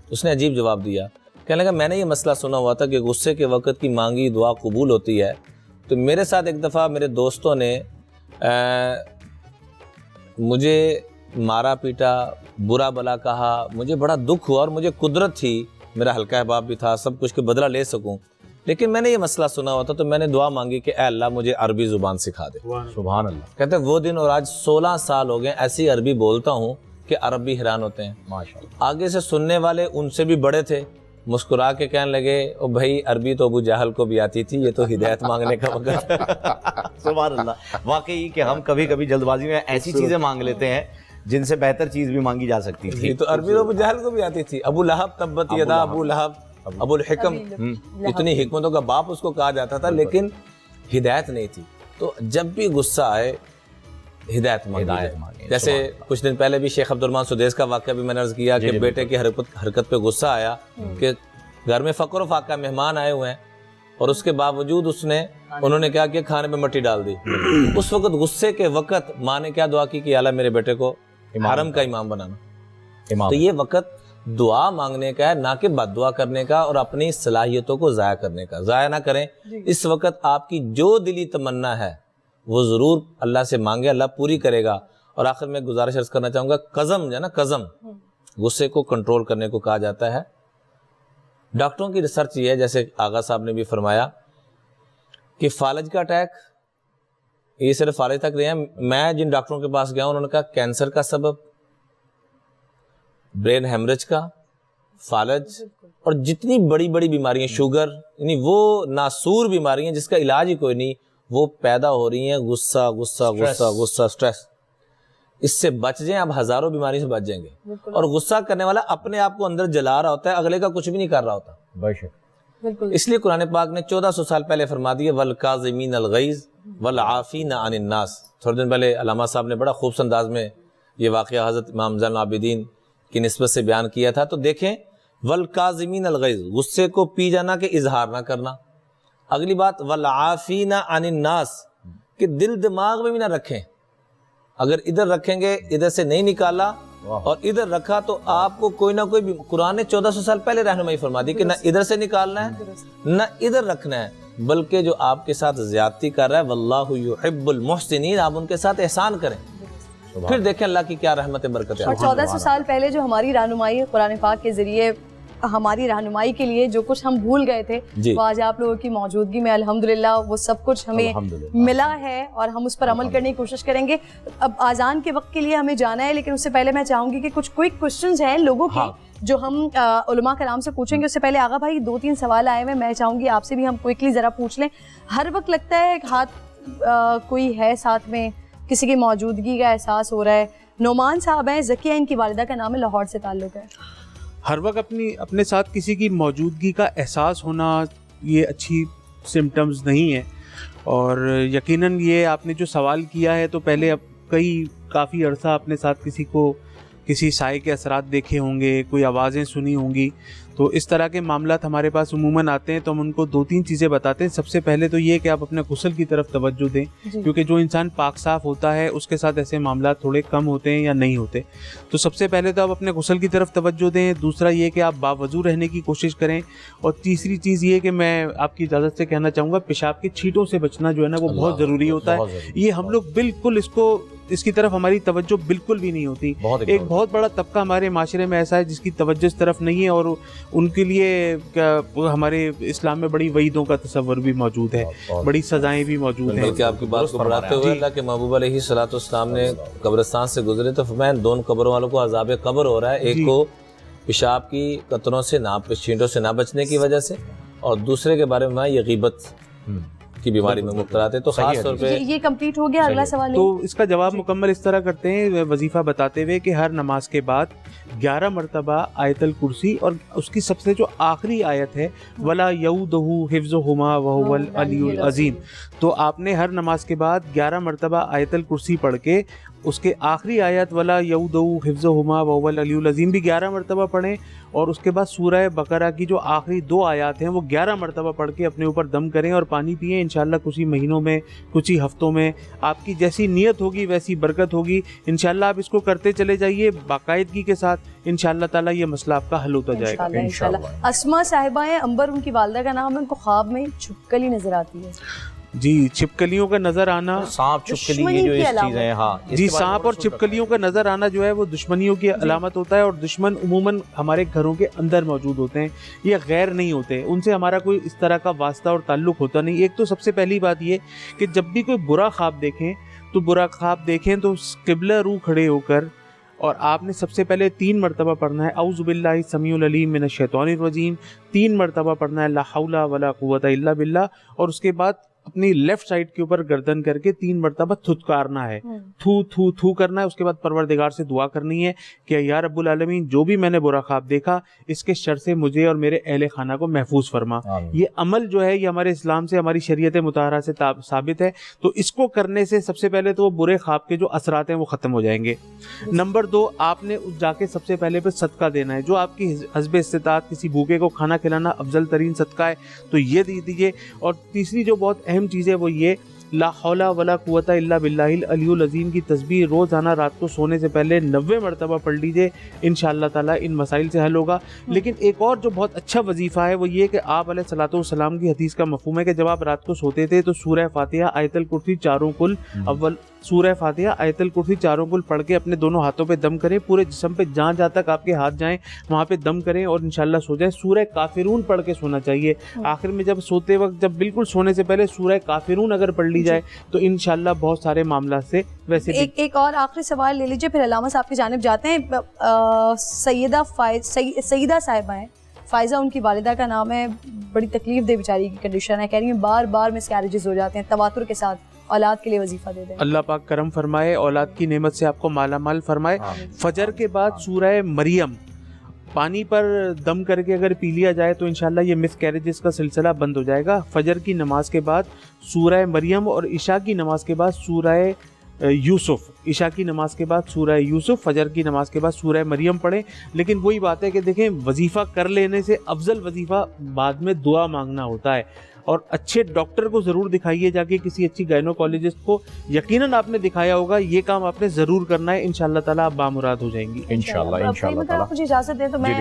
اس نے عجیب جواب دیا، کہنے لگا میں نے یہ مسئلہ سنا ہوا تھا کہ غصے کے وقت کی مانگی دعا قبول ہوتی ہے. تو میرے ساتھ ایک دفعہ میرے دوستوں نے مجھے مارا پیٹا، برا بلا کہا، مجھے بڑا دکھ ہوا اور مجھے قدرت تھی، میرا ہلکا احباب بھی تھا، سب کچھ کے بدلہ لے سکوں، لیکن میں نے یہ مسئلہ سنا ہوا تھا تو میں نے دعا مانگی کہ اے اللہ مجھے عربی زبان سکھا دے. سبحان اللہ. کہتے ہیں وہ دن اور آج 16 سال ہو گئے ایسی عربی بولتا ہوں کہ عرب بھی حیران ہوتے ہیں. ماشاءاللہ. آگے سے سننے والے ان سے بھی بڑے تھے، مسکرا کے کہنے لگے او بھائی عربی تو ابو جہل کو بھی آتی تھی، یہ تو ہدایت مانگنے کا وقت. سبحان اللہ. واقعی کہ ہم کبھی کبھی جلد بازی میں ایسی چیزیں مانگ لیتے ہیں جن سے بہتر چیز بھی مانگی جا سکتی تھی. یہ تو عربی تو ابو جہل کو بھی آتی تھی. ابو لہب تبت یدا ابو لہب، ابو الحکم، اتنی حکمتوں کا باپ اس کو کہا جاتا تھا، لیکن ہدایت نہیں تھی. تو جب بھی غصہ آئے ہدایت مانگی. جیسے کچھ دن پہلے بھی شیخ عبدالرحمن سدیس کا واقعہ بھی میں نے عرض کیا کہ بیٹے کی حرکت پہ غصہ آیا کہ گھر میں فقر و فاقہ مہمان آئے ہوئے ہیں اور اس کے باوجود انہوں نے کیا کہ کھانے میں مٹی ڈال دی. اس وقت غصے کے وقت ماں نے کیا دعا کی کہ اللہ میرے بیٹے کو حرم کا امام بنانا. تو یہ وقت دعا مانگنے کا ہے، نہ کہ بد دعا کرنے کا اور اپنی صلاحیتوں کو ضائع کرنے کا. ضائع نہ کریں. اس وقت آپ کی جو دلی تمنا ہے وہ ضرور اللہ سے مانگے، اللہ پوری کرے گا. اور آخر میں گزارش عرض کرنا چاہوں گا، قزم جو ہے نا، قزم غصے کو کنٹرول کرنے کو کہا جاتا ہے. ڈاکٹروں کی ریسرچ یہ ہے، جیسے آغا صاحب نے بھی فرمایا کہ فالج کا اٹیک، یہ صرف فالج تک نہیں ہے، میں جن ڈاکٹروں کے پاس گیا ہوں انہوں نے کہا کینسر کا سبب، برین ہیمریج کا، فالج اور جتنی بڑی بڑی بیماریاں، شوگر، یعنی وہ ناسور بیماریاں جس کا علاج ہی کوئی نہیں، وہ پیدا ہو رہی ہیں. غصہ غصہ غصہ غصہ، سٹریس. اس سے بچ جائیں، آپ ہزاروں بیماری سے بچ جائیں گے. اور غصہ کرنے والا اپنے آپ کو اندر جلا رہا ہوتا ہے، اگلے کا کچھ بھی نہیں کر رہا ہوتا. بے شک. اس لیے قرآن پاک نے 1400 سال پہلے فرما دیے وَالْقَاظِمِينَ الْغَيْظَ وَالْعَافِينَ عَنِ النَّاسِ. تھوڑے دن پہلے علامہ صاحب نے بڑا خوبصورت انداز میں یہ واقعہ حضرت امام زین العابدین کی نسبت سے بیان کیا تھا. تو دیکھیں وَالْقَاظِمِينَ الْغَيْظَ، غصے کو پی جانا کہ اظہار نہ کرنا. اگلی بات وَالْعَافِينَ عَنِ النَّاسِ، کہ دل دماغ میں بھی نہ رکھیں. اگر ادھر رکھیں گے، ادھر سے نہیں نکالا اور ادھر رکھا تو آپ کو کوئی نہ کوئی بھی، قرآن نے 1400 سال پہلے رہنمائی فرما دی کہ نہ ادھر سے نکالنا ہے نہ ادھر رکھنا ہے، بلکہ جو آپ کے ساتھ زیادتی کر رہا ہے واللہ یحب المحسنین، آپ ان کے ساتھ احسان کریں، پھر دیکھیں اللہ کی کیا رحمت برکت ہے۔ اور 1400 سال پہلے جو ہماری رہنمائی قرآن پاک کے ذریعے ہماری رہنمائی کے لیے جو کچھ ہم بھول گئے تھے وہ آج آپ لوگوں کی موجودگی میں الحمدللہ وہ سب کچھ ہمیں ملا ہے اور ہم اس پر عمل کرنے کی کوشش کریں گے۔ اب آذان کے وقت کے لیے ہمیں جانا ہے، لیکن اس سے پہلے میں چاہوں گی کہ کچھ کوئک کوسچنز ہیں لوگوں کے جو ہم علماء کرام سے پوچھیں گے۔ اس سے پہلے آغا بھائی 2-3 سوال آئے ہوئے، میں چاہوں گی آپ سے بھی ہم کوئکلی ذرا پوچھ لیں۔ ہر وقت لگتا ہے کہ ہاتھ کوئی ہے ساتھ میں، کسی کی موجودگی کا احساس ہو رہا ہے۔ نعمان صاحب ہیں، ذکیہ ان کی والدہ کا نام ہے، لاہور سے تعلق ہے۔ ہر وقت اپنے ساتھ کسی کی موجودگی کا احساس ہونا یہ اچھی سمٹمز نہیں ہے، اور یقیناً یہ آپ نے جو سوال کیا ہے تو پہلے اب کافی عرصہ اپنے ساتھ کسی سائے کے اثرات دیکھے ہوں گے، کوئی آوازیں سنی ہوں گی، تو اس طرح کے معاملات ہمارے پاس عموماً آتے ہیں تو ہم ان کو 2-3 چیزیں بتاتے ہیں۔ سب سے پہلے تو یہ کہ آپ اپنے غسل کی طرف توجہ دیں، کیونکہ جو انسان پاک صاف ہوتا ہے اس کے ساتھ ایسے معاملات تھوڑے کم ہوتے ہیں یا نہیں ہوتے، تو سب سے پہلے تو آپ اپنے غسل کی طرف توجہ دیں۔ دوسرا یہ کہ آپ باوضو رہنے کی کوشش کریں، اور تیسری چیز یہ کہ میں آپ کی اجازت سے کہنا چاہوں گا پیشاب کی چھینٹوں سے بچنا جو ہے نا وہ بہت ضروری ہوتا ہے۔ یہ ہم لوگ بالکل اس کی طرف ہماری توجہ بالکل بھی نہیں ہوتی۔ ایک بہت بڑا طبقہ ہمارے معاشرے میں ایسا ہے جس کی توجہ اس طرف نہیں ہے، اور ان کے لیے ہمارے اسلام میں بڑی وعیدوں کا تصور بھی موجود ہے، بڑی سزائیں بھی موجود ہیں۔ بلکہ آپ کی بات کو بڑھاتے ہوئے اللہ کے محبوب علیہ الصلوۃ والسلام نے قبرستان سے گزرے تو فرمایا دونوں قبروں والوں کو عذاب قبر ہو رہا ہے، ایک کو پیشاب کی قطروں سے چھینٹوں سے نہ بچنے کی وجہ سے، اور دوسرے کے بارے میں یہ غیبت کی بیماری میں مبتلا تھے۔ تو خاص طور پہ یہ کمپلیٹ ہو گیا، اگلا سوال تو اس کا جواب مکمل اس طرح کرتے ہیں وظیفہ بتاتے ہوئے کہ ہر نماز کے بعد 11 مرتبہ آیت الکرسی، اور اس کی سب سے جو آخری آیت ہے وَلَا يَؤُودُهُ حِفْظُهُمَا وَهُوَ الْعَلِيُّ الْعَظِيمُ، تو آپ نے ہر نماز کے بعد 11 مرتبہ آیت الکرسی پڑھ کے اس کے آخری آیت وَلَا يَؤُودُهُ حِفْظُهُمَا وَهُوَ الْعَلِيُّ الْعَظِيمُ بھی 11 مرتبہ پڑھیں، اور اس کے بعد سورہ بقرہ کی جو آخری 2 آیات ہیں وہ 11 مرتبہ پڑھ کے اپنے اوپر دم کریں اور پانی پئیں۔ انشاءاللہ کچھ ہی مہینوں میں، کچھ ہی ہفتوں میں آپ کی جیسی نیت ہوگی ویسی برکت ہوگی۔ انشاءاللہ آپ اس کو کرتے چلے جائیے باقاعدگی کے ساتھ، انشاءاللہ تعالیٰ یہ مسئلہ آپ کا حل ہوتا جائے گا انشاءاللہ۔ اسما صاحبہ ہیں، انبر ان کی والدہ کا نام ہے، ان کو خواب میں چھپکلی نظر آتی ہے۔ جی، چھپکلیوں کا نظر آنا، سانپ چھپکلی یہ جو اس چیزیں، ہاں جی سانپ اور چھپکلیوں کا نظر آنا جو ہے وہ دشمنیوں کی علامت ہوتا ہے، اور دشمن عموماً ہمارے گھروں کے اندر موجود ہوتے ہیں، یہ غیر نہیں ہوتے، ان سے ہمارا کوئی اس طرح کا واسطہ اور تعلق ہوتا نہیں۔ ایک تو سب سے پہلی بات یہ کہ جب بھی کوئی برا خواب دیکھیں تو قبلہ رو کھڑے ہو کر، اور آپ نے سب سے پہلے 3 مرتبہ پڑھنا ہے اعوذ باللہ السمیع العلیم من الشیطان الرجیم، 3 مرتبہ پڑھنا ہے لا حول ولا قوت الا باللہ، اور اس کے بعد اپنی لیفٹ سائڈ کے اوپر گردن کر کے 3 مرتبہ تھتکارنا ہے، تھو تھو تھو کرنا ہے۔ اس کے بعد پروردگار سے دعا کرنی ہے کہ یا رب العالمین جو بھی میں نے برا خواب دیکھا اس کے شر سے مجھے اور میرے اہل خانہ کو محفوظ فرما۔ یہ عمل جو ہے یہ ہمارے اسلام سے، ہماری شریعت مطہرہ سے ثابت ہے، تو اس کو کرنے سے سب سے پہلے تو وہ برے خواب کے جو اثرات ہیں وہ ختم ہو جائیں گے۔ نمبر 2، آپ نے جا کے سب سے پہلے پہ صدقہ دینا ہے، جو آپ کی حسب استطاعت، کسی بھوکے کو کھانا کھلانا افضل ترین صدقہ ہے تو یہ دے دیجیے۔ اور تیسری جو بہت اہم چیز ہے وہ یہ لا حول ولا قوت الا باللہ العلی العظیم کی تسبیح روزانہ رات کو سونے سے پہلے 90 مرتبہ پڑھ لیجیے، انشاءاللہ تعالیٰ ان مسائل سے حل ہوگا۔ لیکن ایک اور جو بہت اچھا وظیفہ ہے وہ یہ کہ آپ علیہ الصلوۃ والسلام کی حدیث کا مفہوم ہے کہ جب آپ رات کو سوتے تھے تو سورہ فاتحہ آیت الکرسی چاروں کل، اول سورہ فاتحہ آیت الکرسی چاروں کل پڑھ کے اپنے دونوں ہاتھوں پہ دم کریں، پورے جسم پہ جہاں تک آپ کے ہاتھ جائیں وہاں پہ دم کریں اور انشاءاللہ سو جائیں۔ سورہ کافرون پڑھ کے سونا چاہیے، آخر میں جب سوتے وقت جب بالکل سونے سے پہلے سورہ کافرون اگر پڑھ لی جائے تو انشاءاللہ بہت سارے معاملات سے ویسے ایک اور آخری سوال لے لیجیے، پھر علامہ صاحب کی جانب جاتے ہیں۔ سیدہ صاحبہ ہیں، فائزہ ان کی والدہ کا نام ہے، بڑی تکلیف دہ بیچاری کی کنڈیشن ہے، کہہ رہی ہیں بار بار مسکیریجز ہو جاتے ہیں، تواتر کے ساتھ، اولاد کے لیے وظیفہ دے دیں۔ اللہ پاک کرم فرمائے، اولاد کی نعمت سے آپ کو مالا مال فرمائے۔ فجر کے بعد سورہ مریم پانی پر دم کر کے اگر پی لیا جائے تو انشاءاللہ یہ مس کیریجز کا سلسلہ بند ہو جائے گا۔ فجر کی نماز کے بعد سورہ مریم اور عشاء کی نماز کے بعد سورہ یوسف، عشاء کی نماز کے بعد سورہ یوسف، فجر کی نماز کے بعد سورہ مریم پڑھیں۔ لیکن وہی بات ہے کہ دیکھیں وظیفہ کر لینے سے افضل وظیفہ بعد میں دعا مانگنا ہوتا ہے۔ اور اچھے ڈاکٹر کو ضرور دکھائیے جا کے, کسی اچھی گائنوکالوجسٹ کو. یقیناً آپ نے دکھایا ہوگا, یہ کام آپ نے ضرور کرنا ہے, انشاءاللہ تعالیٰ آپ بامراد ہو جائیں گی انشاءاللہ تعالیٰ. مجھے اجازت دیں تو میں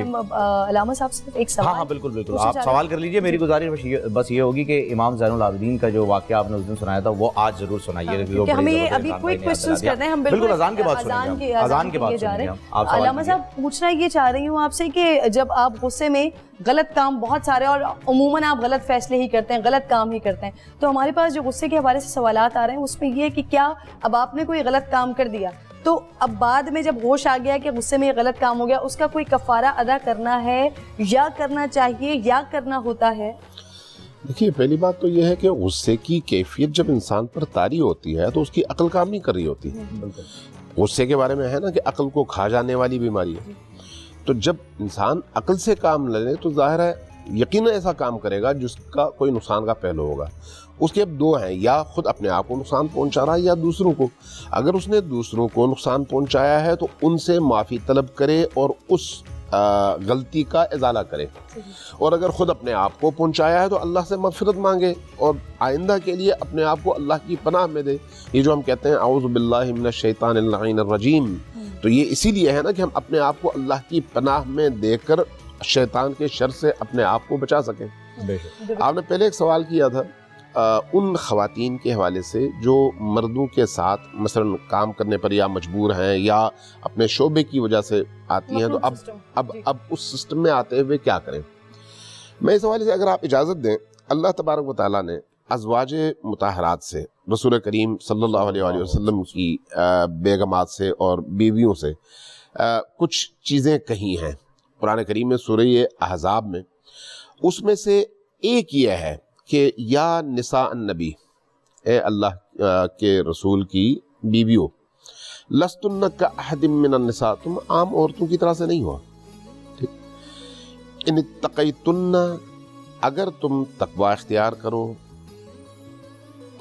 علامہ صاحب سے ایک سوال. ہاں بالکل بالکل, آپ سوال کر لیجئے. میری گزارش بس یہ ہوگی کہ امام زین العابدین کا جو واقعہ آپ نے اس دن سنایا تھا وہ آج ضرور سنائیے, کہ ہمیں یہ ابھی کوئی کوشچنز کرتے ہیں, ہم بالکل اذان کے بعد سنیں گے, اذان کے بعد سنیں گے. علامہ صاحب پوچھنا یہ چاہ رہی ہوں آپ سے کہ جب آپ غصے میں غلط کام بہت سارے, اور عموماً آپ غلط فیصلے ہی کرتے ہیں, غلط کام ہی کرتے ہیں, تو ہمارے پاس جو غصے کے حوالے سے سوالات آ رہے ہیں اس میں یہ کہ کیا اب آپ نے کوئی غلط کام کر دیا تو اب بعد میں جب ہوش آ گیا کہ غصے میں یہ غلط کام ہو گیا, اس کا کوئی کفارہ ادا کرنا ہے یا کرنا چاہیے یا کرنا ہوتا ہے؟ دیکھیے, پہلی بات تو یہ ہے کہ غصے کی کیفیت جب انسان پر طاری ہوتی ہے تو اس کی عقل کام نہیں کر رہی ہوتی. غصے کے بارے میں ہے نا کہ عقل کو کھا جانے والی بیماری ہے. تو جب انسان عقل سے کام لے تو ظاہر ہے یقیناً ایسا کام کرے گا جس کا کوئی نقصان کا پہلو ہوگا. اس کے اب دو ہیں, یا خود اپنے آپ کو نقصان پہنچا رہا ہے یا دوسروں کو. اگر اس نے دوسروں کو نقصان پہنچایا ہے تو ان سے معافی طلب کرے اور اس غلطی کا ازالہ کرے, اور اگر خود اپنے آپ کو پہنچایا ہے تو اللہ سے مغفرت مانگے اور آئندہ کے لیے اپنے آپ کو اللہ کی پناہ میں دے. یہ جو ہم کہتے ہیں اعوذ باللہ من الشیطان اللعین الرجیم, تو یہ اسی لیے ہے نا کہ ہم اپنے آپ کو اللہ کی پناہ میں دے کر شیطان کے شر سے اپنے آپ کو بچا سکیں. آپ نے پہلے ایک سوال کیا تھا ان خواتین کے حوالے سے جو مردوں کے ساتھ مثلا کام کرنے پر یا مجبور ہیں یا اپنے شعبے کی وجہ سے آتی ہیں, تو اب اس سسٹم میں آتے ہوئے کیا کریں. میں اس حوالے سے اگر آپ اجازت دیں, اللہ تبارک و تعالیٰ نے ازواج مطہرات سے, رسول کریم صلی اللہ علیہ وآلہ وسلم کی بیگمات سے اور بیویوں سے کچھ چیزیں کہی ہیں قرآن کریم میں سورہ احزاب میں. اس میں سے ایک یہ ہے کہ یا نساء النبی, اے اللہ کے رسول کی بیویوں, لستن کاحد من النساء, تم عام عورتوں کی طرح سے نہیں ہو. ان اتقیتن, اگر تم تقوی اختیار کرو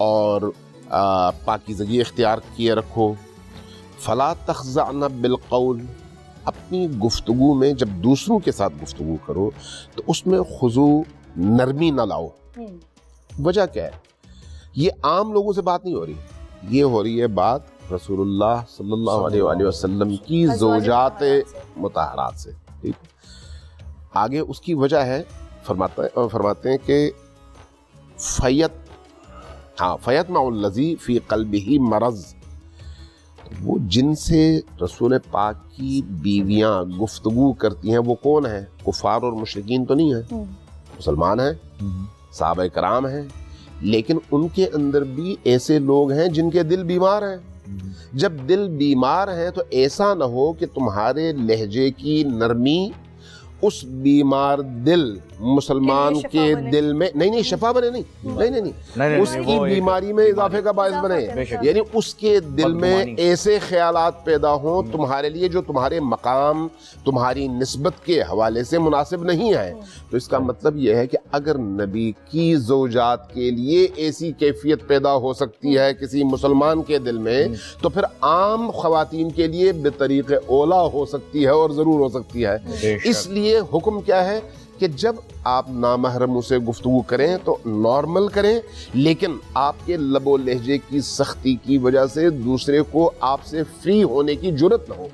اور پاکیزگی اختیار کیے رکھو, فلا تخضعن بالقول, اپنی گفتگو میں جب دوسروں کے ساتھ گفتگو کرو تو اس میں خضوع نرمی نہ لاؤ. وجہ کیا ہے؟ یہ عام لوگوں سے بات نہیں ہو رہی, یہ ہو رہی ہے بات رسول اللہ صلی اللہ علیہ وآلہ وسلم کی زوجات مطہرات سے. ٹھیک ہے, آگے اس کی وجہ ہے فرماتے ہیں کہ فیطمع الذی فی قلبہ مرض, وہ جن سے رسول پاک کی بیویاں گفتگو کرتی ہیں وہ کون ہیں؟ کفار اور مشرکین تو نہیں ہیں, مسلمان ہیں, صحابہ کرام ہیں, لیکن ان کے اندر بھی ایسے لوگ ہیں جن کے دل بیمار ہیں. جب دل بیمار ہیں تو ایسا نہ ہو کہ تمہارے لہجے کی نرمی اس بیمار دل مسلمان کے دل میں نہیں شفا بنے, نہیں اس کی بیماری میں اضافے کا باعث بنے, یعنی اس کے دل میں ایسے خیالات پیدا ہوں تمہارے لیے جو تمہارے مقام تمہاری نسبت کے حوالے سے مناسب نہیں ہے. تو اس کا مطلب یہ ہے کہ اگر نبی کی زوجات کے لیے ایسی کیفیت پیدا ہو سکتی ہے کسی مسلمان کے دل میں, تو پھر عام خواتین کے لیے بطریق اولا ہو سکتی ہے اور ضرور ہو سکتی ہے. اس لیے حکم کیا ہے کہ جب آپ نامحرموں سے گفتگو کریں تو نارمل کریں, لیکن آپ کے لب و لہجے کی سختی کی وجہ سے دوسرے کو آپ سے فری ہونے کی جرت نہ ہو.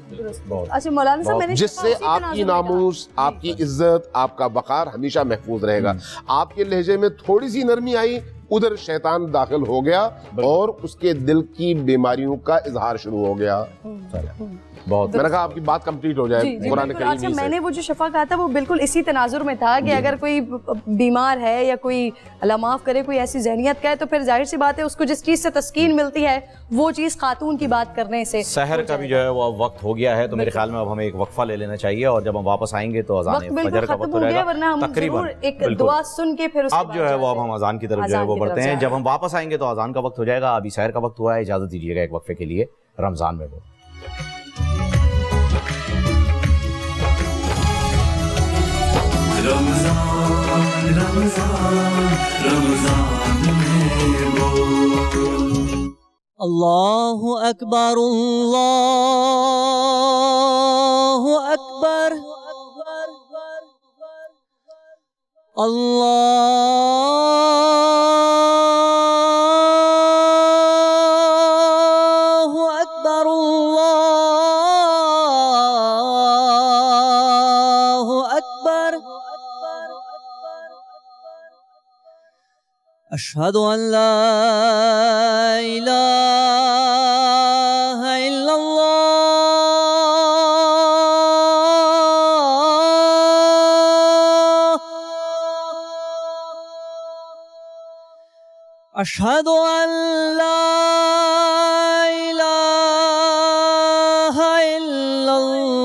اچھا مولانا صاحب, میں نے جس سے آپ کی ناموس, آپ کی عزت, آپ کا وقار ہمیشہ محفوظ رہے گا. آپ کے لہجے میں تھوڑی سی نرمی آئی, ادھر شیطان داخل ہو گیا اور اس کے دل کی بیماریوں کا اظہار شروع ہو گیا. بہت میں نے کہا آپ کی بات کمپلیٹ ہو جائے قرآن کریم سے. میں نے وہ جو شفا کہا تھا وہ بالکل اسی تناظر میں تھا کہ اگر کوئی بیمار ہے یا کوئی اللہ معاف کرے کوئی ایسی ذہنیت کا ہے تو پھر ظاہر سی بات ہے اس کو جس چیز سے تسکین ملتی ہے وہ چیز خاتون کی بات کرنے سے. سحر کا بھی جو ہے وہ وقت ہو گیا ہے, تو میرے خیال میں اب ہمیں ایک وقفہ لے لینا چاہیے, اور جب ہم واپس آئیں گے تو اذان فجر کا وقت ہو جائے گا تقریباً. ایک دعا سن کے پھر اب جو ہے وہ اب ہم اذان کی طرف جو ہے وہ بڑھتے ہیں. جب ہم واپس آئیں گے تو اذان کا وقت ہو جائے گا, ابھی سحر کا وقت ہوا ہے. اجازت دیجیے گا ایک وقفے کے لیے رمضان میں. وہ رمضان میں وہ اللہ اکبر اللہ أشهد أن لا إله إلا الله أشهد أن لا إله إلا الله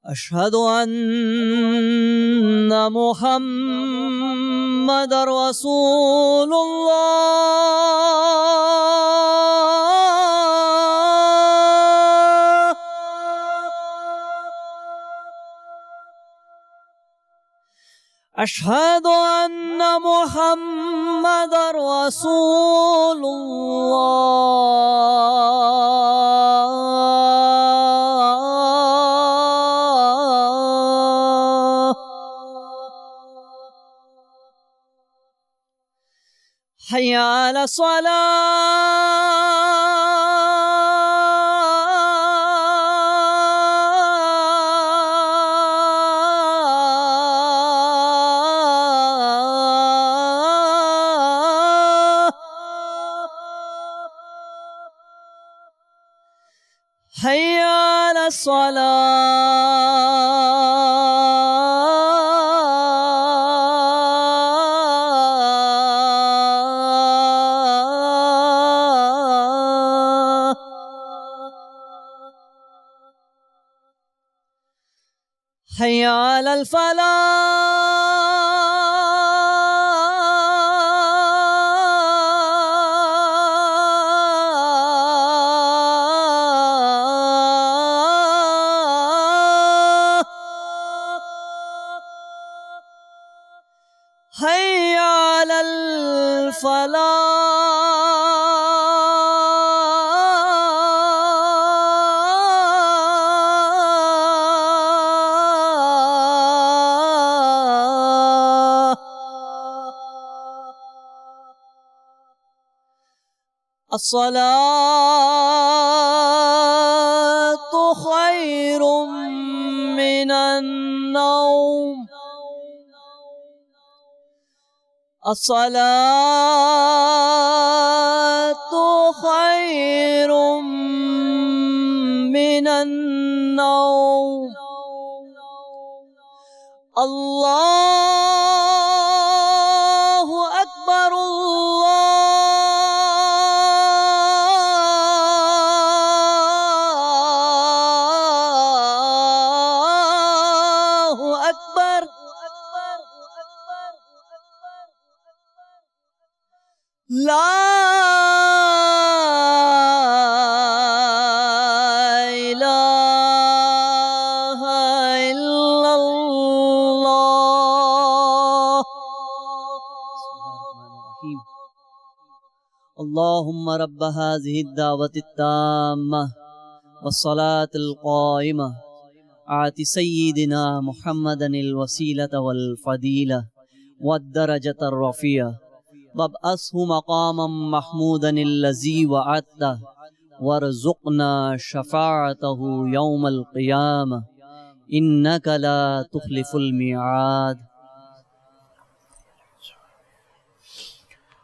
أشهد أن محمد رسول الله أشهد أن محمد رسول الله حي على الصلاة حي على الصلاة حي على الفلاح حي على الفلاح الصلاة خير من النوم الصلاة خير من النوم الله أكبر الله أكبر لا إله إلا الله اللهم رب هذه الدعوة التامة والصلاة القائمة آت سيدنا محمدا الوسيلة والفضيلة والدرجة الرفيعة وابعثه مقاما محمودا الذي وعدته وارزقنا شفاعته يوم القيامة إنك لا تخلف الميعاد.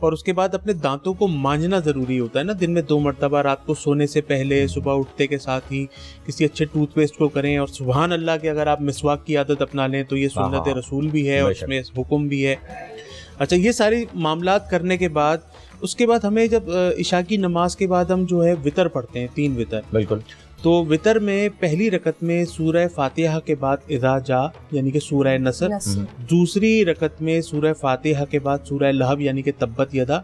اور اس کے بعد اپنے دانتوں کو مانجنا ضروری ہوتا ہے نا، دن میں 2 مرتبہ، رات کو سونے سے پہلے، صبح اٹھتے کے ساتھ ہی کسی اچھے ٹوتھ پیسٹ کو کریں. اور سبحان اللہ کہ اگر آپ مسواک کی عادت اپنا لیں تو یہ سنت رسول بھی ہے اور اس میں حکم بھی ہے. اچھا، یہ ساری معاملات کرنے کے بعد اس کے بعد ہمیں جب عشاء کی نماز کے بعد ہم جو ہے وطر پڑھتے ہیں، 3 وطر. بالکل. تو وطر میں پہلی رکعت میں سورہ فاتحہ کے بعد اذا جا یعنی کہ سورہ نصر، دوسری رکعت میں سورہ فاتحہ کے بعد سورہ لہب یعنی کہ تبت یدا،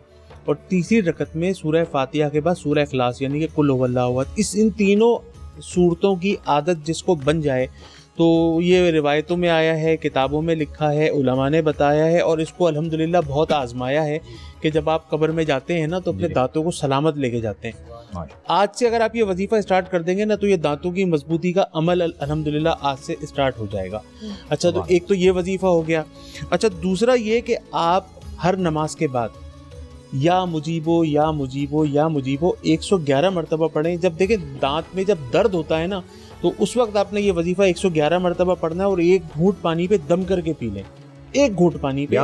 اور تیسری رکعت میں سورہ فاتحہ کے بعد سورہ اخلاص یعنی کہ قل هو اللہ احد. ان تینوں صورتوں کی عادت جس کو بن جائے تو یہ روایتوں میں آیا ہے، کتابوں میں لکھا ہے، علماء نے بتایا ہے، اور اس کو الحمدللہ بہت آزمایا ہے کہ جب آپ قبر میں جاتے ہیں نا تو اپنے دانتوں کو سلامت لے کے جاتے ہیں. آج سے اگر آپ یہ وظیفہ اسٹارٹ کر دیں گے نا تو یہ دانتوں کی مضبوطی کا عمل الحمدللہ آج سے اسٹارٹ ہو جائے گا. اچھا، تو ایک تو یہ وظیفہ ہو گیا. اچھا، دوسرا یہ کہ آپ ہر نماز کے بعد یا مجیبو یا مجیبو یا مجیبو 111 مرتبہ پڑھیں. جب دیکھیں دانت میں جب درد ہوتا ہے نا تو اس وقت آپ نے یہ وظیفہ 111 مرتبہ پڑھنا ہے اور 1 گھونٹ پانی پہ دم کر کے پی لیں. 1 گھونٹ پانی پہ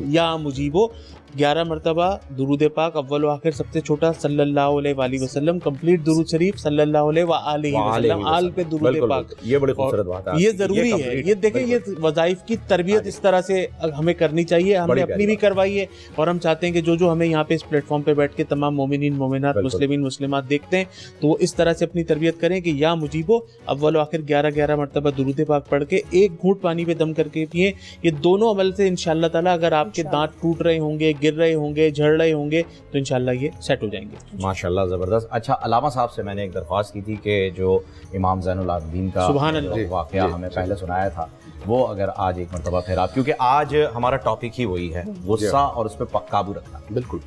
یا مجیبو 11 مرتبہ درود پاک اول و آخر سب سے چھوٹا صلی اللہ علیہ وآلہ وسلم، کمپلیٹ درود شریف صلی اللہ علیہ وآلہ وسلم، آل پہ درود پاک. یہ بڑی خوبصورت بات ہے، یہ ضروری ہے. یہ دیکھیں یہ وظائف کی تربیت اس طرح سے ہمیں کرنی چاہیے. ہم نے اپنی بھی کروائی ہے اور ہم چاہتے ہیں کہ جو ہمیں یہاں پہ اس پلیٹ فارم پہ بیٹھ کے تمام مومنین مومنات مسلمین مسلمات دیکھتے ہیں تو وہ اس طرح سے اپنی تربیت کریں کہ یا مجیبو اول و آخر 11 مرتبہ درود پاک پڑھ کے 1 گھونٹ پانی پہ دم کر کے پیئیں. یہ دونوں عمل سے انشاءاللہ تعالی اگر آپ کے دانت ٹوٹ رہے ہوں گے، گر رہے ہوں گے، جھڑ رہے ہوں گے تو انشاءاللہ یہ سیٹ ہو جائیں گے. ماشاءاللہ، زبردست. اچھا، علامہ صاحب سے میں نے ایک درخواست کی تھی کہ جو امام زین العابدین کا سبحان اللہ واقعہ ہمیں پہلے سنایا تھا وہ اگر آج ایک مرتبہ پھر آپ، کیونکہ آج ہمارا ٹاپک ہی وہی ہے، غصہ اور اس پہ قابو رکھنا. بالکل.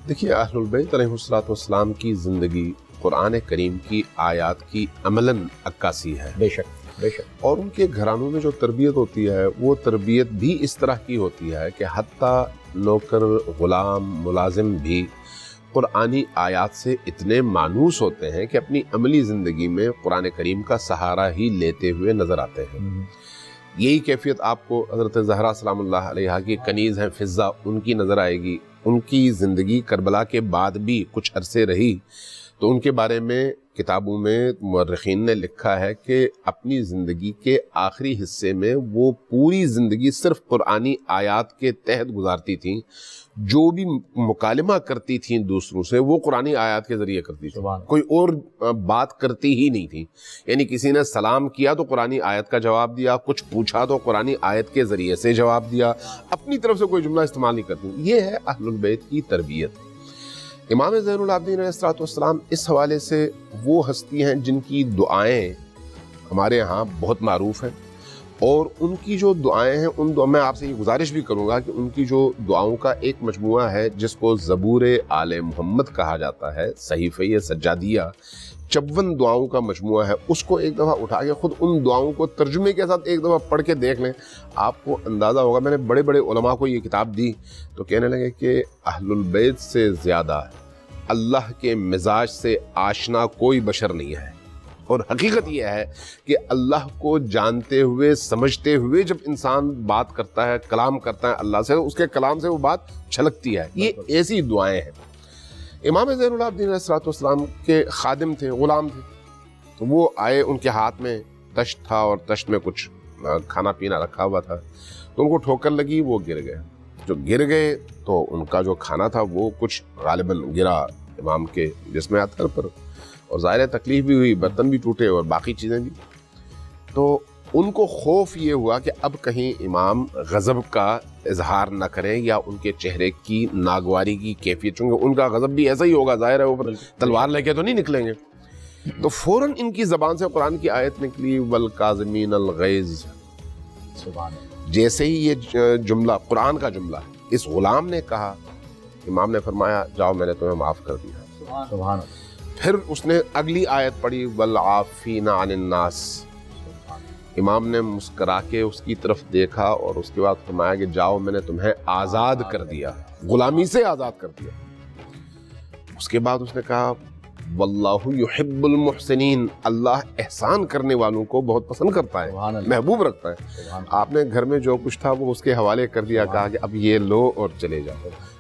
دیکھیے، اہل البیت علیہ الصلوۃ والسلام کی زندگی قرآن کریم کی آیات کی عملاً عکاسی ہے. بے شک بے شک. اور ان کے گھرانوں میں جو تربیت ہوتی ہے وہ تربیت بھی اس طرح کی ہوتی ہے کہ حتیٰ نوکر، غلام، ملازم بھی قرآنی آیات سے اتنے مانوس ہوتے ہیں کہ اپنی عملی زندگی میں قرآن کریم کا سہارا ہی لیتے ہوئے نظر آتے ہیں. یہی کیفیت آپ کو حضرت زہرا سلام اللہ علیہا کی کنیز ہیں فضہ، ان کی نظر آئے گی. ان کی زندگی کربلا کے بعد بھی کچھ عرصے رہی تو ان کے بارے میں کتابوں میں مورخین نے لکھا ہے کہ اپنی زندگی کے آخری حصے میں وہ پوری زندگی صرف قرآنی آیات کے تحت گزارتی تھیں. جو بھی مکالمہ کرتی تھیں دوسروں سے وہ قرآنی آیات کے ذریعے کرتی تھیں، کوئی اور بات کرتی ہی نہیں تھیں. یعنی کسی نے سلام کیا تو قرآنی آیت کا جواب دیا، کچھ پوچھا تو قرآنی آیت کے ذریعے سے جواب دیا، اپنی طرف سے کوئی جملہ استعمال نہیں کرتی. یہ ہے اہل البیت کی تربیت. امام زین العابدین علیہ السلام اس حوالے سے وہ ہستی ہیں جن کی دعائیں ہمارے ہاں بہت معروف ہیں، اور ان کی جو دعائیں ہیں ان میں آپ سے یہ گزارش بھی کروں گا کہ ان کی جو دعاؤں کا ایک مجموعہ ہے جس کو زبور آل محمد کہا جاتا ہے، صحیفہ سجادیہ، 54 دعاؤں کا مجموعہ ہے، اس کو ایک دفعہ اٹھا کے خود ان دعاؤں کو ترجمے کے ساتھ ایک دفعہ پڑھ کے دیکھ لیں، آپ کو اندازہ ہوگا. میں نے بڑے بڑے علماء کو یہ کتاب دی تو کہنے لگے کہ اہل البیت سے زیادہ اللہ کے مزاج سے آشنا کوئی بشر نہیں ہے. اور حقیقت یہ ہے کہ اللہ کو جانتے ہوئے سمجھتے ہوئے جب انسان بات کرتا ہے، کلام کرتا ہے اللہ سے، اس کے کلام سے وہ بات چھلکتی ہے. یہ ایسی دعائیں ہیں. امام زین العابدین علیہ السلام کے خادم تھے، غلام تھے، تو وہ آئے، ان کے ہاتھ میں تشت تھا اور تشت میں کچھ کھانا پینا رکھا ہوا تھا، تو ان کو ٹھوکر لگی، وہ گر گئے. جو گر گئے تو ان کا جو کھانا تھا وہ کچھ غالباً گرا امام کے جسم اطہر پر، اور ظاہر تکلیف بھی ہوئی، برتن بھی ٹوٹے اور باقی چیزیں بھی. تو ان کو خوف یہ ہوا کہ اب کہیں امام غضب کا اظہار نہ کریں یا ان کے چہرے کی ناگواری کی کیفیت، چونکہ ان کا غضب بھی ایسا ہی ہوگا، ظاہر ہے وہ تلوار لے کے تو نہیں نکلیں گے. تو فوراً ان کی زبان سے قرآن کی آیت نکلی، والکاظمین الغیظ. جیسے ہی یہ جملہ قرآن کا جملہ اس غلام نے کہا، امام نے فرمایا جاؤ میں نے تمہیں معاف کر دیا. سبحان. پھر اس نے اگلی آیت پڑھی، والعافین عن الناس. امام نے مسکرا کے اس کی طرف دیکھا اور اس کے بعد فرمایا کہ جاؤ میں نے تمہیں آزاد کر دیا، غلامی سے آزاد کر دیا. اس کے بعد اس نے کہا واللہ یحب المحسنین، اللہ احسان کرنے والوں کو بہت پسند کرتا ہے، محبوب رکھتا ہے. آپ نے گھر میں جو کچھ تھا وہ اس کے حوالے کر دیا، کہا کہ اب یہ لو اور چلے جاؤ.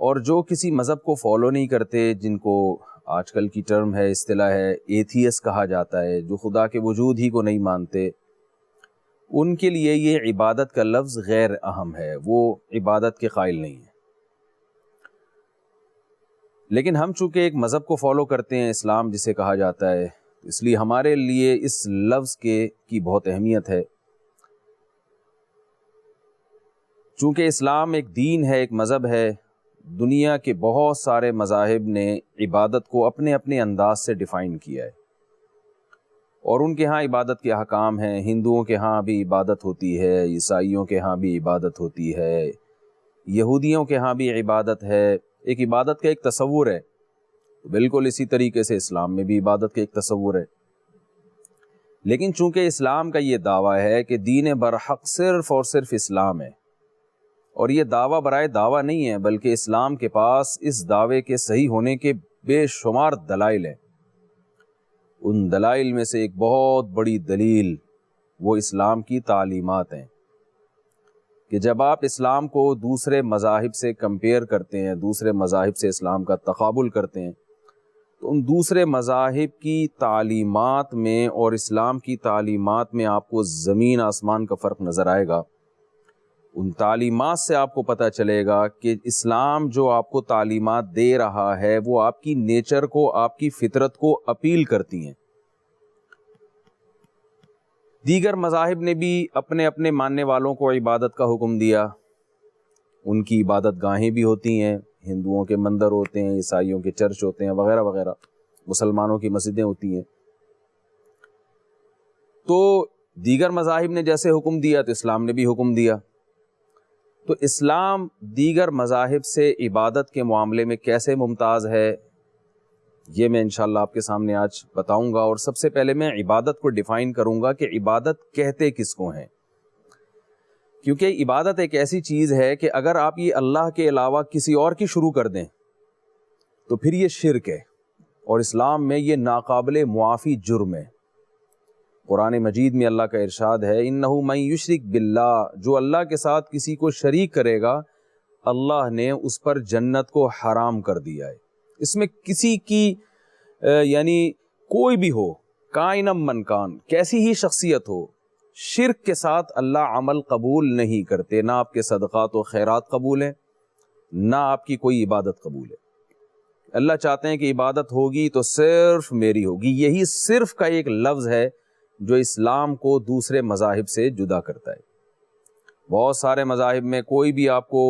اور جو کسی مذہب کو فالو نہیں کرتے، جن کو آج کل کی ٹرم ہے، اصطلاح ہے، ایتھیس کہا جاتا ہے، جو خدا کے وجود ہی کو نہیں مانتے، ان کے لیے یہ عبادت کا لفظ غیر اہم ہے، وہ عبادت کے قائل نہیں ہیں۔ لیکن ہم چونکہ ایک مذہب کو فالو کرتے ہیں، اسلام جسے کہا جاتا ہے، اس لیے ہمارے لیے اس لفظ کی بہت اہمیت ہے۔ چونکہ اسلام ایک دین ہے، ایک مذہب ہے، دنیا کے بہت سارے مذاہب نے عبادت کو اپنے اپنے انداز سے ڈیفائن کیا ہے، اور ان کے ہاں عبادت کے احکام ہیں۔ ہندوؤں کے ہاں بھی عبادت ہوتی ہے، عیسائیوں کے ہاں بھی عبادت ہوتی ہے، یہودیوں کے ہاں بھی عبادت ہے۔ ایک عبادت کا ایک تصور ہے، بالکل اسی طریقے سے اسلام میں بھی عبادت کا ایک تصور ہے۔ لیکن چونکہ اسلام کا یہ دعویٰ ہے کہ دین برحق صرف اور صرف اسلام ہے، اور یہ دعویٰ برائے دعویٰ نہیں ہے، بلکہ اسلام کے پاس اس دعوے کے صحیح ہونے کے بے شمار دلائل ہیں۔ ان دلائل میں سے ایک بہت بڑی دلیل وہ اسلام کی تعلیمات ہیں، کہ جب آپ اسلام کو دوسرے مذاہب سے کمپیئر کرتے ہیں، دوسرے مذاہب سے اسلام کا تقابل کرتے ہیں، تو ان دوسرے مذاہب کی تعلیمات میں اور اسلام کی تعلیمات میں آپ کو زمین آسمان کا فرق نظر آئے گا۔ ان تعلیمات سے آپ کو پتہ چلے گا کہ اسلام جو آپ کو تعلیمات دے رہا ہے وہ آپ کی نیچر کو، آپ کی فطرت کو اپیل کرتی ہیں۔ دیگر مذاہب نے بھی اپنے اپنے ماننے والوں کو عبادت کا حکم دیا، ان کی عبادت گاہیں بھی ہوتی ہیں، ہندوؤں کے مندر ہوتے ہیں، عیسائیوں کے چرچ ہوتے ہیں، وغیرہ وغیرہ، مسلمانوں کی مسجدیں ہوتی ہیں۔ تو دیگر مذاہب نے جیسے حکم دیا تو اسلام نے بھی حکم دیا۔ تو اسلام دیگر مذاہب سے عبادت کے معاملے میں کیسے ممتاز ہے، یہ میں انشاءاللہ آپ کے سامنے آج بتاؤں گا۔ اور سب سے پہلے میں عبادت کو ڈیفائن کروں گا کہ عبادت کہتے کس کو ہیں، کیونکہ عبادت ایک ایسی چیز ہے کہ اگر آپ یہ اللہ کے علاوہ کسی اور کی شروع کر دیں تو پھر یہ شرک ہے، اور اسلام میں یہ ناقابل معافی جرم ہے۔ قرآن مجید میں اللہ کا ارشاد ہے، اِنَّهُ مَن يُشْرِكْ بِاللَّهِ، جو اللہ کے ساتھ کسی کو شریک کرے گا اللہ نے اس پر جنت کو حرام کر دیا ہے۔ اس میں کسی کی یعنی کوئی بھی ہو، کائنم من کان، کیسی ہی شخصیت ہو، شرک کے ساتھ اللہ عمل قبول نہیں کرتے، نہ آپ کے صدقات و خیرات قبول ہیں، نہ آپ کی کوئی عبادت قبول ہے۔ اللہ چاہتے ہیں کہ عبادت ہوگی تو صرف میری ہوگی۔ یہی صرف کا ایک لفظ ہے جو اسلام کو دوسرے مذاہب سے جدا کرتا ہے۔ بہت سارے مذاہب میں کوئی بھی آپ کو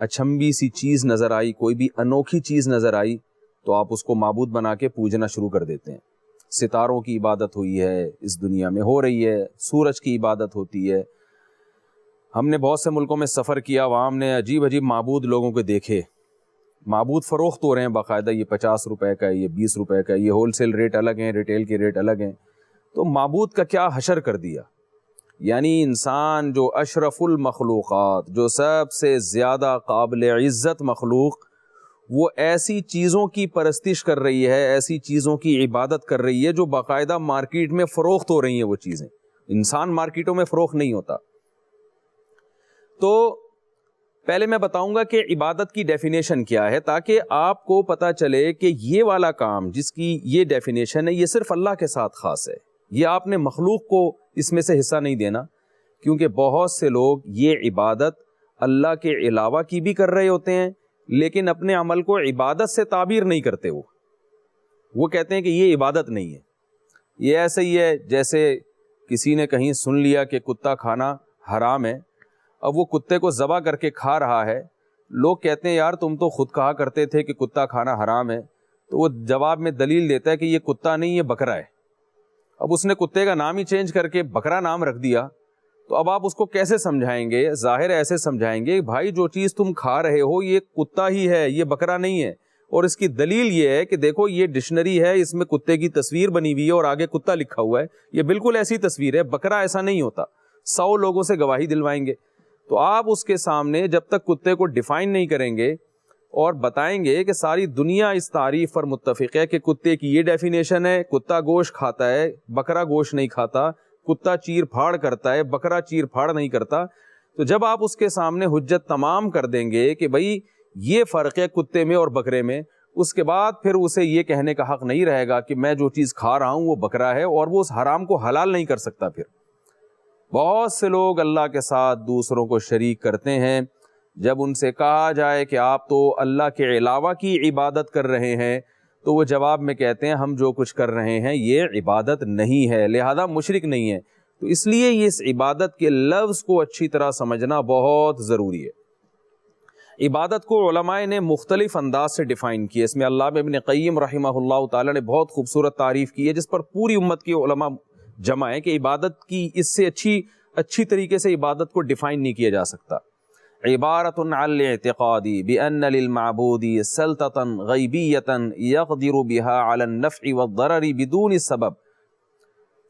اچھمبی سی چیز نظر آئی، کوئی بھی انوکھی چیز نظر آئی تو آپ اس کو معبود بنا کے پوجنا شروع کر دیتے ہیں۔ ستاروں کی عبادت ہوئی ہے، اس دنیا میں ہو رہی ہے، سورج کی عبادت ہوتی ہے۔ ہم نے بہت سے ملکوں میں سفر کیا، وہاں ہم نے عجیب عجیب معبود لوگوں کو دیکھے، معبود فروخت ہو رہے ہیں باقاعدہ، یہ 50 روپے کا ہے، یہ 20 روپے کا ہے، یہ ہول سیل ریٹ الگ ہیں، ریٹیل کے ریٹ الگ ہیں۔ تو معبود کا کیا حشر کر دیا، یعنی انسان جو اشرف المخلوقات، جو سب سے زیادہ قابل عزت مخلوق، وہ ایسی چیزوں کی پرستش کر رہی ہے، ایسی چیزوں کی عبادت کر رہی ہے جو باقاعدہ مارکیٹ میں فروخت ہو رہی ہیں۔ وہ چیزیں، انسان مارکیٹوں میں فروخت نہیں ہوتا۔ تو پہلے میں بتاؤں گا کہ عبادت کی ڈیفینیشن کیا ہے، تاکہ آپ کو پتہ چلے کہ یہ والا کام جس کی یہ ڈیفینیشن ہے یہ صرف اللہ کے ساتھ خاص ہے، یہ آپ نے مخلوق کو اس میں سے حصہ نہیں دینا، کیونکہ بہت سے لوگ یہ عبادت اللہ کے علاوہ کی بھی کر رہے ہوتے ہیں، لیکن اپنے عمل کو عبادت سے تعبیر نہیں کرتے۔ وہ کہتے ہیں کہ یہ عبادت نہیں ہے۔ یہ ایسے ہی ہے جیسے کسی نے کہیں سن لیا کہ کتا کھانا حرام ہے، اب وہ کتے کو ذبح کر کے کھا رہا ہے، لوگ کہتے ہیں یار تم تو خود کہا کرتے تھے کہ کتا کھانا حرام ہے، تو وہ جواب میں دلیل دیتا ہے کہ یہ کتا نہیں، یہ بکرا ہے۔ اب اس نے کتے کا نام ہی چینج کر کے بکرا نام رکھ دیا، تو اب آپ اس کو کیسے سمجھائیں گے؟ ظاہر ایسے سمجھائیں گے، بھائی جو چیز تم کھا رہے ہو یہ کتا ہی ہے، یہ بکرا نہیں ہے، اور اس کی دلیل یہ ہے کہ دیکھو یہ ڈکشنری ہے، اس میں کتے کی تصویر بنی ہوئی ہے اور آگے کتا لکھا ہوا ہے، یہ بالکل ایسی تصویر ہے، بکرا ایسا نہیں ہوتا۔ 100 لوگوں سے گواہی دلوائیں گے، تو آپ اس کے سامنے جب تک کتے کو ڈیفائن نہیں کریں گے اور بتائیں گے کہ ساری دنیا اس تعریف پر متفق ہے کہ کتے کی یہ ڈیفینیشن ہے، کتا گوشت کھاتا ہے، بکرا گوشت نہیں کھاتا، کتا چیر پھاڑ کرتا ہے، بکرا چیر پھاڑ نہیں کرتا، تو جب آپ اس کے سامنے حجت تمام کر دیں گے کہ بھائی یہ فرق ہے کتے میں اور بکرے میں. اس کے بعد پھر اسے یہ کہنے کا حق نہیں رہے گا کہ میں جو چیز کھا رہا ہوں وہ بکرا ہے، اور وہ اس حرام کو حلال نہیں کر سکتا. پھر بہت سے لوگ اللہ کے ساتھ دوسروں کو شریک کرتے ہیں. جب ان سے کہا جائے کہ آپ تو اللہ کے علاوہ کی عبادت کر رہے ہیں تو وہ جواب میں کہتے ہیں ہم جو کچھ کر رہے ہیں یہ عبادت نہیں ہے، لہذا مشرک نہیں ہے. تو اس لیے یہ اس عبادت کے لفظ کو اچھی طرح سمجھنا بہت ضروری ہے. عبادت کو علماء نے مختلف انداز سے ڈیفائن کیا. اس میں علامہ ابن قیم رحمہ اللہ تعالی نے بہت خوبصورت تعریف کی ہے جس پر پوری امت کے علماء جمع ہے کہ عبادت کی اس سے اچھی طریقے سے عبادت کو ڈیفائن نہیں کیا جا سکتا. عبارت عن الاعتقاد بأن للمعبود سلطة غیبیة يقدر بها على النفع والضرر بدون سبب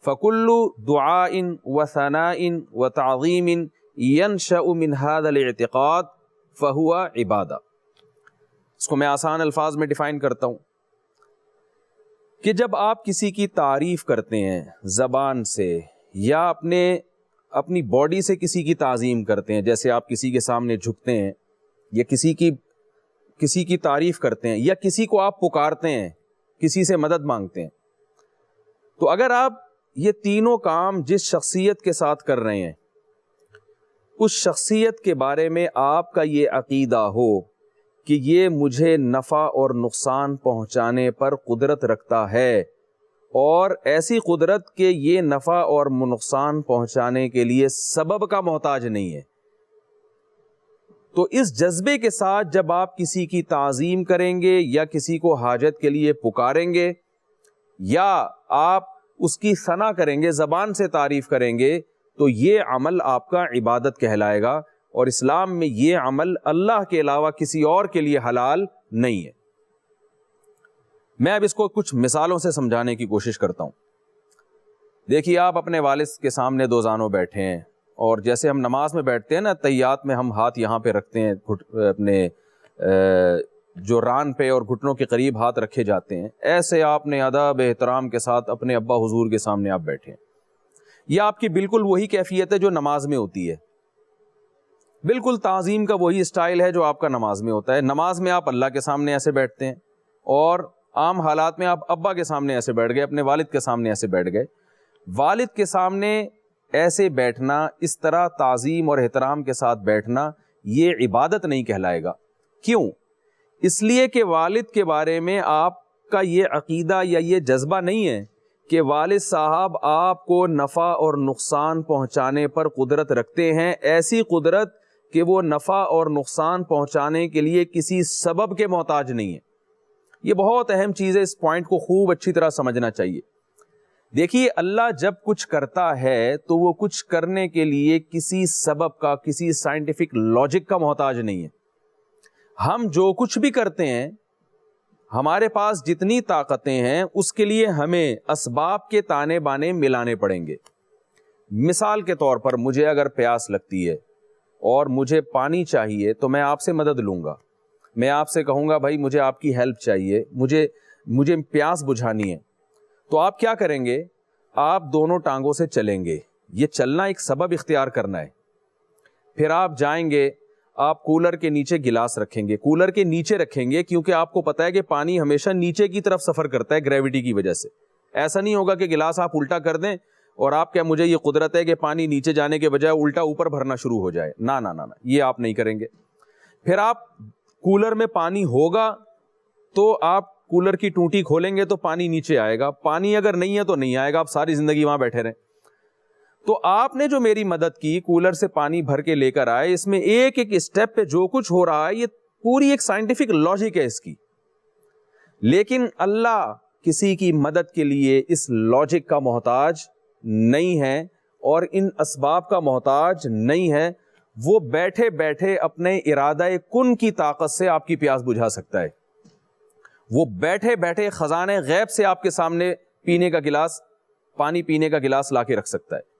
فكل دعاء وثناء وتعظیم ينشأ من هذا الاعتقاد فهو عبادہ. اس کو میں آسان الفاظ میں ڈیفائن کرتا ہوں کہ جب آپ کسی کی تعریف کرتے ہیں زبان سے یا اپنی باڈی سے کسی کی تعظیم کرتے ہیں، جیسے آپ کسی کے سامنے جھکتے ہیں یا کسی کی تعریف کرتے ہیں یا کسی کو آپ پکارتے ہیں، کسی سے مدد مانگتے ہیں، تو اگر آپ یہ تینوں کام جس شخصیت کے ساتھ کر رہے ہیں اس شخصیت کے بارے میں آپ کا یہ عقیدہ ہو کہ یہ مجھے نفع اور نقصان پہنچانے پر قدرت رکھتا ہے اور ایسی قدرت کہ یہ نفع اور نقصان پہنچانے کے لیے سبب کا محتاج نہیں ہے، تو اس جذبے کے ساتھ جب آپ کسی کی تعظیم کریں گے یا کسی کو حاجت کے لیے پکاریں گے یا آپ اس کی ثنا کریں گے، زبان سے تعریف کریں گے، تو یہ عمل آپ کا عبادت کہلائے گا. اور اسلام میں یہ عمل اللہ کے علاوہ کسی اور کے لیے حلال نہیں ہے. میں اب اس کو کچھ مثالوں سے سمجھانے کی کوشش کرتا ہوں. دیکھیے آپ اپنے والد کے سامنے دو زانوں بیٹھے ہیں اور جیسے ہم نماز میں بیٹھتے ہیں نا، تحیات میں ہم ہاتھ یہاں پہ رکھتے ہیں، اپنے جو ران پہ اور گھٹنوں کے قریب ہاتھ رکھے جاتے ہیں، ایسے آپ نے ادب احترام کے ساتھ اپنے ابا حضور کے سامنے آپ بیٹھے ہیں. یہ آپ کی بالکل وہی کیفیت ہے جو نماز میں ہوتی ہے، بالکل تعظیم کا وہی اسٹائل ہے جو آپ کا نماز میں ہوتا ہے. نماز میں آپ اللہ کے سامنے ایسے بیٹھتے ہیں اور عام حالات میں آپ ابا کے سامنے ایسے بیٹھ گئے، اپنے والد کے سامنے ایسے بیٹھ گئے. والد کے سامنے ایسے بیٹھنا، اس طرح تعظیم اور احترام کے ساتھ بیٹھنا، یہ عبادت نہیں کہلائے گا. کیوں؟ اس لیے کہ والد کے بارے میں آپ کا یہ عقیدہ یا یہ جذبہ نہیں ہے کہ والد صاحب آپ کو نفع اور نقصان پہنچانے پر قدرت رکھتے ہیں، ایسی قدرت کہ وہ نفع اور نقصان پہنچانے کے لیے کسی سبب کے محتاج نہیں ہے. یہ بہت اہم چیز ہے، اس پوائنٹ کو خوب اچھی طرح سمجھنا چاہیے. دیکھیے اللہ جب کچھ کرتا ہے تو وہ کچھ کرنے کے لیے کسی سبب کا، کسی سائنٹیفک لاجک کا محتاج نہیں ہے. ہم جو کچھ بھی کرتے ہیں، ہمارے پاس جتنی طاقتیں ہیں اس کے لیے ہمیں اسباب کے تانے بانے ملانے پڑیں گے. مثال کے طور پر مجھے اگر پیاس لگتی ہے اور مجھے پانی چاہیے تو میں آپ سے مدد لوں گا. میں آپ سے کہوں گا بھائی مجھے آپ کی ہیلپ چاہیے، مجھے پیاس بجھانی ہے. تو آپ کیا کریں گے؟ آپ دونوں ٹانگوں سے چلیں گے. یہ چلنا ایک سبب اختیار کرنا ہے. پھر آپ جائیں گے، آپ کولر کے نیچے گلاس رکھیں گے. کولر کے نیچے رکھیں گے کیونکہ آپ کو پتا ہے کہ پانی ہمیشہ نیچے کی طرف سفر کرتا ہے گریوٹی کی وجہ سے. ایسا نہیں ہوگا کہ گلاس آپ الٹا کر دیں اور آپ کیا مجھے یہ قدرت ہے کہ پانی نیچے جانے کے بجائے الٹا اوپر بھرنا شروع ہو جائے. نہ نہ نہ، یہ آپ نہیں کریں گے. پھر آپ کولر میں پانی ہوگا تو آپ کولر کی ٹوٹی کھولیں گے تو پانی نیچے آئے گا. پانی اگر نہیں ہے تو نہیں آئے گا، آپ ساری زندگی وہاں بیٹھے رہیں. تو آپ نے جو میری مدد کی، کولر سے پانی بھر کے لے کر آئے، اس میں ایک ایک اسٹیپ پہ جو کچھ ہو رہا ہے یہ پوری ایک سائنٹیفک لاجک ہے اس کی. لیکن اللہ کسی کی مدد کے لیے اس لاجک کا محتاج نہیں ہے اور ان اسباب کا محتاج نہیں ہے. وہ بیٹھے بیٹھے اپنے ارادہ کن کی طاقت سے آپ کی پیاس بجھا سکتا ہے. وہ بیٹھے بیٹھے خزانے غیب سے آپ کے سامنے پینے کا گلاس، پانی پینے کا گلاس لا کے رکھ سکتا ہے.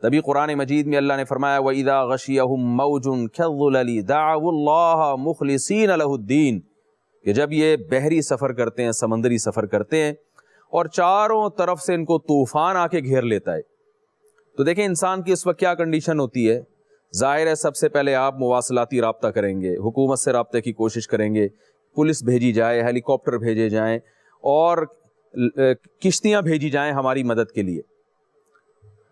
تبھی قرآن مجید میں اللہ نے فرمایا وَإِذَا غَشِيَهُمْ مَوْجٌ كَالظُّلَلِ دَعَوُا اللَّهَ مُخْلِصِينَ لَهُ الدِّينَ، کہ جب یہ بحری سفر کرتے ہیں، سمندری سفر کرتے ہیں اور چاروں طرف سے ان کو طوفان آ کے گھیر لیتا ہے. تو دیکھیں انسان کی اس وقت کیا کنڈیشن ہوتی ہے. ظاہر ہے سب سے پہلے آپ مواصلاتی رابطہ کریں گے، حکومت سے رابطے کی کوشش کریں گے، پولیس بھیجی جائے، ہیلی کاپٹر بھیجے جائیں اور کشتیاں بھیجی جائیں ہماری مدد کے لیے۔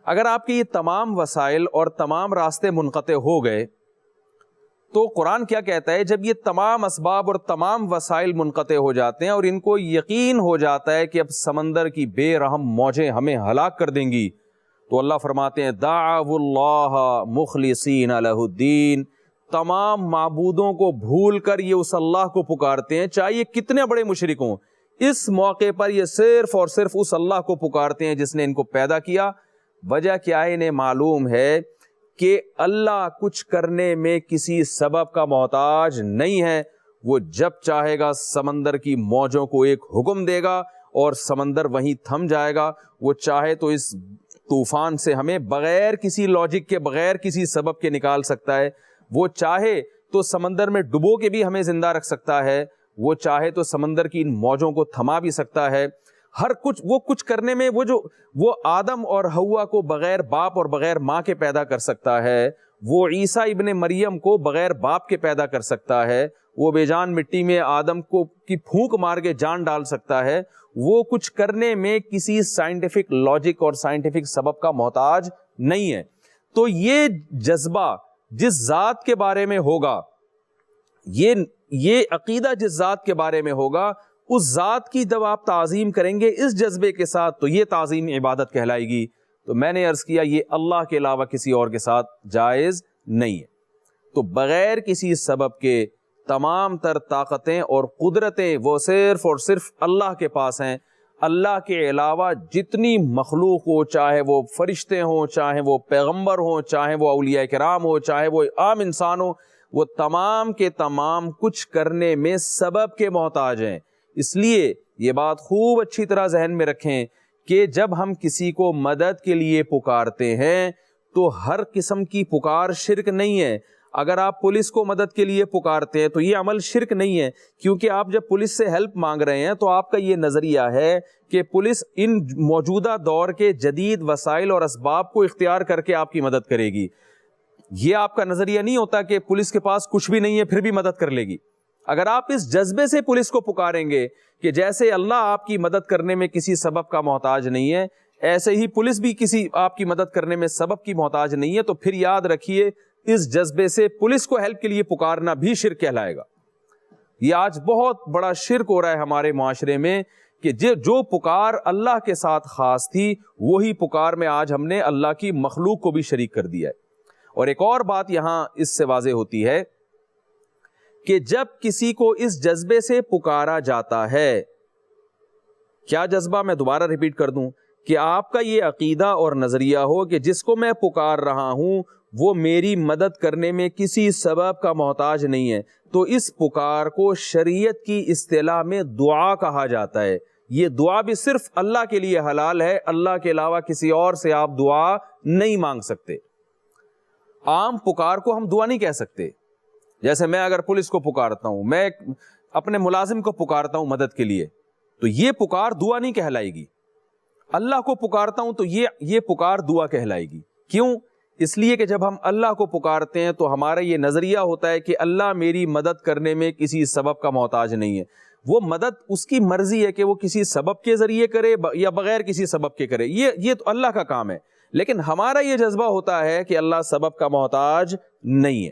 اگر آپ کے یہ تمام وسائل اور تمام راستے منقطع ہو گئے تو قرآن کیا کہتا ہے؟ جب یہ تمام اسباب اور تمام وسائل منقطع ہو جاتے ہیں اور ان کو یقین ہو جاتا ہے کہ اب سمندر کی بے رحم موجیں ہمیں ہلاک کر دیں گی، تو اللہ فرماتے ہیں دعوا اللہ مخلصین لہ الدین، تمام معبودوں کو بھول کر یہ اس اللہ کو پکارتے ہیں، چاہے یہ کتنے بڑے مشرک ہوں۔ اس موقع پر یہ صرف اور صرف اس اللہ کو پکارتے ہیں جس نے ان کو پیدا کیا۔ وجہ کیا ہے؟ انہیں معلوم ہے کہ اللہ کچھ کرنے میں کسی سبب کا محتاج نہیں ہے، وہ جب چاہے گا سمندر کی موجوں کو ایک حکم دے گا اور سمندر وہیں تھم جائے گا، وہ چاہے تو اس طوفان سے ہمیں بغیر کسی لاجک کے، بغیر کسی سبب کے نکال سکتا ہے، وہ چاہے تو سمندر میں ڈبو کے بھی ہمیں زندہ رکھ سکتا ہے، وہ چاہے تو سمندر کی ان موجوں کو تھما بھی سکتا ہے۔ ہر کچھ وہ کچھ کرنے میں وہ آدم اور حوا کو بغیر باپ اور بغیر ماں کے پیدا کر سکتا ہے، وہ عیسیٰ ابن مریم کو بغیر باپ کے پیدا کر سکتا ہے، وہ بے جان مٹی میں آدم کو کی پھونک مار کے جان ڈال سکتا ہے، وہ کچھ کرنے میں کسی سائنٹیفک لاجک اور سائنٹیفک سبب کا محتاج نہیں ہے۔ تو یہ جذبہ جس ذات کے بارے میں ہوگا، یہ عقیدہ جس ذات کے بارے میں ہوگا، اس ذات کی جب آپ تعظیم کریں گے اس جذبے کے ساتھ تو یہ تعظیم عبادت کہلائے گی۔ تو میں نے عرض کیا یہ اللہ کے علاوہ کسی اور کے ساتھ جائز نہیں ہے۔ تو بغیر کسی سبب کے تمام تر طاقتیں اور قدرتیں وہ صرف اور صرف اللہ کے پاس ہیں۔ اللہ کے علاوہ جتنی مخلوق ہو، چاہے وہ فرشتے ہوں، چاہے وہ پیغمبر ہوں، چاہے وہ اولیاء کرام ہو، چاہے وہ عام انسان ہو، وہ تمام کے تمام کچھ کرنے میں سبب کے محتاج ہیں۔ اس لیے یہ بات خوب اچھی طرح ذہن میں رکھیں کہ جب ہم کسی کو مدد کے لیے پکارتے ہیں تو ہر قسم کی پکار شرک نہیں ہے۔ اگر آپ پولیس کو مدد کے لیے پکارتے ہیں تو یہ عمل شرک نہیں ہے، کیونکہ آپ جب پولیس سے ہیلپ مانگ رہے ہیں تو آپ کا یہ نظریہ ہے کہ پولیس ان موجودہ دور کے جدید وسائل اور اسباب کو اختیار کر کے آپ کی مدد کرے گی۔ یہ آپ کا نظریہ نہیں ہوتا کہ پولیس کے پاس کچھ بھی نہیں ہے پھر بھی مدد کر لے گی۔ اگر آپ اس جذبے سے پولیس کو پکاریں گے کہ جیسے اللہ آپ کی مدد کرنے میں کسی سبب کا محتاج نہیں ہے، ایسے ہی پولیس بھی کسی آپ کی مدد کرنے میں سبب کی محتاج نہیں ہے، تو پھر یاد رکھیے اس جذبے سے پولیس کو ہیلپ کے لیے پکارنا بھی شرک کہلائے گا۔ یہ آج بہت بڑا شرک ہو رہا ہے ہمارے معاشرے میں کہ جو پکار اللہ کے ساتھ خاص تھی وہی پکار میں آج ہم نے اللہ کی مخلوق کو بھی شریک کر دیا ہے۔ اور ایک اور بات یہاں اس سے واضح ہوتی ہے کہ جب کسی کو اس جذبے سے پکارا جاتا ہے، کیا جذبہ؟ میں دوبارہ ریپیٹ کر دوں کہ آپ کا یہ عقیدہ اور نظریہ ہو کہ جس کو میں پکار رہا ہوں وہ میری مدد کرنے میں کسی سبب کا محتاج نہیں ہے، تو اس پکار کو شریعت کی اصطلاح میں دعا کہا جاتا ہے۔ یہ دعا بھی صرف اللہ کے لیے حلال ہے، اللہ کے علاوہ کسی اور سے آپ دعا نہیں مانگ سکتے۔ عام پکار کو ہم دعا نہیں کہہ سکتے۔ جیسے میں اگر پولیس کو پکارتا ہوں، میں اپنے ملازم کو پکارتا ہوں مدد کے لیے، تو یہ پکار دعا نہیں کہلائے گی۔ اللہ کو پکارتا ہوں تو یہ پکار دعا کہلائے گی۔ کیوں؟ اس لیے کہ جب ہم اللہ کو پکارتے ہیں تو ہمارا یہ نظریہ ہوتا ہے کہ اللہ میری مدد کرنے میں کسی سبب کا محتاج نہیں ہے، وہ مدد اس کی مرضی ہے کہ وہ کسی سبب کے ذریعے کرے یا بغیر کسی سبب کے کرے، یہ تو اللہ کا کام ہے۔ لیکن ہمارا یہ جذبہ ہوتا ہے کہ اللہ سبب کا محتاج نہیں ہے۔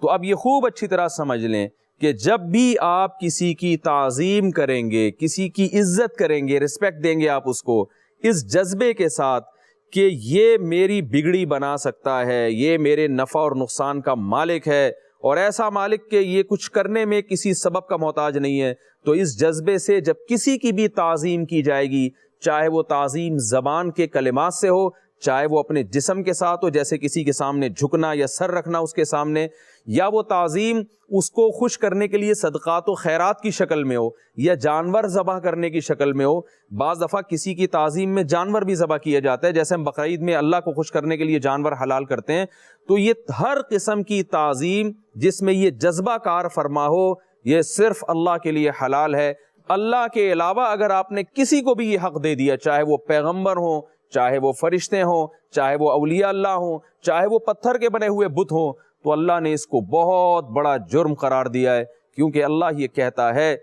تو اب یہ خوب اچھی طرح سمجھ لیں کہ جب بھی آپ کسی کی تعظیم کریں گے، کسی کی عزت کریں گے، رسپیکٹ دیں گے آپ اس کو اس جذبے کے ساتھ کہ یہ میری بگڑی بنا سکتا ہے، یہ میرے نفع اور نقصان کا مالک ہے، اور ایسا مالک کہ یہ کچھ کرنے میں کسی سبب کا محتاج نہیں ہے، تو اس جذبے سے جب کسی کی بھی تعظیم کی جائے گی، چاہے وہ تعظیم زبان کے کلمات سے ہو، چاہے وہ اپنے جسم کے ساتھ ہو، جیسے کسی کے سامنے جھکنا یا سر رکھنا اس کے سامنے، یا وہ تعظیم اس کو خوش کرنے کے لیے صدقات و خیرات کی شکل میں ہو یا جانور ذبح کرنے کی شکل میں ہو۔ بعض دفعہ کسی کی تعظیم میں جانور بھی ذبح کیا جاتا ہے، جیسے ہم بقرعید میں اللہ کو خوش کرنے کے لیے جانور حلال کرتے ہیں۔ تو یہ ہر قسم کی تعظیم جس میں یہ جذبہ کار فرما ہو، یہ صرف اللہ کے لیے حلال ہے۔ اللہ کے علاوہ اگر آپ نے کسی کو بھی یہ حق دے دیا، چاہے وہ پیغمبر ہوں چاہے وہ فرشتے ہوں, چاہے وہ اولیاء اللہ ہوں, چاہے وہ پتھر کے بنے ہوئے بت ہوں, تو اللہ نے اس کو بہت بڑا جرم قرار دیا ہے, کیونکہ اللہ یہ کہتا ہے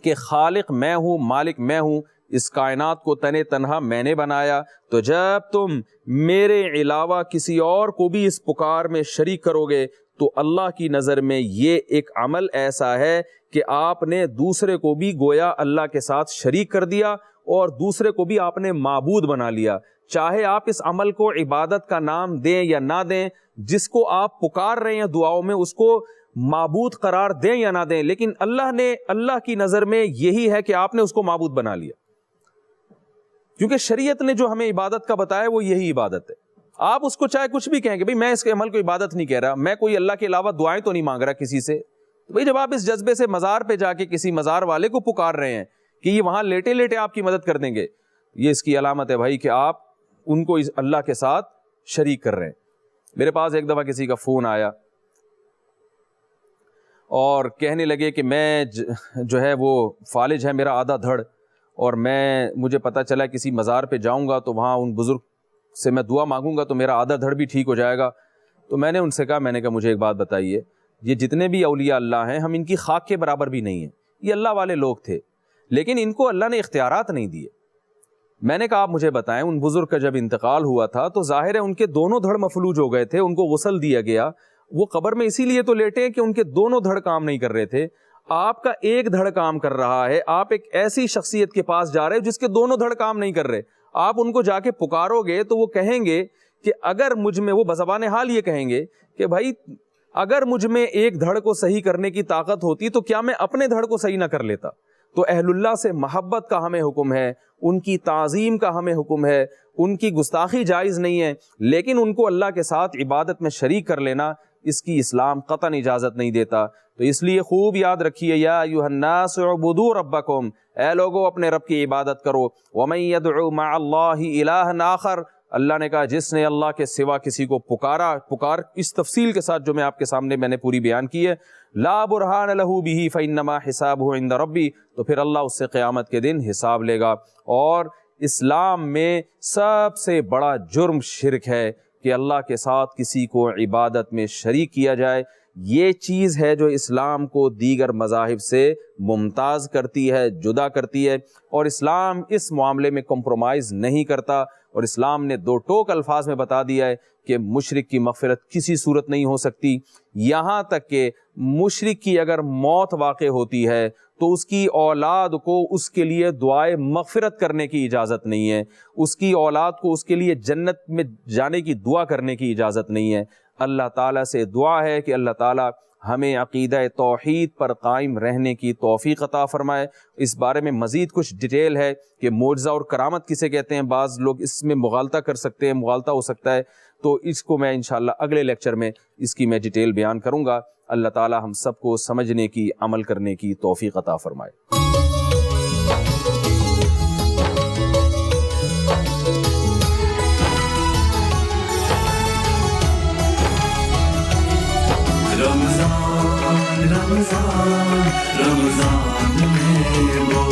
کہ خالق میں ہوں, مالک میں ہوں, اس کائنات کو تنے تنہا میں نے بنایا, تو جب تم میرے علاوہ کسی اور کو بھی اس پکار میں شریک کرو گے تو اللہ کی نظر میں یہ ایک عمل ایسا ہے کہ آپ نے دوسرے کو بھی گویا اللہ کے ساتھ شریک کر دیا اور دوسرے کو بھی آپ نے معبود بنا لیا. چاہے آپ اس عمل کو عبادت کا نام دیں یا نہ دیں, جس کو آپ پکار رہے ہیں دعاؤں میں اس کو معبود قرار دیں یا نہ دیں, لیکن اللہ کی نظر میں یہی ہے کہ آپ نے اس کو معبود بنا لیا, کیونکہ شریعت نے جو ہمیں عبادت کا بتایا وہ یہی عبادت ہے. آپ اس کو چاہے کچھ بھی کہیں کہ بھئی میں اس کے عمل کو عبادت نہیں کہہ رہا, میں کوئی اللہ کے علاوہ دعائیں تو نہیں مانگ رہا کسی سے, تو بھئی جب آپ اس جذبے سے مزار پہ جا کے کسی مزار والے کو پکار رہے ہیں کہ یہ وہاں لیٹے لیٹے آپ کی مدد کر دیں گے, یہ اس کی علامت ہے بھائی کہ آپ ان کو اللہ کے ساتھ شریک کر رہے ہیں. میرے پاس ایک دفعہ کسی کا فون آیا اور کہنے لگے کہ میں جو ہے وہ فالج ہے میرا آدھا دھڑ, اور مجھے پتہ چلا کسی مزار پہ جاؤں گا تو وہاں ان بزرگ سے میں دعا مانگوں گا تو میرا آدھا دھڑ بھی ٹھیک ہو جائے گا. تو میں نے ان سے کہا مجھے ایک بات بتائیے, یہ جتنے بھی اولیاء اللہ ہیں ہم ان کی خاک کے برابر بھی نہیں ہیں, یہ اللہ والے لوگ تھے لیکن ان کو اللہ نے اختیارات نہیں دیے. میں نے کہا آپ مجھے بتائیں, ان بزرگ کا جب انتقال ہوا تھا تو ظاہر ہے ان کے دونوں دھڑ مفلوج ہو گئے تھے, ان کو غسل دیا گیا, وہ قبر میں اسی لیے تو لیٹے ہیں کہ ان کے دونوں دھڑ کام نہیں کر رہے تھے. آپ کا ایک دھڑ کام کر رہا ہے, آپ ایک ایسی شخصیت کے پاس جا رہے ہیں جس کے دونوں دھڑ کام نہیں کر رہے, آپ ان کو جا کے پکارو گے تو وہ کہیں گے کہ اگر مجھ میں, وہ بزبان حال یہ کہیں گے کہ بھائی اگر مجھ میں ایک دھڑ کو صحیح کرنے کی طاقت ہوتی تو کیا میں اپنے دھڑ کو صحیح نہ کر لیتا. تو اہل اللہ سے محبت کا ہمیں حکم ہے, ان کی تعظیم کا ہمیں حکم ہے, ان کی گستاخی جائز نہیں ہے, لیکن ان کو اللہ کے ساتھ عبادت میں شریک کر لینا اس کی اسلام قطعاً اجازت نہیں دیتا. تو اس لیے خوب یاد رکھیے, یا ایھا الناس اعبدوا ربکم, اے لوگو اپنے رب کی عبادت کرو. ومن یدعو مع اللہ الہا آخر, اللہ نے کہا جس نے اللہ کے سوا کسی کو پکار اس تفصیل کے ساتھ جو میں آپ کے سامنے میں نے پوری بیان کی ہے, لا برہان لہ بہ فانما حسابہ عند ربی, تو پھر اللہ اس سے قیامت کے دن حساب لے گا. اور اسلام میں سب سے بڑا جرم شرک ہے کہ اللہ کے ساتھ کسی کو عبادت میں شریک کیا جائے. یہ چیز ہے جو اسلام کو دیگر مذاہب سے ممتاز کرتی ہے, جدا کرتی ہے, اور اسلام اس معاملے میں کمپرومائز نہیں کرتا. اور اسلام نے دو ٹوک الفاظ میں بتا دیا ہے کہ مشرک کی مغفرت کسی صورت نہیں ہو سکتی, یہاں تک کہ مشرک کی اگر موت واقع ہوتی ہے تو اس کی اولاد کو اس کے لیے دعائے مغفرت کرنے کی اجازت نہیں ہے, اس کی اولاد کو اس کے لیے جنت میں جانے کی دعا کرنے کی اجازت نہیں ہے. اللہ تعالیٰ سے دعا ہے کہ اللہ تعالیٰ ہمیں عقیدہ توحید پر قائم رہنے کی توفیق عطا فرمائے. اس بارے میں مزید کچھ ڈیٹیل ہے کہ معجزہ اور کرامت کسے کہتے ہیں, بعض لوگ اس میں مغالطہ کر سکتے ہیں, مغالطہ ہو سکتا ہے, تو اس کو میں انشاءاللہ اگلے لیکچر میں اس کی میں ڈیٹیل بیان کروں گا. اللہ تعالیٰ ہم سب کو سمجھنے کی, عمل کرنے کی توفیق عطا فرمائے. رمضان رمضان میں وہ